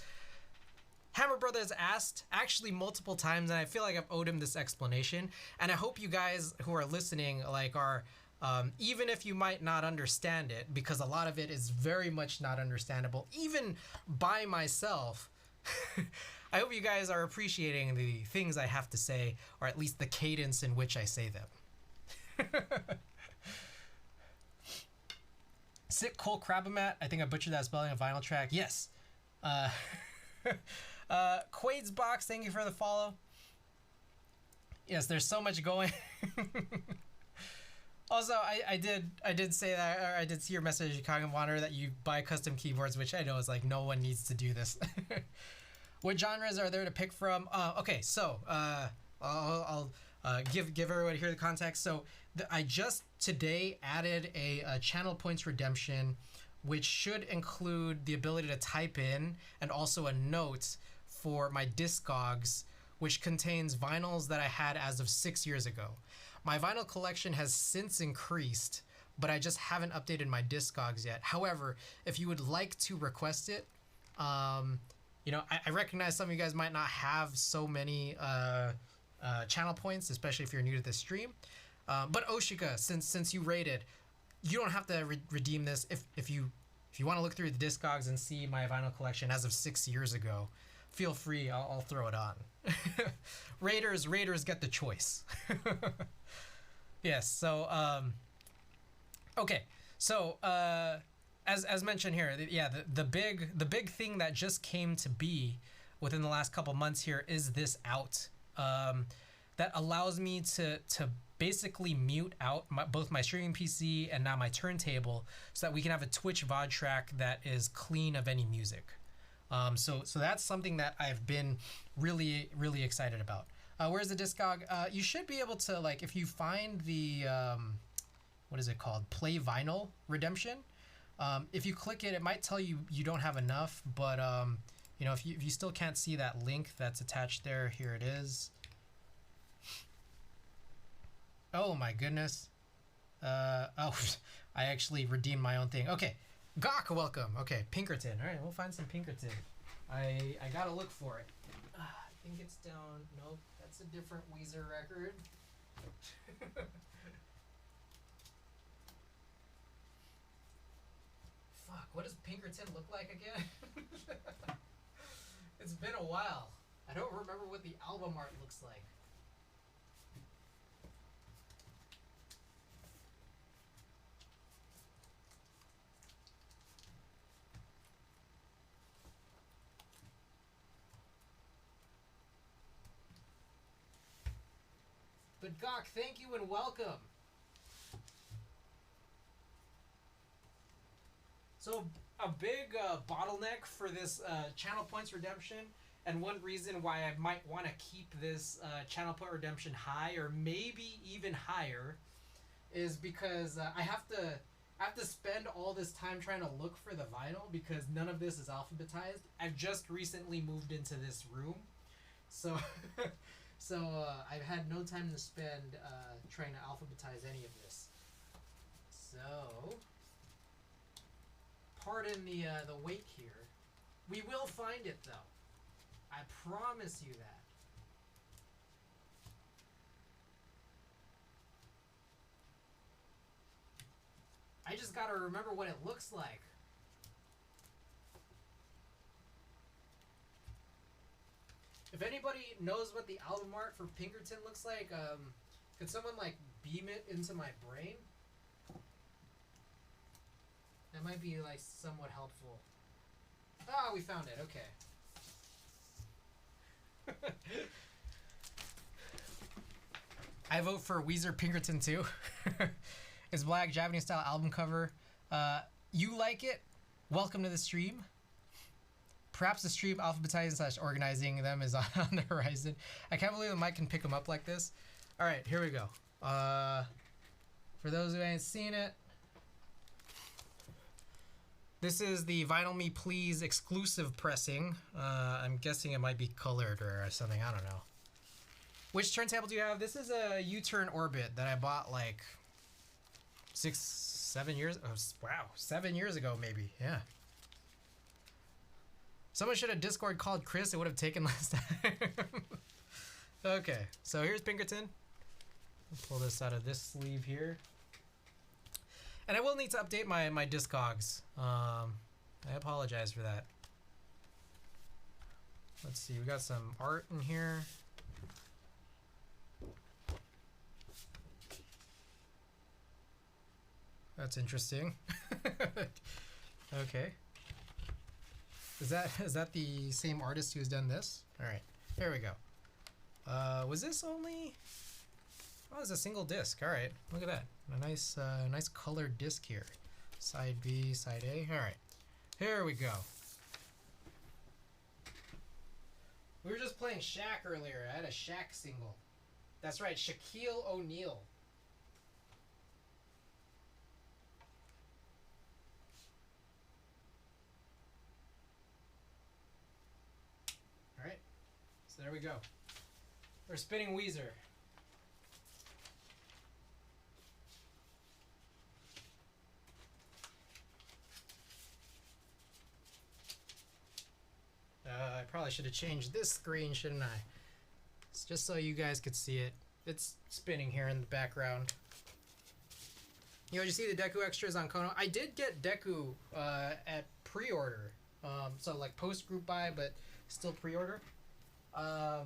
Hammer Brothers asked actually multiple times, and I feel like I've owed him this explanation, and I hope you guys who are listening like are even if you might not understand it, because a lot of it is very much not understandable even by myself. I hope you guys are appreciating the things I have to say, or at least the cadence in which I say them. Sit Cole Crabamat, I think I butchered that spelling, a vinyl track. Yes. Quaid's Box, thank you for the follow. Yes, there's so much going. Also, I did say that, or I did see your message, Chicago Wanderer, that you buy custom keyboards, which I know is like no one needs to do this. What genres are there to pick from? Okay, so I'll give everyone here the context. So I just today added a channel points redemption, which should include the ability to type in and also a note for my Discogs, which contains vinyls that I had as of 6 years ago. My vinyl collection has since increased, but I just haven't updated my Discogs yet. However, if you would like to request it, you know, I recognize some of you guys might not have so many channel points, especially if you're new to this stream. But Oshika, since you rated, you don't have to redeem this. If you want to look through the Discogs and see my vinyl collection as of 6 years ago, feel free. I'll throw it on. Raiders get the choice. Yes. So okay. So as mentioned here, the big thing that just came to be within the last couple months here is this out that allows me to basically mute out both my streaming PC and now my turntable, so that we can have a Twitch VOD track that is clean of any music. So that's something that I've been really excited about. Where's the Discog? You should be able to, like, if you find the what is it called? Play Vinyl Redemption. If you click it, it might tell you you don't have enough, but you know, if you still can't see that link that's attached there, here it is. Oh my goodness. Oh, I actually redeemed my own thing. Okay, Gawk, welcome. Okay, Pinkerton. All right, we'll find some Pinkerton. I gotta look for it. I think it's down. Nope, that's a different Weezer record. Fuck, what does Pinkerton look like again? It's been a while. I don't remember what the album art looks like. But Gawk, thank you and welcome. So a big bottleneck for this channel points redemption, and one reason why I might want to keep this channel point redemption high, or maybe even higher, is because I have to spend all this time trying to look for the vinyl, because none of this is alphabetized. I've just recently moved into this room, so I've had no time to spend trying to alphabetize any of this. So, pardon the wait here. We will find it though. I promise you that. I just gotta remember what it looks like. If anybody knows what the album art for Pinkerton looks like, could someone like beam it into my brain? That might be like somewhat helpful. Ah, we found it. Okay. I vote for Weezer Pinkerton too. It's black Japanese style album cover. You like it? Welcome to the stream. Perhaps the stream alphabetizing / organizing them is on the horizon. I can't believe the mic can pick them up like this. All right, here we go. For those who ain't seen it, this is the Vinyl Me Please exclusive pressing. I'm guessing it might be colored or something. I don't know. Which turntable do you have? This is a U-turn Orbit that I bought like 7 years. Oh, wow, 7 years ago maybe. Yeah. Someone should have Discord called Chris. It would have taken less time. Okay, so here's Pinkerton. I'll pull this out of this sleeve here. And I will need to update my Discogs. I apologize for that. Let's see, we got some art in here. That's interesting. Okay. Is that the same artist who's done this? All right, here we go. Was this only? Oh, it's a single disc. All right, look at that. A nice colored disc here. Side B, side A. All right, here we go. We were just playing Shaq earlier. I had a Shaq single. That's right, Shaquille O'Neal. All right, so there we go. We're spinning Weezer. I probably should have changed this screen, shouldn't I? It's just so you guys could see it. It's spinning here in the background. You know, you see the Deku extras on Kono? I did get Deku at pre-order. So like post group buy, but still pre-order. I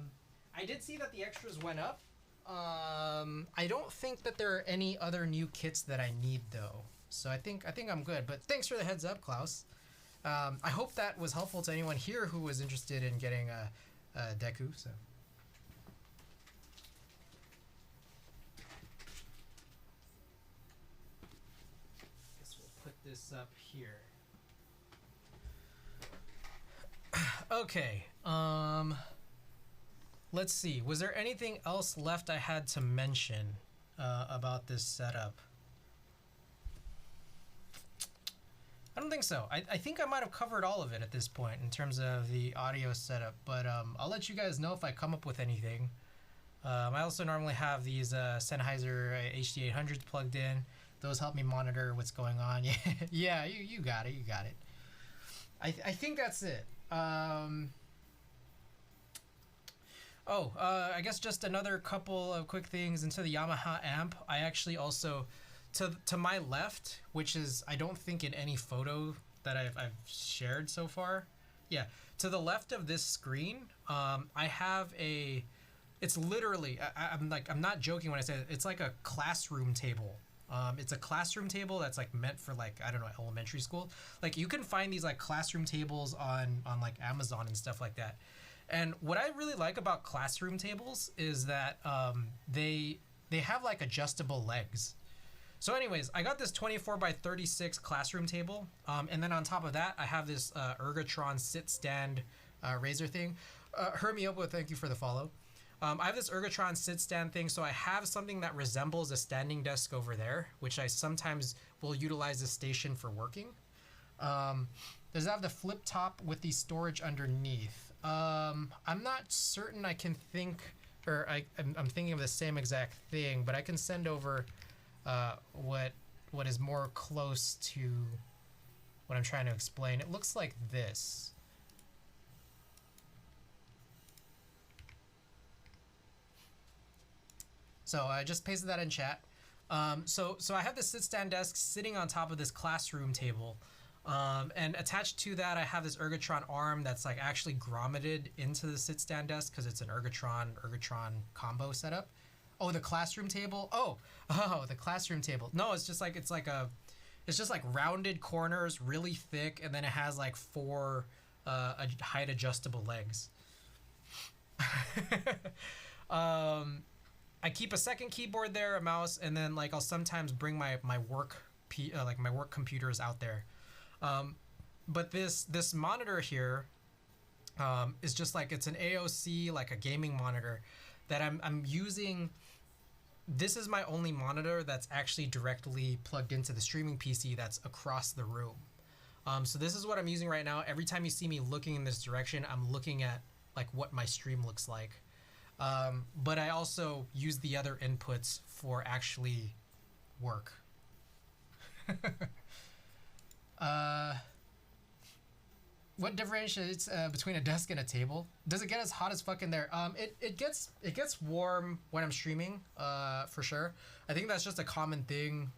did see that the extras went up. I don't think that there are any other new kits that I need though. So I think I'm good. But thanks for the heads up, Klaus. I hope that was helpful to anyone here who was interested in getting a Deku. So. Guess we'll put this up here. Okay. Let's see. Was there anything else left I had to mention about this setup? I don't think so. I think I might have covered all of it at this point in terms of the audio setup, but I'll let you guys know if I come up with anything. I also normally have these Sennheiser HD800s plugged in. Those help me monitor what's going on. Yeah, you got it. You got it. I think that's it. I guess just another couple of quick things into the Yamaha amp. I actually also, to my left, which is I don't think in any photo that I've shared so far. Yeah, to the left of this screen, I have a. It's literally I'm not joking when I say it, it's like a classroom table. It's a classroom table that's like meant for like, I don't know, elementary school. Like you can find these like classroom tables on like Amazon and stuff like that. And what I really like about classroom tables is that they have like adjustable legs. So anyways, I got this 24x36 classroom table. And then on top of that, I have this Ergotron sit stand razor thing. Hermiopo, thank you for the follow. I have this Ergotron sit stand thing, so I have something that resembles a standing desk over there, which I sometimes will utilize the station for working. Does it have the flip top with the storage underneath? I'm not certain I can think, or I'm thinking of the same exact thing, but I can send over what is more close to what I'm trying to explain. It looks like this. So I just pasted that in chat. So I have this sit-stand desk sitting on top of this classroom table. And attached to that, I have this Ergotron arm that's like actually grommeted into the sit-stand desk because it's an Ergotron combo setup. Oh, the classroom table? Oh, the classroom table. No, it's just like rounded corners, really thick, and then it has like 4 height adjustable legs. I keep a second keyboard there, a mouse, and then like I'll sometimes bring my work computers out there. But this monitor here is just like, it's an AOC, like a gaming monitor that I'm using this is my only monitor that's actually directly plugged into the streaming PC that's across the room. So this is what I'm using right now. Every time you see me looking in this direction, I'm looking at like what my stream looks like. But I also use the other inputs for actually work. What differentiates between a desk and a table? Does it get as hot as fuck in there? It gets warm when I'm streaming, for sure. I think that's just a common thing.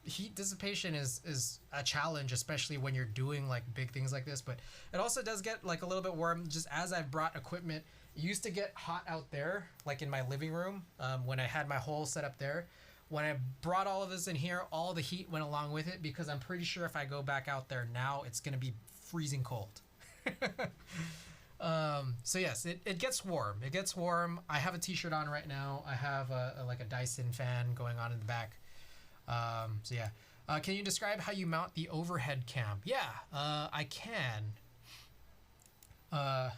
Heat dissipation is a challenge, especially when you're doing like big things like this. But it also does get like a little bit warm just as I've brought equipment. It used to get hot out there, like in my living room, when I had my whole setup there. When I brought all of this in here, all the heat went along with it because I'm pretty sure if I go back out there now, it's going to be freezing cold. So yes, it gets warm. It gets warm. I have a t-shirt on right now. I have like a Dyson fan going on in the back. So yeah. Can you describe how you mount the overhead cam? Yeah, I can. Let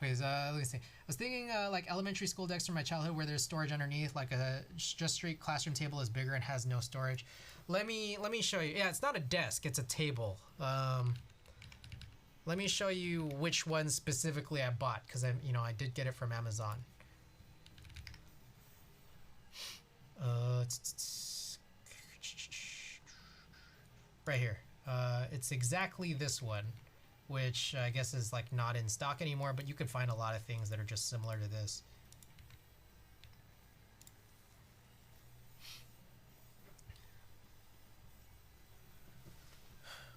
me see. I was thinking like elementary school decks from my childhood where there's storage underneath, like a just straight classroom table is bigger and has no storage. Let me show you. Yeah, it's not a desk, it's a table. Let me show you which one specifically I bought because I did get it from Amazon. Right here. It's exactly this one, which I guess is like not in stock anymore, but you can find a lot of things that are just similar to this.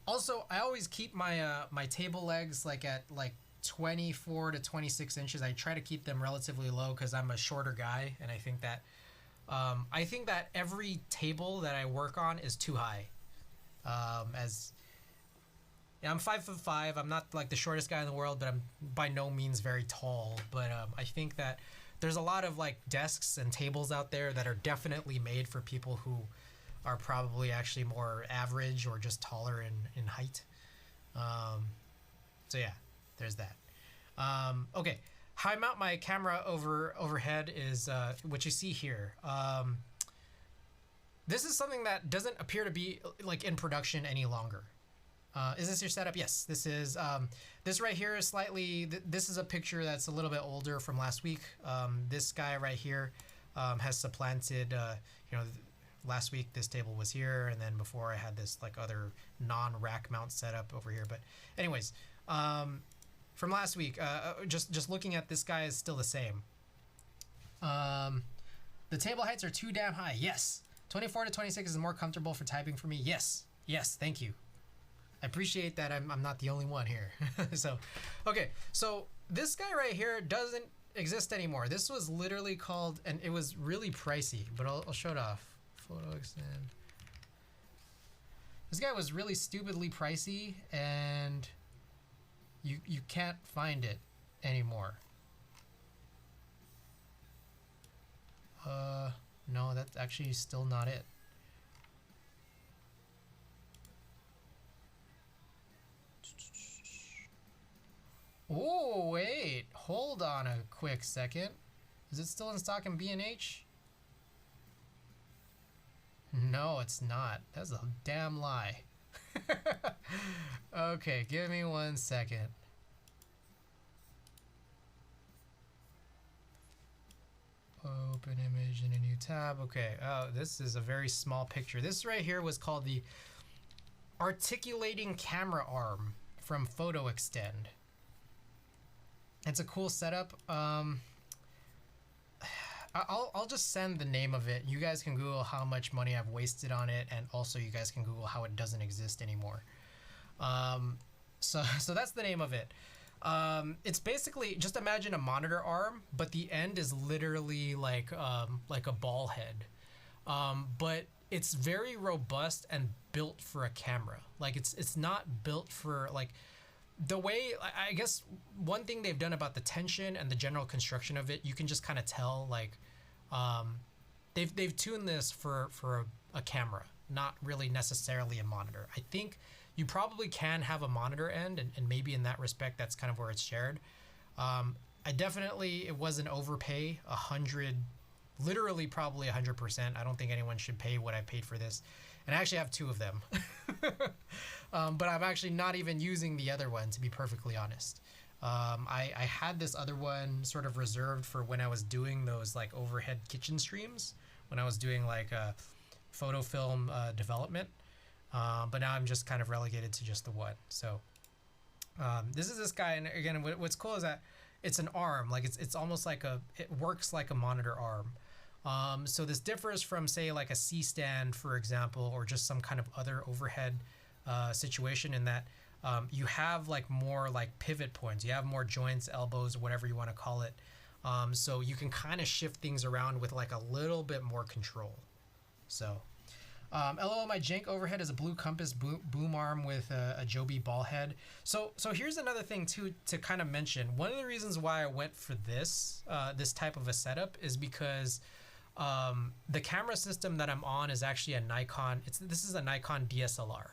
Also, I always keep my my table legs like at like 24 to 26 inches. I try to keep them relatively low because I'm a shorter guy, and I think that every table that I work on is too high. I'm 5'5". I'm not like the shortest guy in the world, but I'm by no means very tall. But I think that there's a lot of like desks and tables out there that are definitely made for people who are probably actually more average or just taller in height. So yeah, there's that. Okay, how I mount my camera overhead is what you see here. This is something that doesn't appear to be like in production any longer. Is this your setup? Yes, this is. This right here is slightly. This is a picture that's a little bit older from last week. This guy right here has supplanted. Last week this table was here, and then before I had this like other non-rack mount setup over here. But anyways, from last week, just looking at this guy is still the same. The table heights are too damn high. Yes. 24 to 26 is more comfortable for typing for me. Yes. Yes. Thank you. I appreciate that I'm not the only one here. So, okay. So this guy right here doesn't exist anymore. This was literally called, and it was really pricey, but I'll show it off. Photo extend. This guy was really stupidly pricey, and you can't find it anymore. No, that's actually still not it. Oh, wait. Hold on a quick second. Is it still in stock in B&H? No, it's not. That's a damn lie. Okay, give me 1 second. Open image in a new tab. Okay, oh, this is a very small picture. This right here was called the articulating camera arm from Photo Extend. It's a cool setup. I'll just send the name of it. You guys can Google how much money I've wasted on it, and also you guys can Google how it doesn't exist anymore. So that's the name of it. It's basically, just imagine a monitor arm, but the end is literally like a ball head. But it's very robust and built for a camera. Like it's not built for like the way, I guess one thing they've done about the tension and the general construction of it, you can just kind of tell like they've tuned this for a camera, not really necessarily a monitor. I think you probably can have a monitor end, and maybe in that respect that's kind of where it's shared. I definitely, it was an overpay, $100 literally probably 100%. I don't think anyone should pay what I paid for this. And I actually have 2 of them. But I'm actually not even using the other one, to be perfectly honest. I had this other one sort of reserved for when I was doing those like overhead kitchen streams, when I was doing like photo film development. But now I'm just kind of relegated to just the one. So this is this guy, and again, what's cool is that it's an arm. Like it's almost like it works like a monitor arm. So this differs from, say, like a C-stand, for example, or just some kind of other overhead situation, in that you have like more like pivot points. You have more joints, elbows, whatever you want to call it. So you can kind of shift things around with like a little bit more control. So LOL, my jank overhead is a blue compass boom arm with a Joby ball head. So here's another thing too to kind of mention. One of the reasons why I went for this type of a setup is because the camera system that I'm on is actually a Nikon. This is a Nikon DSLR.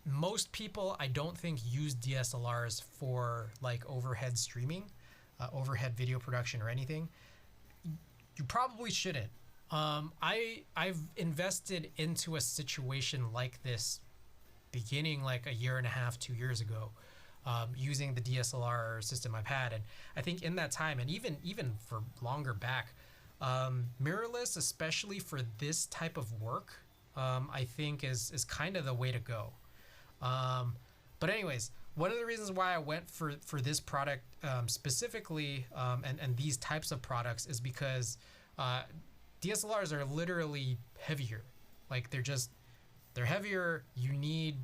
Most people, I don't think, use DSLRs for like overhead streaming, overhead video production, or anything. You probably shouldn't. I've invested into a situation like this beginning like a year and a half, 2 years ago, using the DSLR system I've had. And I think in that time, and even for longer back, mirrorless, especially for this type of work, I think is kind of the way to go. But anyways, one of the reasons why I went for this product specifically, and these types of products, is because DSLRs are literally heavier. Like they're heavier. You need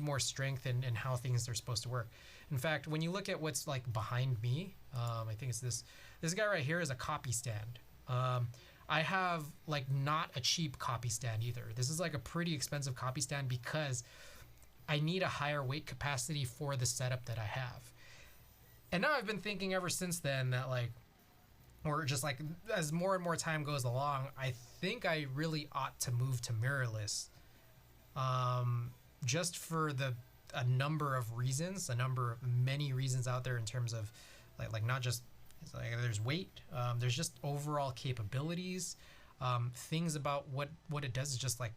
more strength in how things are supposed to work. In fact, when you look at what's like behind me, I think it's this guy right here is a copy stand. I have like not a cheap copy stand either. This is like a pretty expensive copy stand because I need a higher weight capacity for the setup that I have. And now I've been thinking ever since then that like, or just like as more and more time goes along, I think I really ought to move to mirrorless, just for a number of reasons, many reasons out there in terms of like not just like there's weight, there's just overall capabilities, things about what it does is just like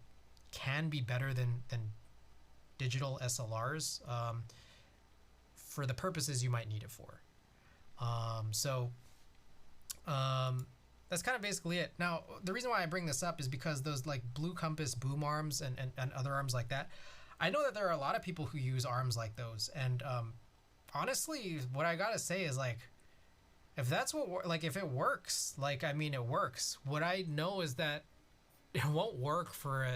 can be better than digital SLRs for the purposes you might need it for. That's kind of basically it. Now, the reason why I bring this up is because those like blue compass boom arms and other arms like that, I know that there are a lot of people who use arms like those. And honestly, what I gotta say is like, if that's if it works, like, I mean, it works. What I know is that it won't work for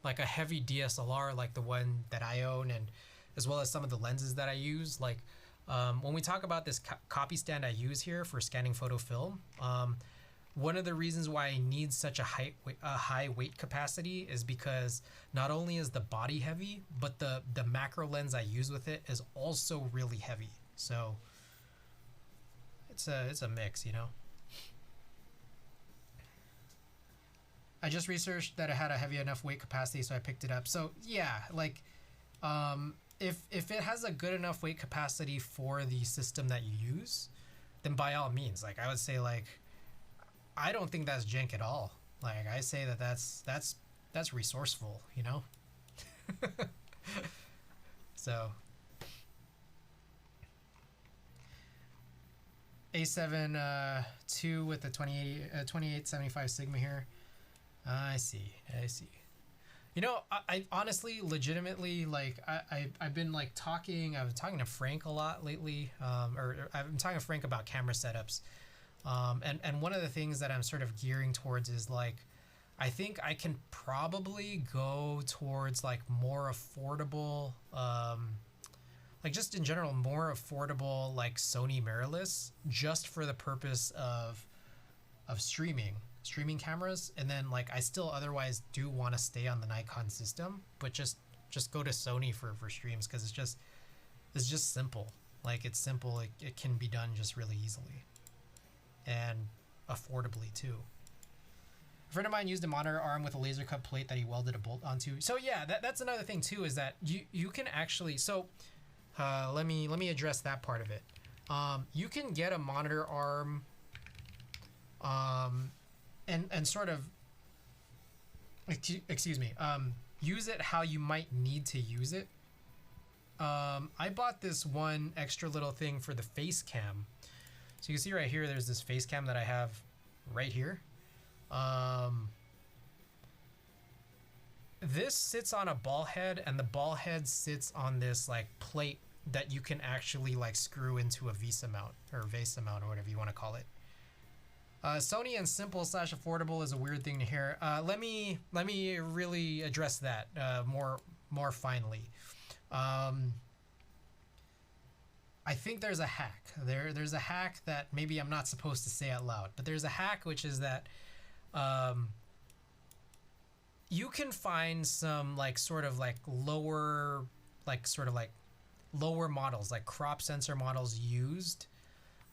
a heavy DSLR like the one that I own, and as well as some of the lenses that I use. Like when we talk about this copy stand I use here for scanning photo film, one of the reasons why I need such a high weight capacity is because not only is the body heavy, but the macro lens I use with it is also really heavy. So it's a mix, you know. I just researched that it had a heavy enough weight capacity, so I picked it up. So yeah, like if it has a good enough weight capacity for the system that you use, then by all means, like I would say, like I don't think that's jank at all. Like I say that's resourceful, you know. So A7 2 with the 2875 Sigma here. I see. You know, I honestly, legitimately, like I've been like I was talking to Frank a lot lately, or I've been talking to Frank about camera setups, and one of the things that I'm sort of gearing towards is like, I think I can probably go towards like more affordable, like just in general more affordable like Sony mirrorless, just for the purpose of streaming cameras. And then like I still otherwise do want to stay on the Nikon system, but just go to Sony for streams, because it's just simple. Like it's simple, it can be done just really easily and affordably too. A friend of mine used a monitor arm with a laser cut plate that he welded a bolt onto. So yeah, that's another thing too, is that you can actually, so let me address that part of it. You can get a monitor arm and sort of, excuse me, use it how you might need to use it. I bought this one extra little thing for the face cam. So you can see right here, there's this face cam that I have right here. This sits on a ball head, and the ball head sits on this like plate that you can actually like screw into a vase mount or whatever you want to call it. Sony and simple / affordable is a weird thing to hear. Let me really address that more finely. I think there's a hack. There's a hack that maybe I'm not supposed to say out loud, but there's a hack, which is that you can find some like sort of like lower models, like crop sensor models used,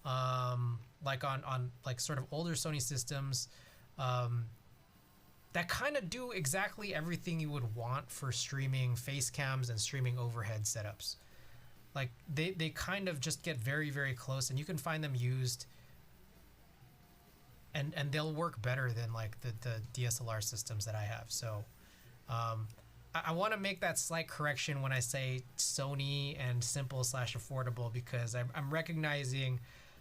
like on like sort of older Sony systems, that kind of do exactly everything you would want for streaming face cams and streaming overhead setups. Like they kind of just get very, very close, and you can find them used, and they'll work better than like the DSLR systems that I have. So I want to make that slight correction when I say Sony and simple / affordable, because I'm recognizing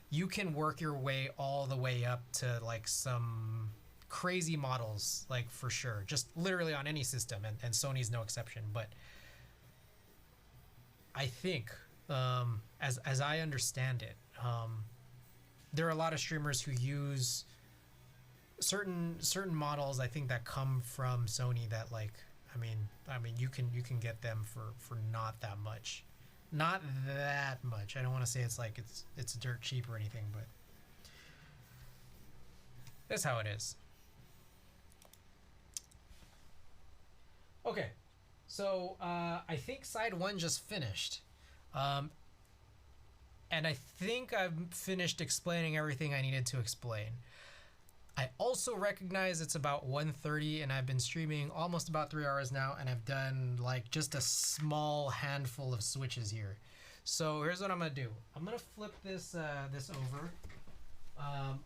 you can work your way all the way up to like some crazy models, like for sure, just literally on any system, and Sony's no exception. But I think as I understand it, there are a lot of streamers who use certain models, I think, that come from Sony that like, I mean you can get them for not that much. I don't want to say it's like it's dirt cheap or anything, but that's how it is. Okay, so I think side 1 just finished, and I think I've finished explaining everything I needed to explain. I also recognize it's about 1:30, and I've been streaming almost about 3 hours now, and I've done like just a small handful of switches here. So here's what I'm gonna do. I'm gonna flip this over.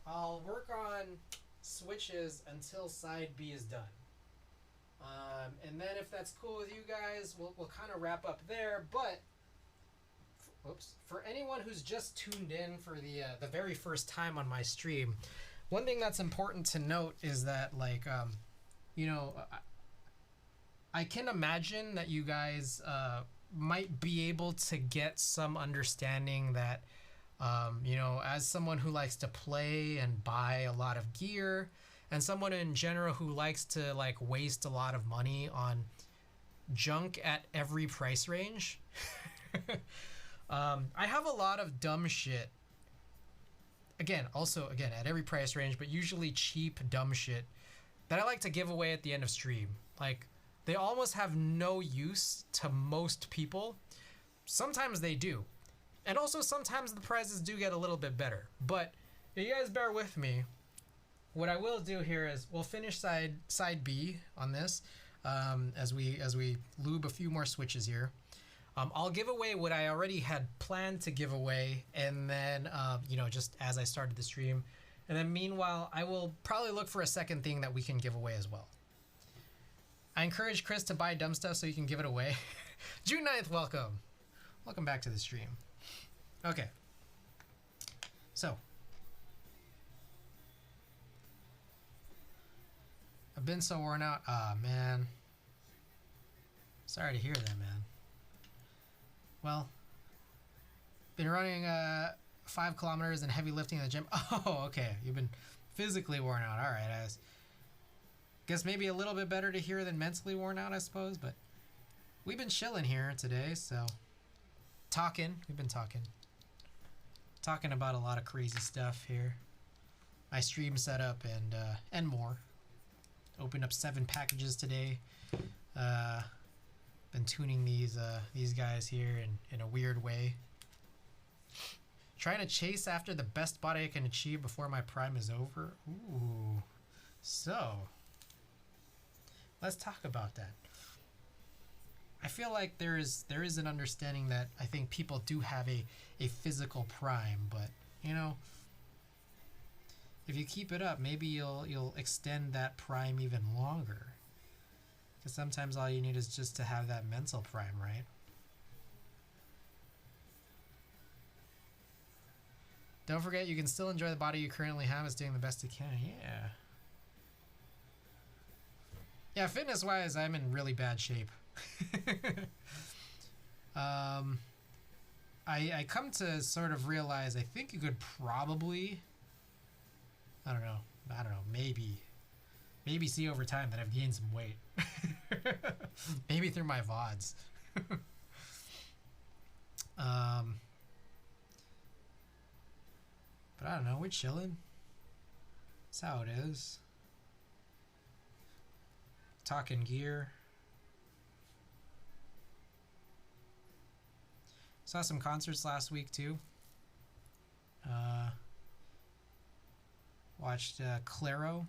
I'll work on switches until side B is done. And then if that's cool with you guys, we'll kind of wrap up there. But for anyone who's just tuned in for the very first time on my stream, one thing that's important to note is that like I can imagine that you guys might be able to get some understanding that as someone who likes to play and buy a lot of gear, and someone in general who likes to like waste a lot of money on junk at every price range. I have a lot of dumb shit. Again, at every price range, but usually cheap, dumb shit that I like to give away at the end of stream. Like, they almost have no use to most people. Sometimes they do. And also sometimes the prizes do get a little bit better. But if you guys bear with me, what I will do here is we'll finish side B on this as we lube a few more switches here. I'll give away what I already had planned to give away, and then just as I started the stream, and then meanwhile I will probably look for a second thing that we can give away as well. I encourage Chris to buy dumb stuff so you can give it away. June 9th, welcome back to the stream. Okay, so I've been so worn out. Man, sorry to hear that, man. Well, been running 5 kilometers and heavy lifting in the gym. Oh, okay. You've been physically worn out. All right. I guess maybe a little bit better to hear than mentally worn out, I suppose. But we've been chilling here today, so we've been talking about a lot of crazy stuff here. My stream setup and more. Opened up 7 packages today. Been tuning these guys here in a weird way. Trying to chase after the best body I can achieve before my prime is over. Ooh. So, let's talk about that. I feel like there is an understanding that I think people do have a physical prime, but if you keep it up, maybe you'll extend that prime even longer. Because sometimes all you need is just to have that mental prime, right? Don't forget, you can still enjoy the body you currently have. It's doing the best it can. Yeah. Yeah, fitness-wise, I'm in really bad shape. I come to sort of realize I think you could probably, I don't know, maybe see over time that I've gained some weight. Maybe through my VODs. But I don't know, we're chilling. That's how it is. Talking gear. Saw some concerts last week too. Watched Claro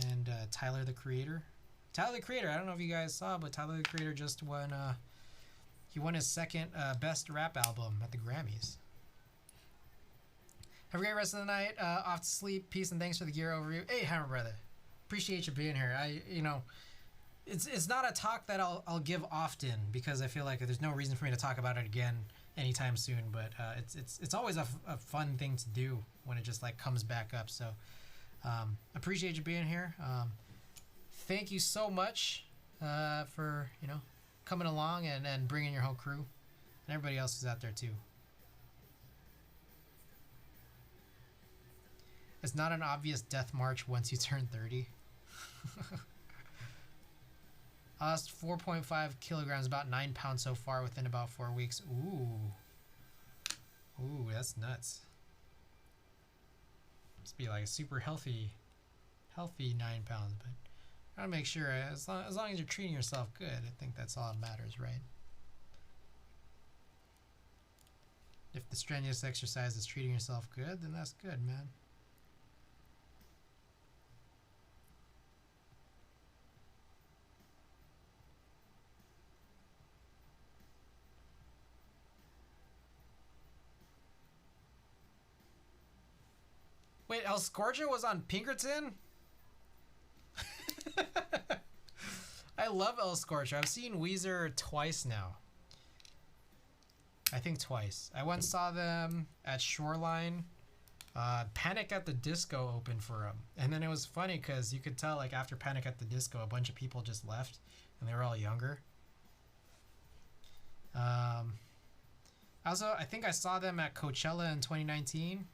and Tyler the Creator. Tyler the Creator, I don't know if you guys saw, but Tyler the Creator just won he won his second best rap album at the Grammys. Have a great rest of the night. Off to sleep. Peace and thanks for the gear overview. Hey, Hammer Brother. Appreciate you being here. It's not a talk that I'll give often because I feel like there's no reason for me to talk about it again anytime soon. But it's always a fun thing to do when it just like comes back up. So appreciate you being here. Thank you so much for coming along and bringing your whole crew and everybody else who's out there too. It's not an obvious death march once you turn 30. Lost 4.5 kilograms, about 9 pounds so far within about 4 weeks. Ooh, that's nuts. Must be like a super healthy 9 pounds. But gotta make sure, as long as you're treating yourself good, I think that's all that matters, right? If the strenuous exercise is treating yourself good, then that's good, man. Wait, El Scorcho was on Pinkerton? I love El Scorcho. I've seen Weezer twice now. I think twice. I once saw them at Shoreline. Panic at the Disco opened for them. And then it was funny because you could tell like after Panic at the Disco, a bunch of people just left and they were all younger. Also, I think I saw them at Coachella in 2019.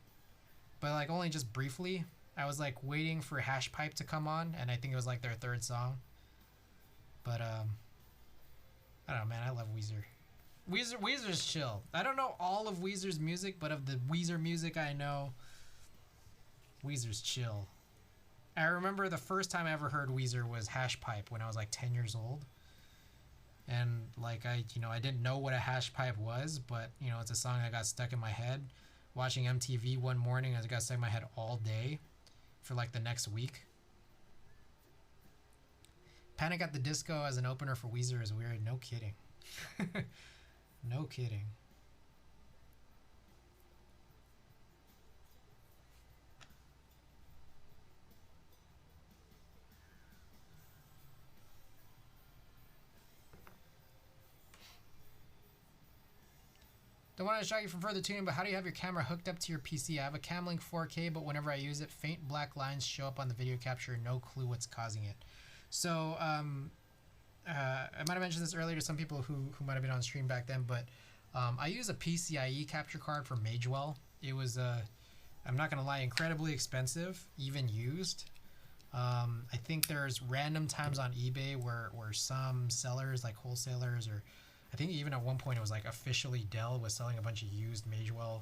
But like only just briefly. I was like waiting for Hash Pipe to come on, and I think it was like their third song. But I don't know, man. I love Weezer. Weezer's chill. I don't know all of Weezer's music, but of the Weezer music I know, Weezer's chill. I remember the first time I ever heard Weezer was Hash Pipe when I was like 10 years old. And like I didn't know what a hash pipe was, but it's a song that got stuck in my head. Watching MTV one morning, as it got stuck in my head all day for like the next week. Panic at the Disco as an opener for Weezer is weird. No kidding. No kidding. Don't want to distract you from further tuning, but how do you have your camera hooked up to your PC? I have a Camlink 4K, but whenever I use it, faint black lines show up on the video capture. No clue what's causing it. So, I might have mentioned this earlier to some people who might have been on stream back then, but I use a PCIe capture card from Magewell. It was, I'm not going to lie, incredibly expensive, even used. I think there's random times on eBay where some sellers, like wholesalers, or I think even at one point it was like officially Dell was selling a bunch of used Magewell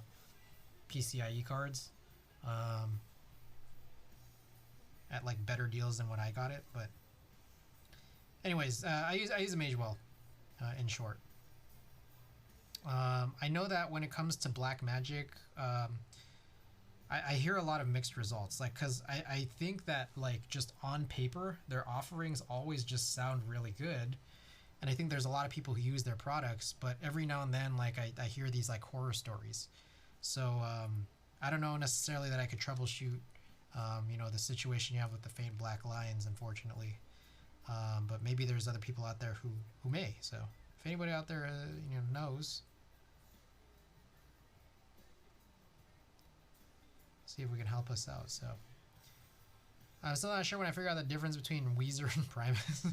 PCIe cards at like better deals than when I got it. But anyways, I use a Magewell in short. I know that when it comes to Blackmagic, I hear a lot of mixed results, like because I think that like just on paper their offerings always just sound really good. And I think there's a lot of people who use their products, but every now and then, like I hear these like horror stories. So I don't know necessarily that I could troubleshoot You know, the situation you have with the faint black lines, unfortunately. But maybe there's other people out there who may. So if anybody out there, you know, knows, see if we can help us out. So I'm still not sure when I figure out the difference between Weezer and Primus.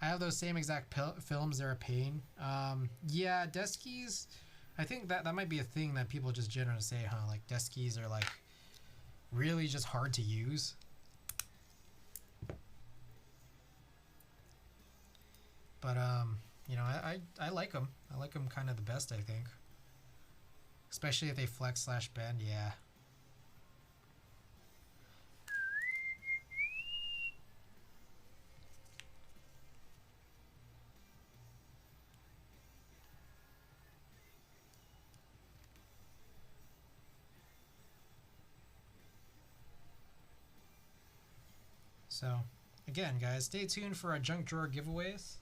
I have those same exact films. They're a pain. Yeah, desk keys. I think that might be a thing that people just generally say, huh? Like desk keys are like really just hard to use. But you know, I like them. I like them kind of the best, I think. Especially if they flex / bend, yeah. So, again, guys, stay tuned for our junk drawer giveaways.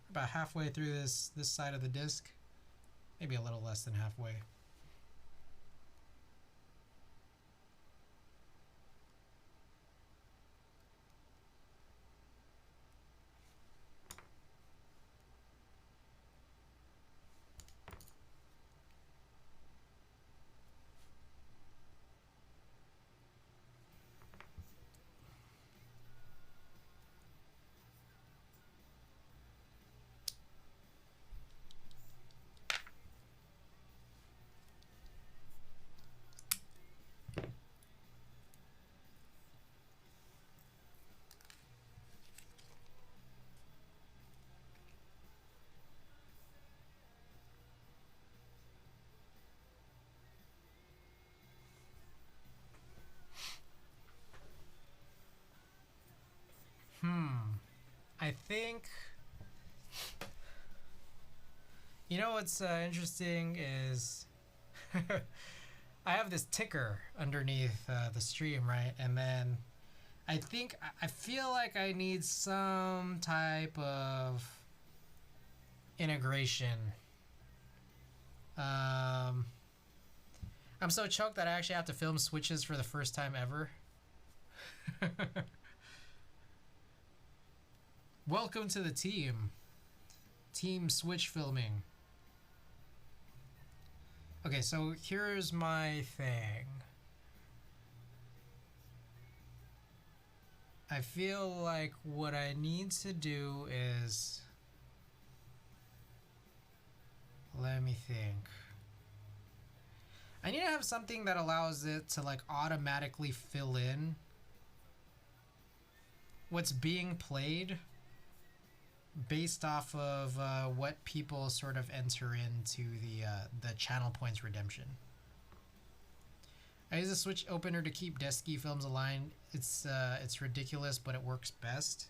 About halfway through this side of the disc, maybe a little less than halfway. I think, you know what's interesting is I have this ticker underneath the stream, right? And then I think I feel like I need some type of integration. I'm so choked that I actually have to film switches for the first time ever. Welcome to the team. Team Switch filming. Okay, so here's my thing. I feel like what I need to do is... Let me think. I need to have something that allows it to like automatically fill in what's being played based off of what people sort of enter into the channel points redemption. I use a Switch opener to keep desk key films aligned. It's ridiculous, but it works best.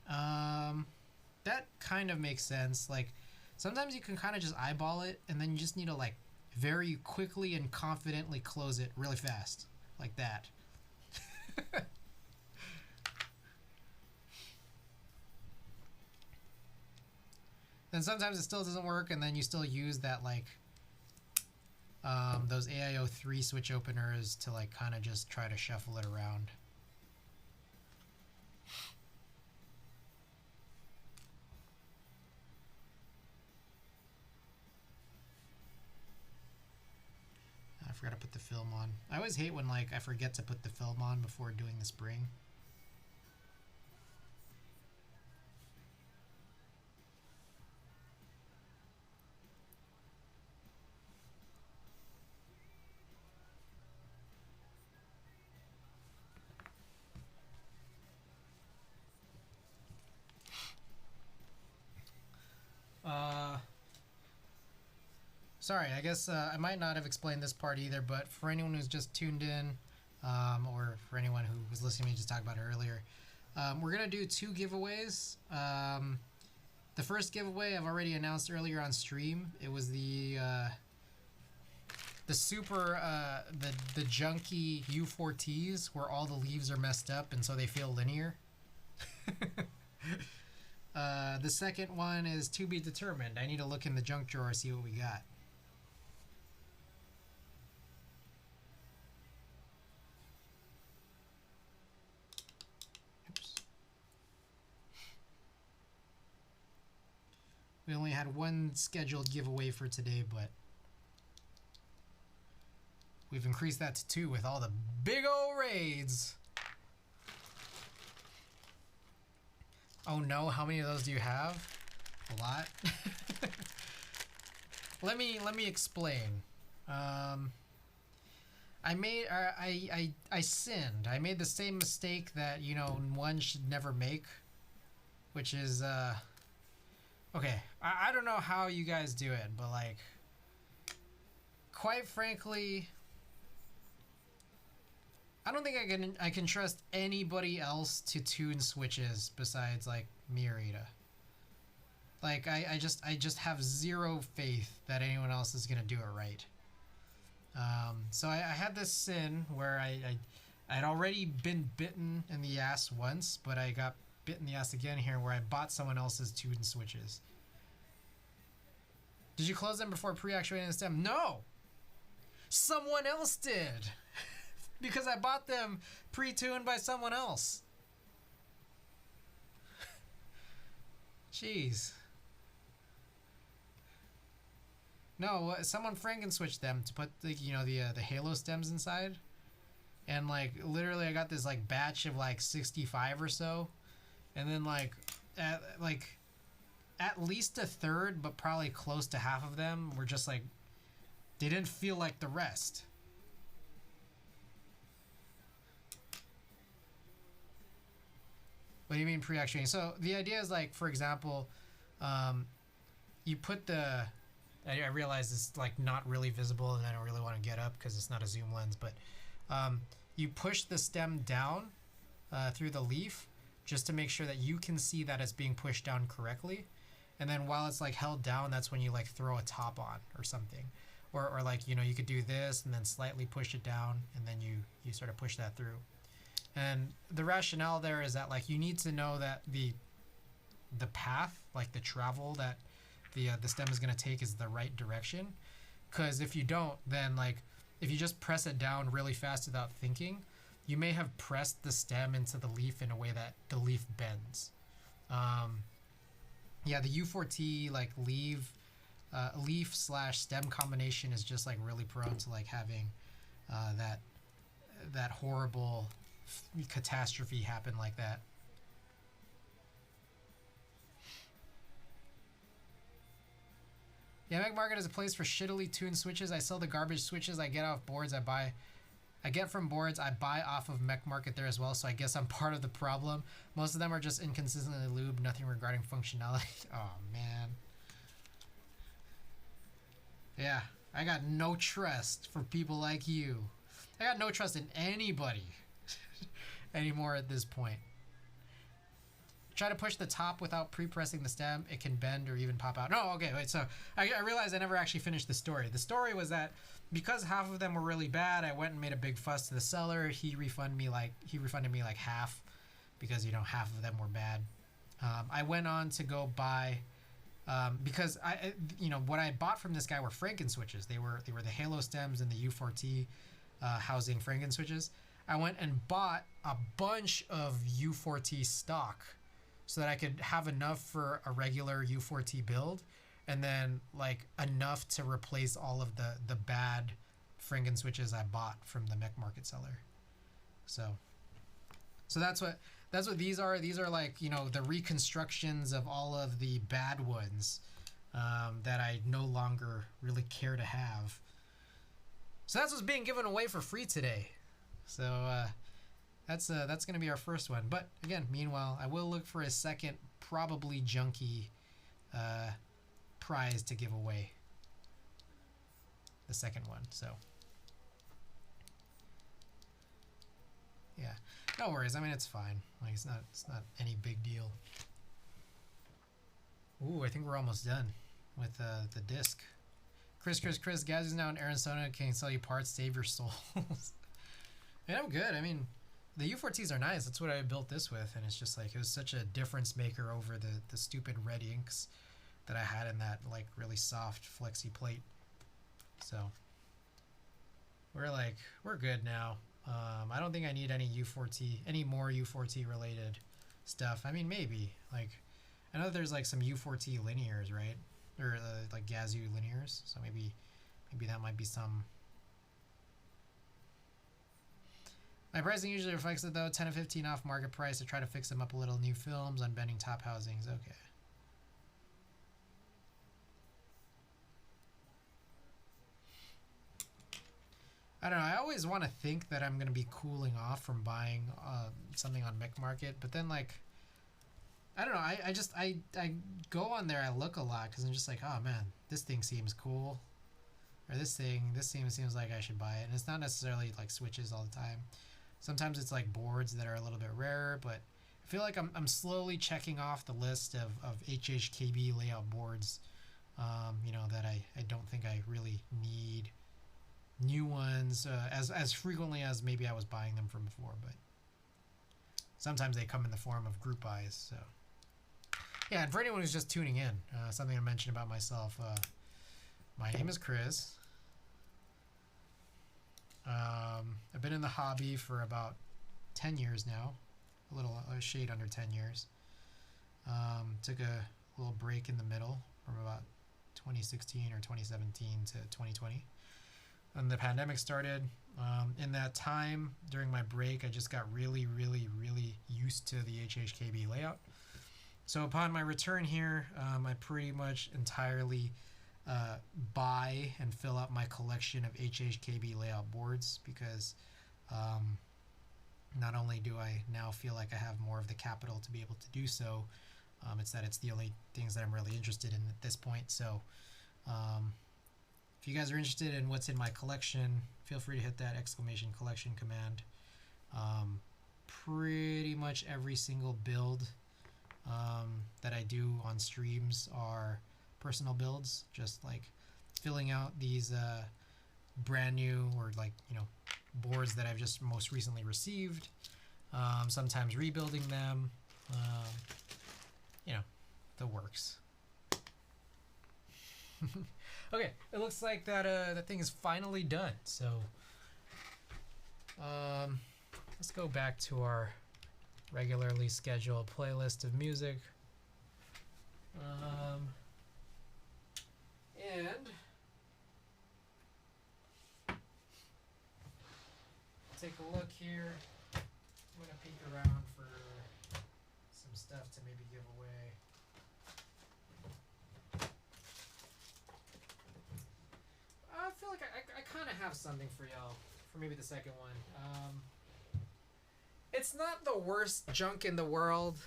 That kind of makes sense. Like sometimes you can kind of just eyeball it, and then you just need to like very quickly and confidently close it really fast, like that. Then sometimes it still doesn't work, and then you still use that like those AIO3 switch openers to like kind of just try to shuffle it around. I forgot to put the film on. I always hate when like I forget to put the film on before doing the spring. Sorry, I guess I might not have explained this part either, but for anyone who's just tuned in, or for anyone who was listening to me just talk about it earlier, we're going to do 2 giveaways. The first giveaway I've already announced earlier on stream. It was the super, the junky U4Ts where all the leaves are messed up and so they feel linear. The second one is to be determined. I need to look in the junk drawer, see what we got. We only had one scheduled giveaway for today, but we've increased that to 2 with all the big old raids. Oh no, how many of those do you have? A lot. Let me explain. I sinned. I made the same mistake that, you know, one should never make, which is okay, I don't know how you guys do it, but like, quite frankly, I don't think I can trust anybody else to tune switches besides like me or Ida. Like I just have zero faith that anyone else is gonna do it right. So I had this sin where I'd already been bitten in the ass once, but I got bit in the ass again here where I bought someone else's tune switches. Did you close them before pre-actuating the stem? No! Someone else did! Because I bought them pre-tuned by someone else. Jeez. No, someone Franken-switched them to put the, you know, the Halo stems inside. And like literally I got this like batch of like 65 or so. And then like at least a third, but probably close to half of them were just like, they didn't feel like the rest. What do you mean pre-actuating? So the idea is like, for example, you put the, I realize it's like not really visible and I don't really want to get up because it's not a zoom lens, but you push the stem down through the leaf just to make sure that you can see that it's being pushed down correctly. And then while it's like held down, that's when you like throw a top on or something. Or like, you know, you could do this and then slightly push it down and then you sort of push that through. And the rationale there is that like you need to know that the path, like the travel that the stem is going to take is the right direction. Because if you don't, then like if you just press it down really fast without thinking, you may have pressed the stem into the leaf in a way that the leaf bends. Yeah, the U4T like leaf slash stem combination is just like really prone to like having that horrible catastrophe happen like that. Yeah, Mech Market is a place for shittily tuned switches. I sell the garbage switches I get off boards. I get from boards. I buy off of Mech Market there as well, so I guess I'm part of the problem. Most of them are just inconsistently lubed, nothing regarding functionality. Oh, man. Yeah, I got no trust for people like you. I got no trust in anybody anymore at this point. Try to push the top without pre-pressing the stem. It can bend or even pop out. No, okay, wait. So I realized I never actually finished the story. The story was that because half of them were really bad, I went and made a big fuss to the seller. He refunded me like half because, you know, half of them were bad. I went on to go buy because you know, what I bought from this guy were Franken switches. They were the Halo stems and the U4T housing Franken switches. I went and bought a bunch of U4T stock so that I could have enough for a regular U4T build, and then like enough to replace all of the bad Franken switches I bought from the Mech Market seller. So that's what these are. These are like, you know, the reconstructions of all of the bad ones that I no longer really care to have. So that's what's being given away for free today. So that's going to be our first one. But again, meanwhile, I will look for a second, probably junky prize to give away. The second one. So yeah, no worries. I mean, it's fine. Like it's not any big deal. Ooh, I think we're almost done with the disc. Chris, Gaz is now in Arizona. Can sell you parts, save your souls. And I'm good. I mean, the U4Ts are nice. That's what I built this with, and it's just like it was such a difference maker over the stupid red inks that I had in that like really soft flexi plate. So we're good now. I don't think I need any more U4T related stuff. I mean, maybe like I know there's like some U4T linears, right? Or like Gazoo linears. So maybe that might be some. My pricing usually reflects it though. 10 to 15 off market price to try to fix them up a little. New films, unbending top housings. Okay. I don't know. I always want to think that I'm going to be cooling off from buying something on Mick Market, but then like, I don't know. I go on there. I look a lot because I'm just like, oh man, this thing seems cool, or this seems like I should buy it. And it's not necessarily like switches all the time. Sometimes it's like boards that are a little bit rarer, but I feel like I'm slowly checking off the list of HHKB layout boards, you know, that I don't think I really need new ones as frequently as maybe I was buying them from before, but sometimes they come in the form of group buys. So yeah, and for anyone who's just tuning in, something to mention about myself, my name is Chris. I've been in the hobby for about 10 years now, a shade under 10 years. Took a little break in the middle from about 2016 or 2017 to 2020. And the pandemic started. In that time, during my break, I just got really used to the HHKB layout. So upon my return here, I pretty much entirely buy and fill out my collection of HHKB layout boards because not only do I now feel like I have more of the capital to be able to do so, it's that it's the only things that I'm really interested in at this point. So if you guys are interested in what's in my collection, feel free to hit that exclamation collection command. Pretty much every single build that I do on streams are personal builds, just like filling out these brand new or like, you know, boards that I've just most recently received, sometimes rebuilding them, you know, the works. Okay, it looks like that thing is finally done. So let's go back to our regularly scheduled playlist of music. And take a look here. I'm gonna peek around for some stuff to maybe give away. I feel like I kind of have something for y'all for maybe the second one. It's not the worst junk in the world.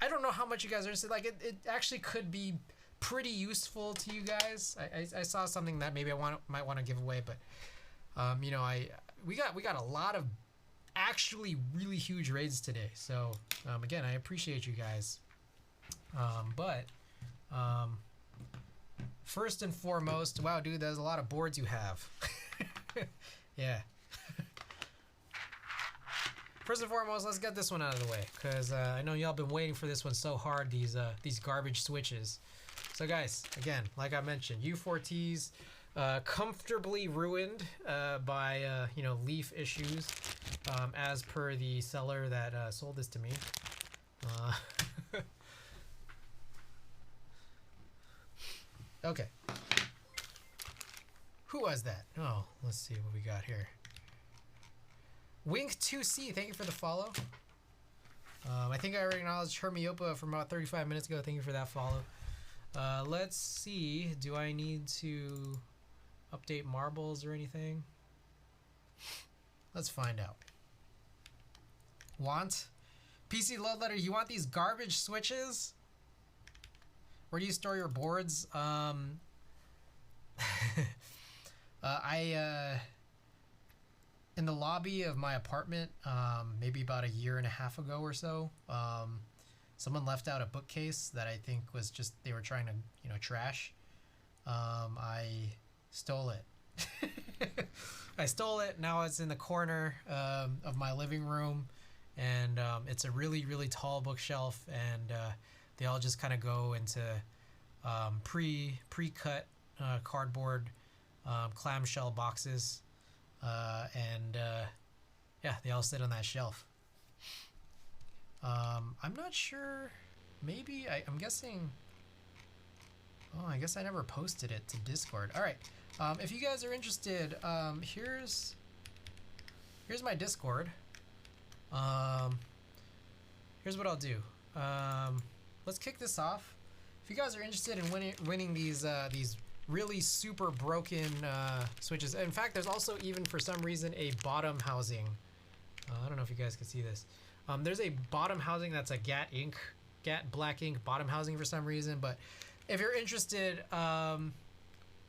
I don't know how much you guys are interested. Like it actually could be pretty useful to you guys. I saw something that maybe might want to give away, but you know, we got a lot of actually really huge raids today. So again, I appreciate you guys. But first and foremost, wow, dude, there's a lot of boards you have. Yeah. First and foremost, let's get this one out of the way, because I know y'all been waiting for this one so hard, these garbage switches. So guys, again, like I mentioned, U4Ts comfortably ruined by you know, leaf issues, as per the seller that sold this to me. Okay. Who was that? Oh, let's see what we got here. Wink2C, thank you for the follow. I think I already acknowledged Hermiopa from about 35 minutes ago. Thank you for that follow. Let's see. Do I need to update marbles or anything? Let's find out. Want? PC load letter, you want these garbage switches? Where do you store your boards? In the lobby of my apartment, maybe about a year and a half ago or so, someone left out a bookcase that I think was just, they were trying to, you know, trash. I stole it. I stole it. Now it's in the corner of my living room, and it's a really tall bookshelf, and they all just kind of go into pre-cut cardboard clamshell boxes. And yeah, they all sit on that shelf. I'm not sure maybe I'm guessing. Oh, I guess I never posted it to Discord. All right. If you guys are interested, here's my Discord. Here's what I'll do. Let's kick this off. If you guys are interested in winning these really super broken switches. In fact, there's also even for some reason a bottom housing. I don't know if you guys can see this. There's a bottom housing that's a GAT black ink bottom housing for some reason. But if you're interested,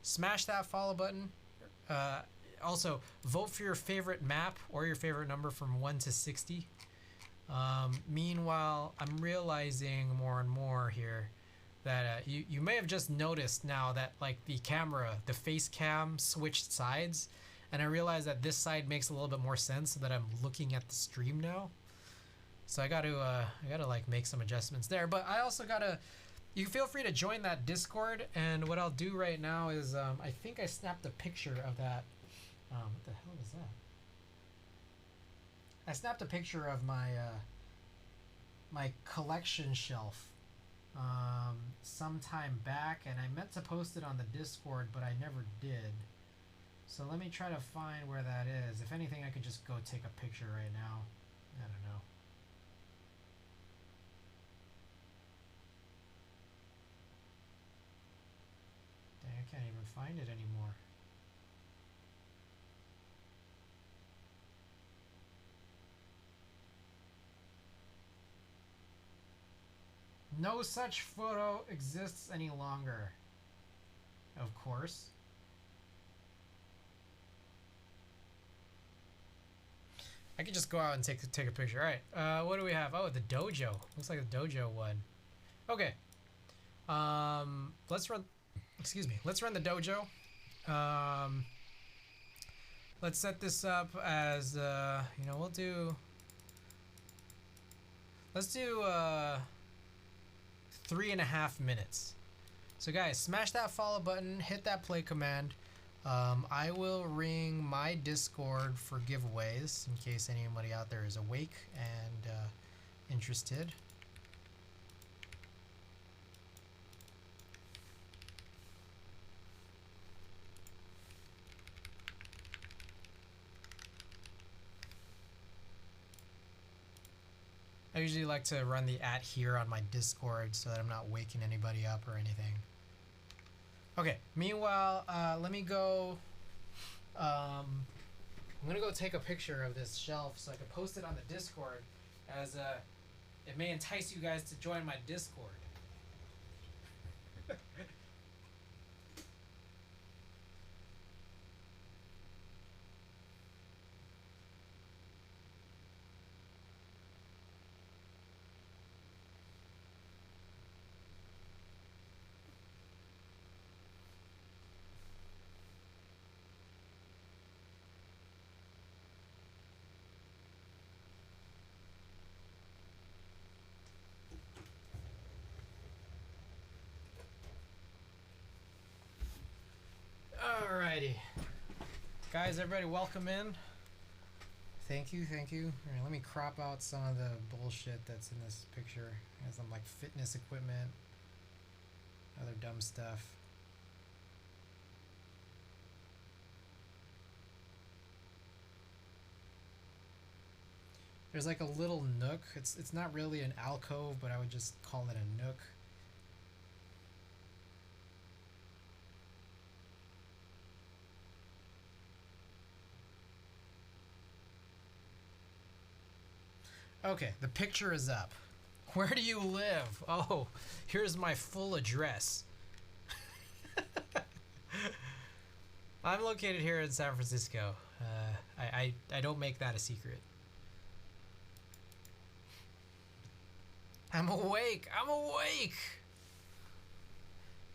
smash that follow button. Also, vote for your favorite map or your favorite number from 1 to 60. Meanwhile, I'm realizing more and more here that you may have just noticed now that like the face cam switched sides, and I realized that this side makes a little bit more sense so that I'm looking at the stream now. So I gotta like make some adjustments there. But I also you feel free to join that Discord, and what I'll do right now is I think I snapped a picture of that. What the hell is that? I snapped a picture of my my collection shelf sometime back, and I meant to post it on the Discord, but I never did. So let me try to find where that is. If anything, I could just go take a picture right now. I don't know. Dang, I can't even find it anymore. No such photo exists any longer. Of course. I could just go out and take a picture. All right. What do we have? Oh, the dojo. Looks like the dojo one. Okay. Let's run. Excuse me. Let's run the dojo. Let's set this up as we'll do. Let's do 3.5 minutes. So guys, smash that follow button, hit that play command. I will ring my Discord for giveaways in case anybody out there is awake and interested. I usually like to run the @ here on my Discord so that I'm not waking anybody up or anything. Okay, meanwhile, let me go. I'm gonna go take a picture of this shelf so I can post it on the Discord, as it may entice you guys to join my Discord. Alrighty. Guys, everybody welcome in. Thank you. Alright, let me crop out some of the bullshit that's in this picture. It has some like fitness equipment, other dumb stuff. There's like a little nook. It's not really an alcove, but I would just call it a nook. Okay, the picture is up. Where do you live? Oh, here's my full address. I'm located here in San Francisco. I don't make that a secret. I'm awake.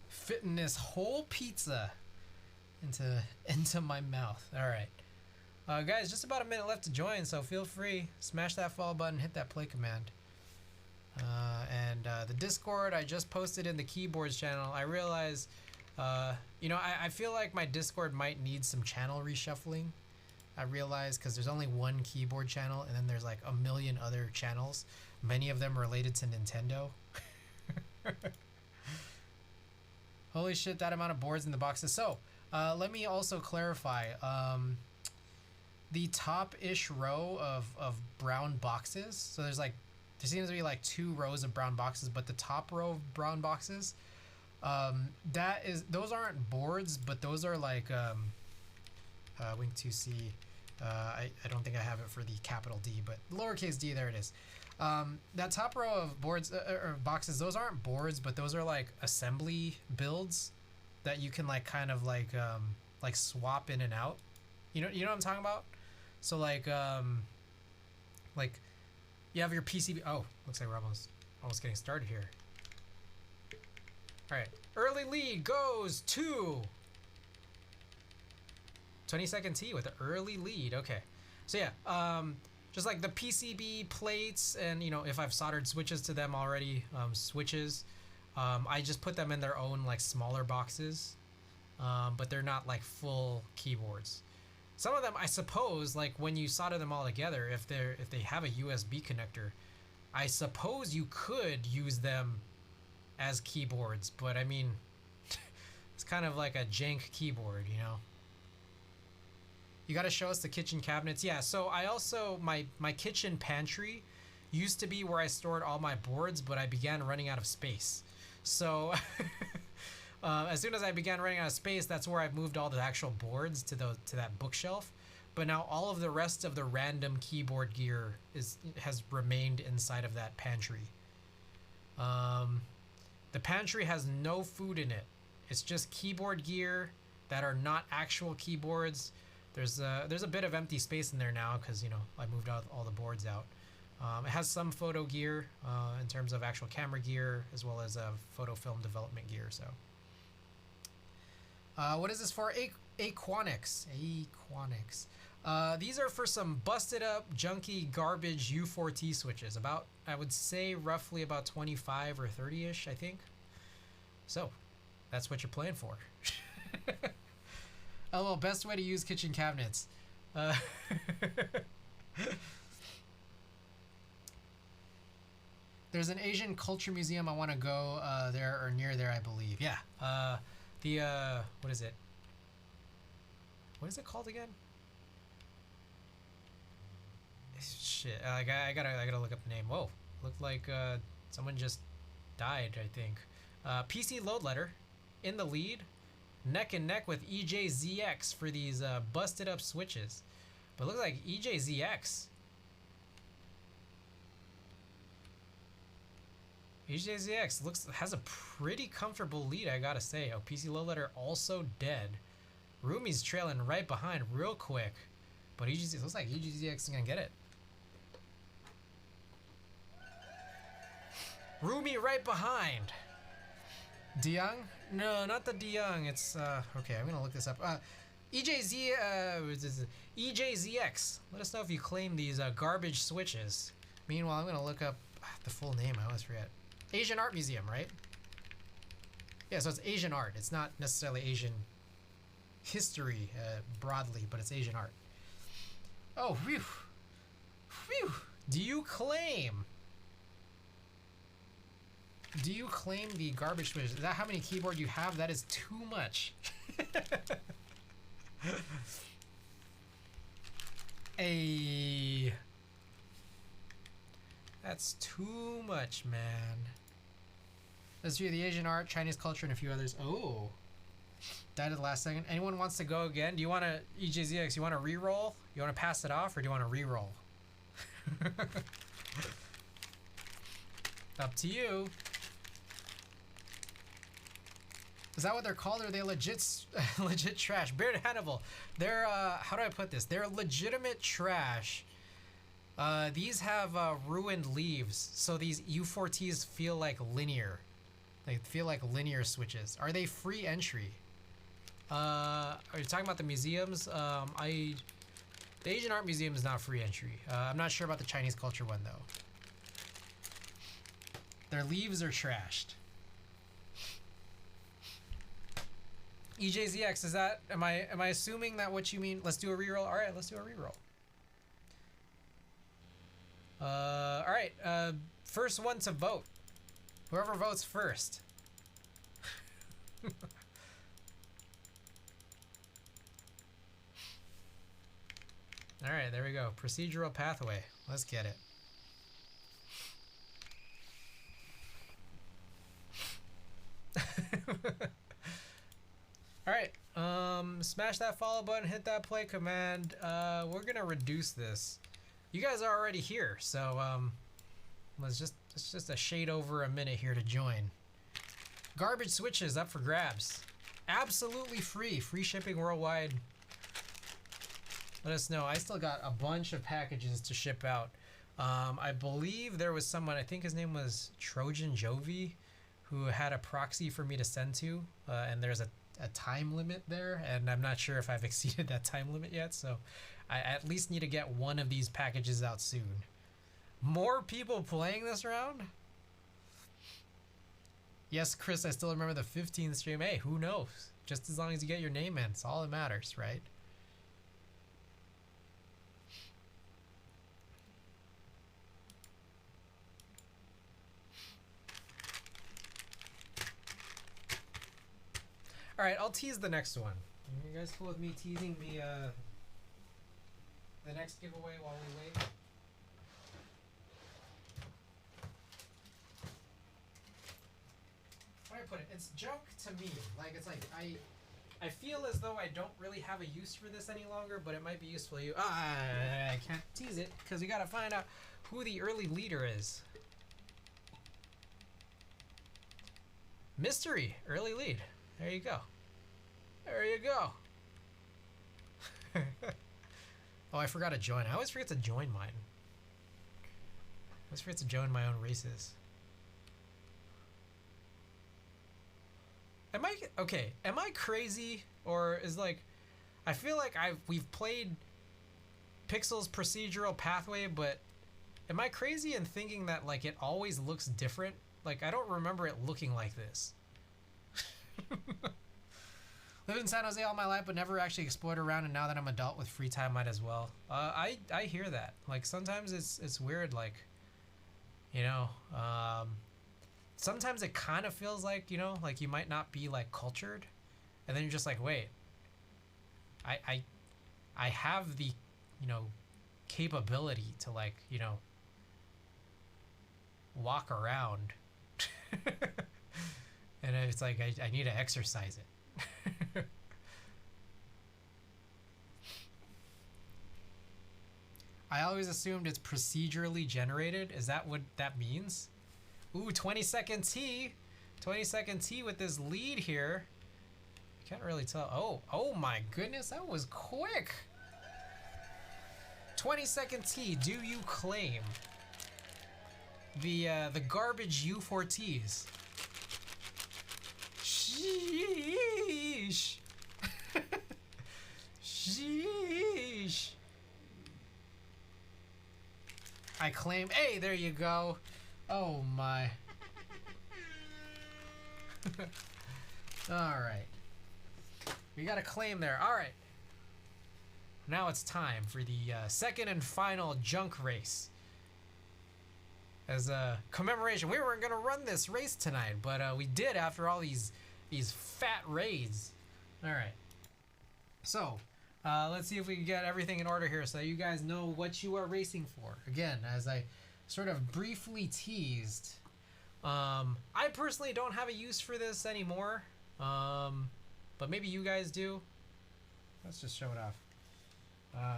Fitting this whole pizza into my mouth. All right. Guys, just about a minute left to join, so feel free. Smash that follow button, hit that play command. And the Discord, I just posted in the keyboards channel. I realize, I feel like my Discord might need some channel reshuffling. I realize because there's only one keyboard channel, and then there's like a million other channels, many of them related to Nintendo. Holy shit, that amount of boards in the boxes. So, let me also clarify. The top-ish row of brown boxes. So there seems to be like 2 rows of brown boxes, but the top row of brown boxes, those aren't boards, but those are like Wing 2C. I don't think I have it for the capital D, but lowercase d, there it is. That top row of boards or boxes, those aren't boards, but those are like assembly builds that you can like kind of like swap in and out. You know what I'm talking about? So like you have your PCB. Oh, looks like we're almost getting started here. All right, early lead goes to 22nd T with an early lead. Okay, so yeah, just like the PCB plates, and you know, if I've soldered switches to them already, I just put them in their own like smaller boxes, but they're not like full keyboards. Some of them, I suppose, like when you solder them all together, if they have a USB connector, I suppose you could use them as keyboards, but I mean, it's kind of like a jank keyboard, you know. You got to show us the kitchen cabinets. Yeah, so I also, my kitchen pantry used to be where I stored all my boards, but I began running out of space. So as soon as I began running out of space, that's where I've moved all the actual boards to that bookshelf. But now all of the rest of the random keyboard gear has remained inside of that pantry. The pantry has no food in it. It's just keyboard gear that are not actual keyboards. There's a bit of empty space in there now because, you know, I moved all the boards out. It has some photo gear in terms of actual camera gear, as well as photo film development gear. So, what is this for? Aquonics. These are for some busted up, junky, garbage U4T switches. About, I would say, roughly about 25 or 30-ish, I think. So, that's what you're playing for. Oh, well, best way to use kitchen cabinets. There's an Asian culture museum I want to go there or near there, I believe. Yeah. What is it? What is it called again? Shit. I gotta look up the name. Whoa. Looked like someone just died, I think. PC Load Letter in the lead. Neck and neck with EJZX for these busted up switches. But it looks like EJZX has a pretty comfortable lead, I gotta say. Oh, PC Low Letter also dead. Rumi's trailing right behind real quick. But it looks like EJZX is gonna get it. Rumi right behind. DeYoung? No, not the DeYoung. It's okay. I'm gonna look this up. EJZX. Let us know if you claim these garbage switches. Meanwhile, I'm gonna look up the full name. I always forget. Asian Art Museum, right? Yeah, so it's Asian art. It's not necessarily Asian history broadly, but it's Asian art. Oh, whew, whew. Do you claim the garbage switch? Is that how many keyboard you have? That is too much. That's too much, man. Let's view the Asian art, Chinese culture, and a few others. Oh. Died at the last second. Anyone wants to go again? Do you want to, EJZX, you want to re-roll? You want to pass it off, or do you want to re-roll? Up to you. Is that what they're called, or are they legit trash? Beard Hannibal. They're, how do I put this? They're legitimate trash. These have ruined leaves, so these U4Ts feel like linear. They feel like linear switches. Are they free entry? Are you talking about the museums? The Asian Art Museum is not free entry. I'm not sure about the Chinese culture one, though. Their leaves are trashed. EJZX, is that, am I assuming that what you mean? Let's do a reroll. All right, let's do a reroll. All right, first one to vote. Whoever votes first. Alright, there we go. Procedural pathway. Let's get it. Alright, smash that follow button, hit that play command. We're gonna reduce this. You guys are already here, so let's just a shade over a minute here to join. Garbage switches up for grabs. Absolutely free. Free shipping worldwide. Let us know. I still got a bunch of packages to ship out. I believe there was someone, I think his name was Trojan Jovi, who had a proxy for me to send to, and there's a time limit there, and I'm not sure if I've exceeded that time limit yet, so I at least need to get one of these packages out soon. More people playing this round? Yes, Chris, I still remember the 15th stream. Hey, who knows? Just as long as you get your name in, it's all that matters, right? All right, I'll tease the next one. You guys cool with me teasing the next giveaway while we wait? How do I put it? It's junk to me. Like, it's like I feel as though I don't really have a use for this any longer, but it might be useful to you. I can't tease it because we gotta find out who the early leader is. Mystery, early lead. There you go. There you go. Oh, I forgot to join. I always forget to join mine. I always forget to join my own races. Am I crazy, or is like, I feel like we've played Pixel's procedural pathway, but am I crazy in thinking that like it always looks different? Like, I don't remember it looking like this. Lived in San Jose all my life, but never actually explored around, and now that I'm adult with free time, might as well. I hear that. Like, sometimes it's weird, like, you know, sometimes it kind of feels like, you know, like you might not be like cultured, and then you're just like, wait, I have the, you know, capability to, like, you know, walk around. And it's like I need to exercise it. I always assumed it's procedurally generated. Is that what that means? Ooh, 20-second T. 20-second T with this lead here. Can't really tell. Oh my goodness, that was quick. 20-second T. Do you claim the garbage U4Ts? Sheesh. Sheesh. I claim. Hey, there you go. Oh my. All right. We got a claim there. All right. Now it's time for the second and final junk race. As a commemoration, we weren't gonna run this race tonight, but we did after all these fat raids. All right. So let's see if we can get everything in order here, so you guys know what you are racing for. Again, as I sort of briefly teased, I personally don't have a use for this anymore, but maybe you guys do. Let's just show it off.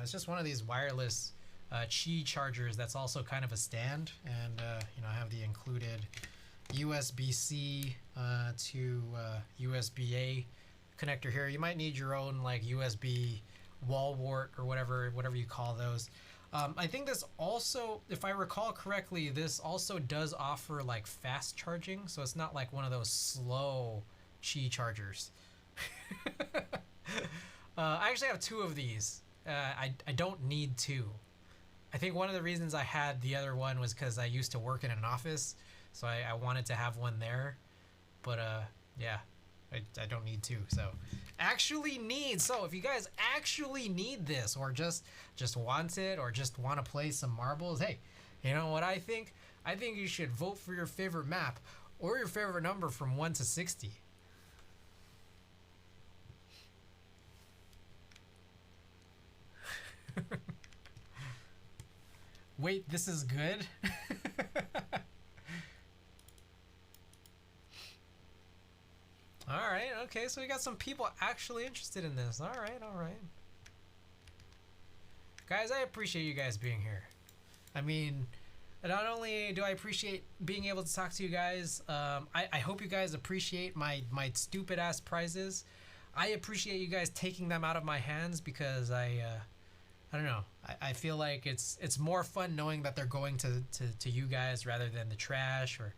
It's just one of these wireless Qi chargers that's also kind of a stand, and you know, I have the included USB-C to USB-A connector here. You might need your own like USB wall wart or whatever you call those. I think this also, if I recall correctly, this also does offer like fast charging, so it's not like one of those slow Qi chargers. I actually have two of these. I don't need two. I think one of the reasons I had the other one was because I used to work in an office, so I wanted to have one there. But yeah, I don't need two. So if you guys actually need this, or just want it, or just want to play some marbles, hey, you know what I think? I think you should vote for your favorite map Or your favorite number from 1 to 60. Wait, this is good? Alright, okay, so we got some people actually interested in this. Alright, alright. Guys, I appreciate you guys being here. I mean, not only do I appreciate being able to talk to you guys, I hope you guys appreciate my stupid ass prizes. I appreciate you guys taking them out of my hands because I don't know. I feel like it's more fun knowing that they're going to you guys rather than the trash or,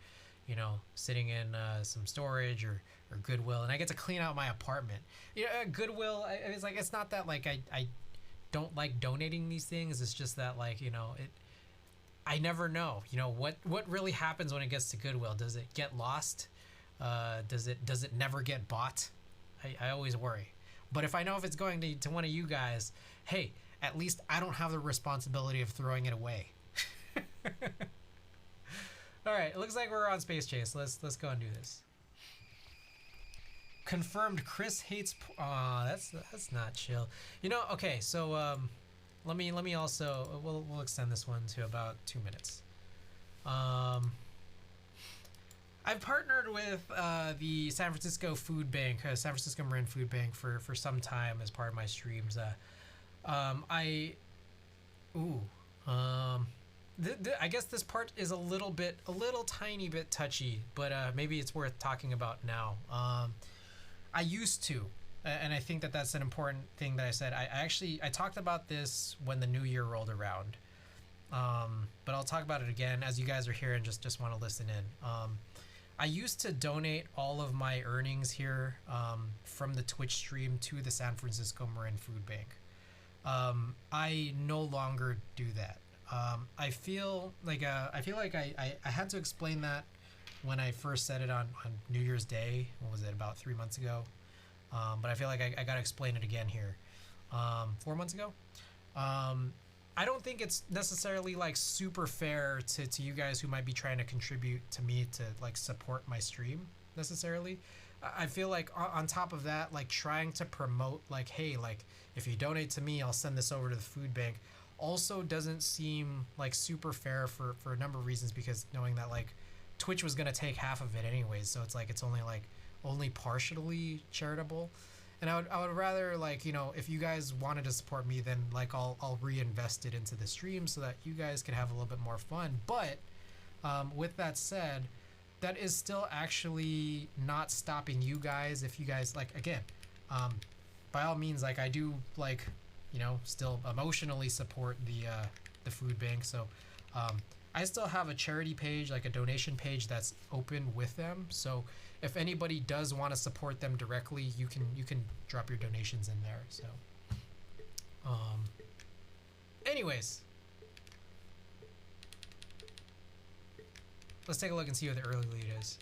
you know, sitting in some storage or Goodwill, and I get to clean out my apartment. You know, Goodwill. It's like it's not that like I don't like donating these things. It's just that like, you know, I never know. You know what really happens when it gets to Goodwill. Does it get lost? Does it never get bought? I always worry. But if I know if it's going to one of you guys, hey, at least I don't have the responsibility of throwing it away. All right, it looks like we're on Space Chase. Let's go and do this. Confirmed. Chris hates. That's not chill. You know. Okay, so let me also we'll extend this one to about 2 minutes. I've partnered with the San Francisco Food Bank, San Francisco Marin Food Bank for some time as part of my streams. I guess this part is a little tiny bit touchy, but maybe it's worth talking about now. I used to, and I think that's an important thing that I said. I talked about this when the new year rolled around, but I'll talk about it again as you guys are here and just want to listen in. I used to donate all of my earnings here from the Twitch stream to the San Francisco Marin Food Bank. I no longer do that. I feel like I had to explain that when I first said it on New Year's Day. What was it, about 3 months ago? But I feel like I gotta explain it again here. 4 months ago. I don't think it's necessarily like super fair to you guys who might be trying to contribute to me to like support my stream necessarily. I feel like on top of that, like trying to promote like, hey, like if you donate to me, I'll send this over to the food bank, also doesn't seem like super fair for a number of reasons, because knowing that like Twitch was gonna take half of it anyways, so it's like it's only partially charitable. And I would rather, like, you know, if you guys wanted to support me, then like I'll reinvest it into the stream so that you guys can have a little bit more fun. But with that said, that is still actually not stopping you guys. If you guys like, again, by all means, like I do, like, you know, still emotionally support the food bank. So I still have a charity page, like a donation page that's open with them. So if anybody does want to support them directly, you can drop your donations in there. So anyways, let's take a look and see what the early lead is.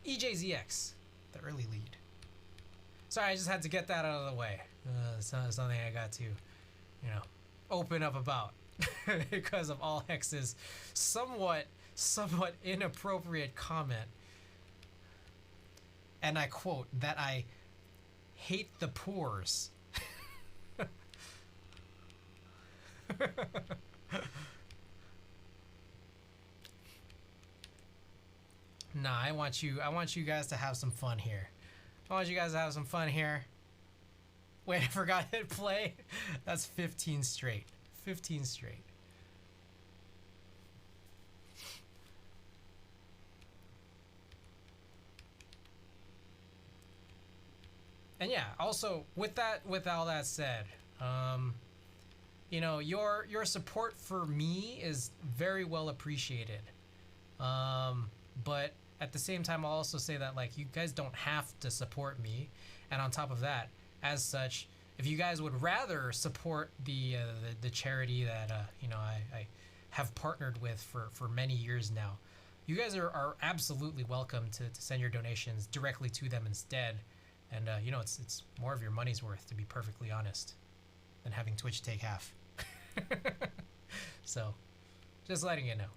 EJZX, the early lead. Sorry, I just had to get that out of the way. It's not something I got to, you know, open up about because of All Hex's somewhat inappropriate comment. And I quote that I hate the pores. Nah, I want you guys to have some fun here. Wait, I forgot hit play. That's 15 straight. 15 straight. And yeah, also with all that said, you know, your support for me is very well appreciated. But at the same time, I'll also say that like you guys don't have to support me. And on top of that, as such, if you guys would rather support the charity that you know, I have partnered with for many years now, you guys are absolutely welcome to send your donations directly to them instead. And you know, it's more of your money's worth, to be perfectly honest, than having Twitch take half. So, just letting you know.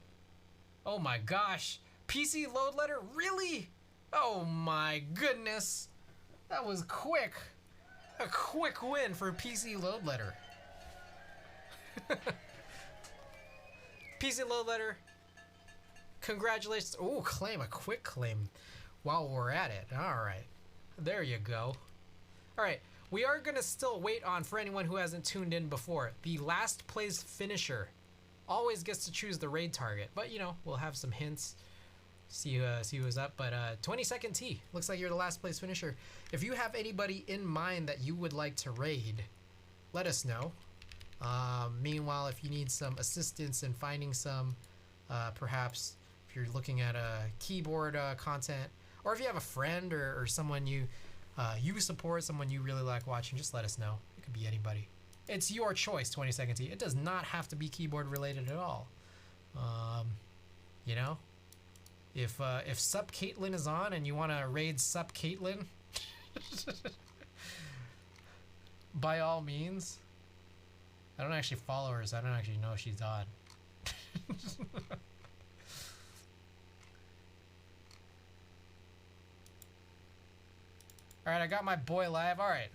Oh my gosh. PC load letter? Really? Oh my goodness. That was quick. A quick win for PC load letter. PC load letter. Congratulations. Oh, claim. A quick claim while we're at it. All right. There you go. All right. We are going to still wait on, for anyone who hasn't tuned in before, the last place finisher always gets to choose the raid target. But, you know, we'll have some hints. See who's up. But 22nd T, looks like you're the last place finisher. If you have anybody in mind that you would like to raid, let us know. Meanwhile, if you need some assistance in finding some, perhaps if you're looking at keyboard content, or if you have a friend or someone you support, someone you really like watching, just let us know. It could be anybody. It's your choice, 22nd T. It does not have to be keyboard related at all. You know, if Sup Caitlin is on and you want to raid Sup Caitlin, by all means. I don't actually follow her, so I don't actually know if she's on. Alright, I got my boy live. Alright.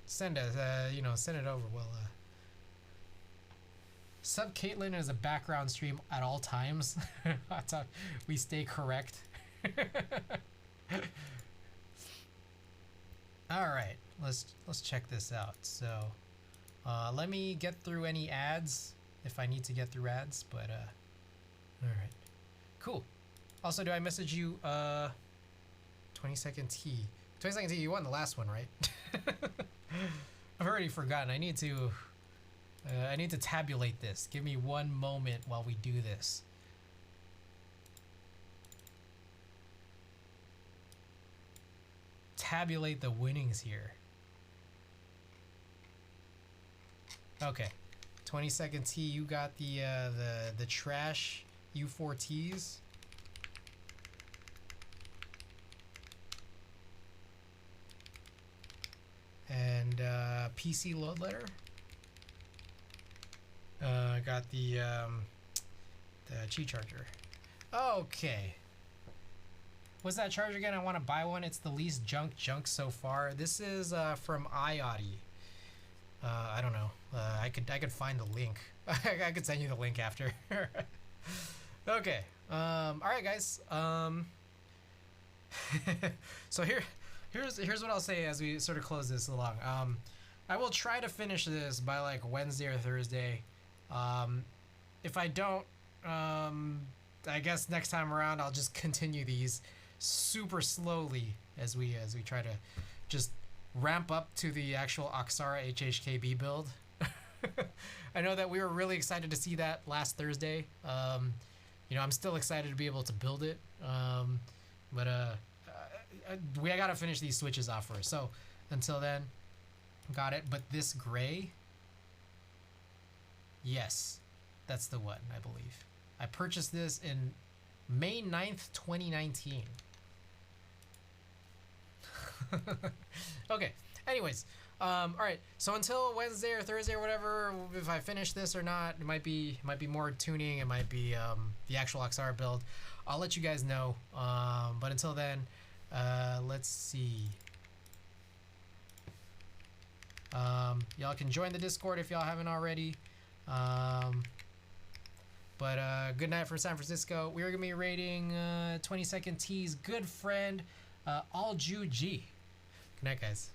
Send it, send it over. Well, Sub Caitlin is a background stream at all times. That's how we stay correct. Alright, let's check this out. So, let me get through any ads if I need to get through ads, but alright. Cool. Also, do I message you 22nd T? 22nd T, you won the last one, right? I've already forgotten. I need to tabulate this. Give me one moment while we do this. Tabulate the winnings here. Okay, 22nd T, you got the trash U4Ts. And PC load letter. I got the Qi charger. Okay. What's that charger again? I want to buy one. It's the least junk so far. This is from iAudi. I don't know. I could find the link. I could send you the link after. Okay. All right, guys. So here's what I'll say as we sort of close this along. I will try to finish this by like Wednesday or Thursday. If I don't, I guess next time around I'll just continue these super slowly as we try to just ramp up to the actual Oxara HHKB build. I know that we were really excited to see that last Thursday. You know, I'm still excited to be able to build it. But we gotta finish these switches off first. So until then, got it. But this gray, yes, that's the one, I believe. I purchased this in May 9th, 2019. Okay, anyways, all right, so until Wednesday or Thursday or whatever, if I finish this or not, it might be more tuning, it might be the actual XR build. I'll let you guys know, but until then, let's see. Y'all can join the Discord if y'all haven't already. But good night from San Francisco. We're gonna be rating 22nd T's good friend, All Jew G. Good night, guys.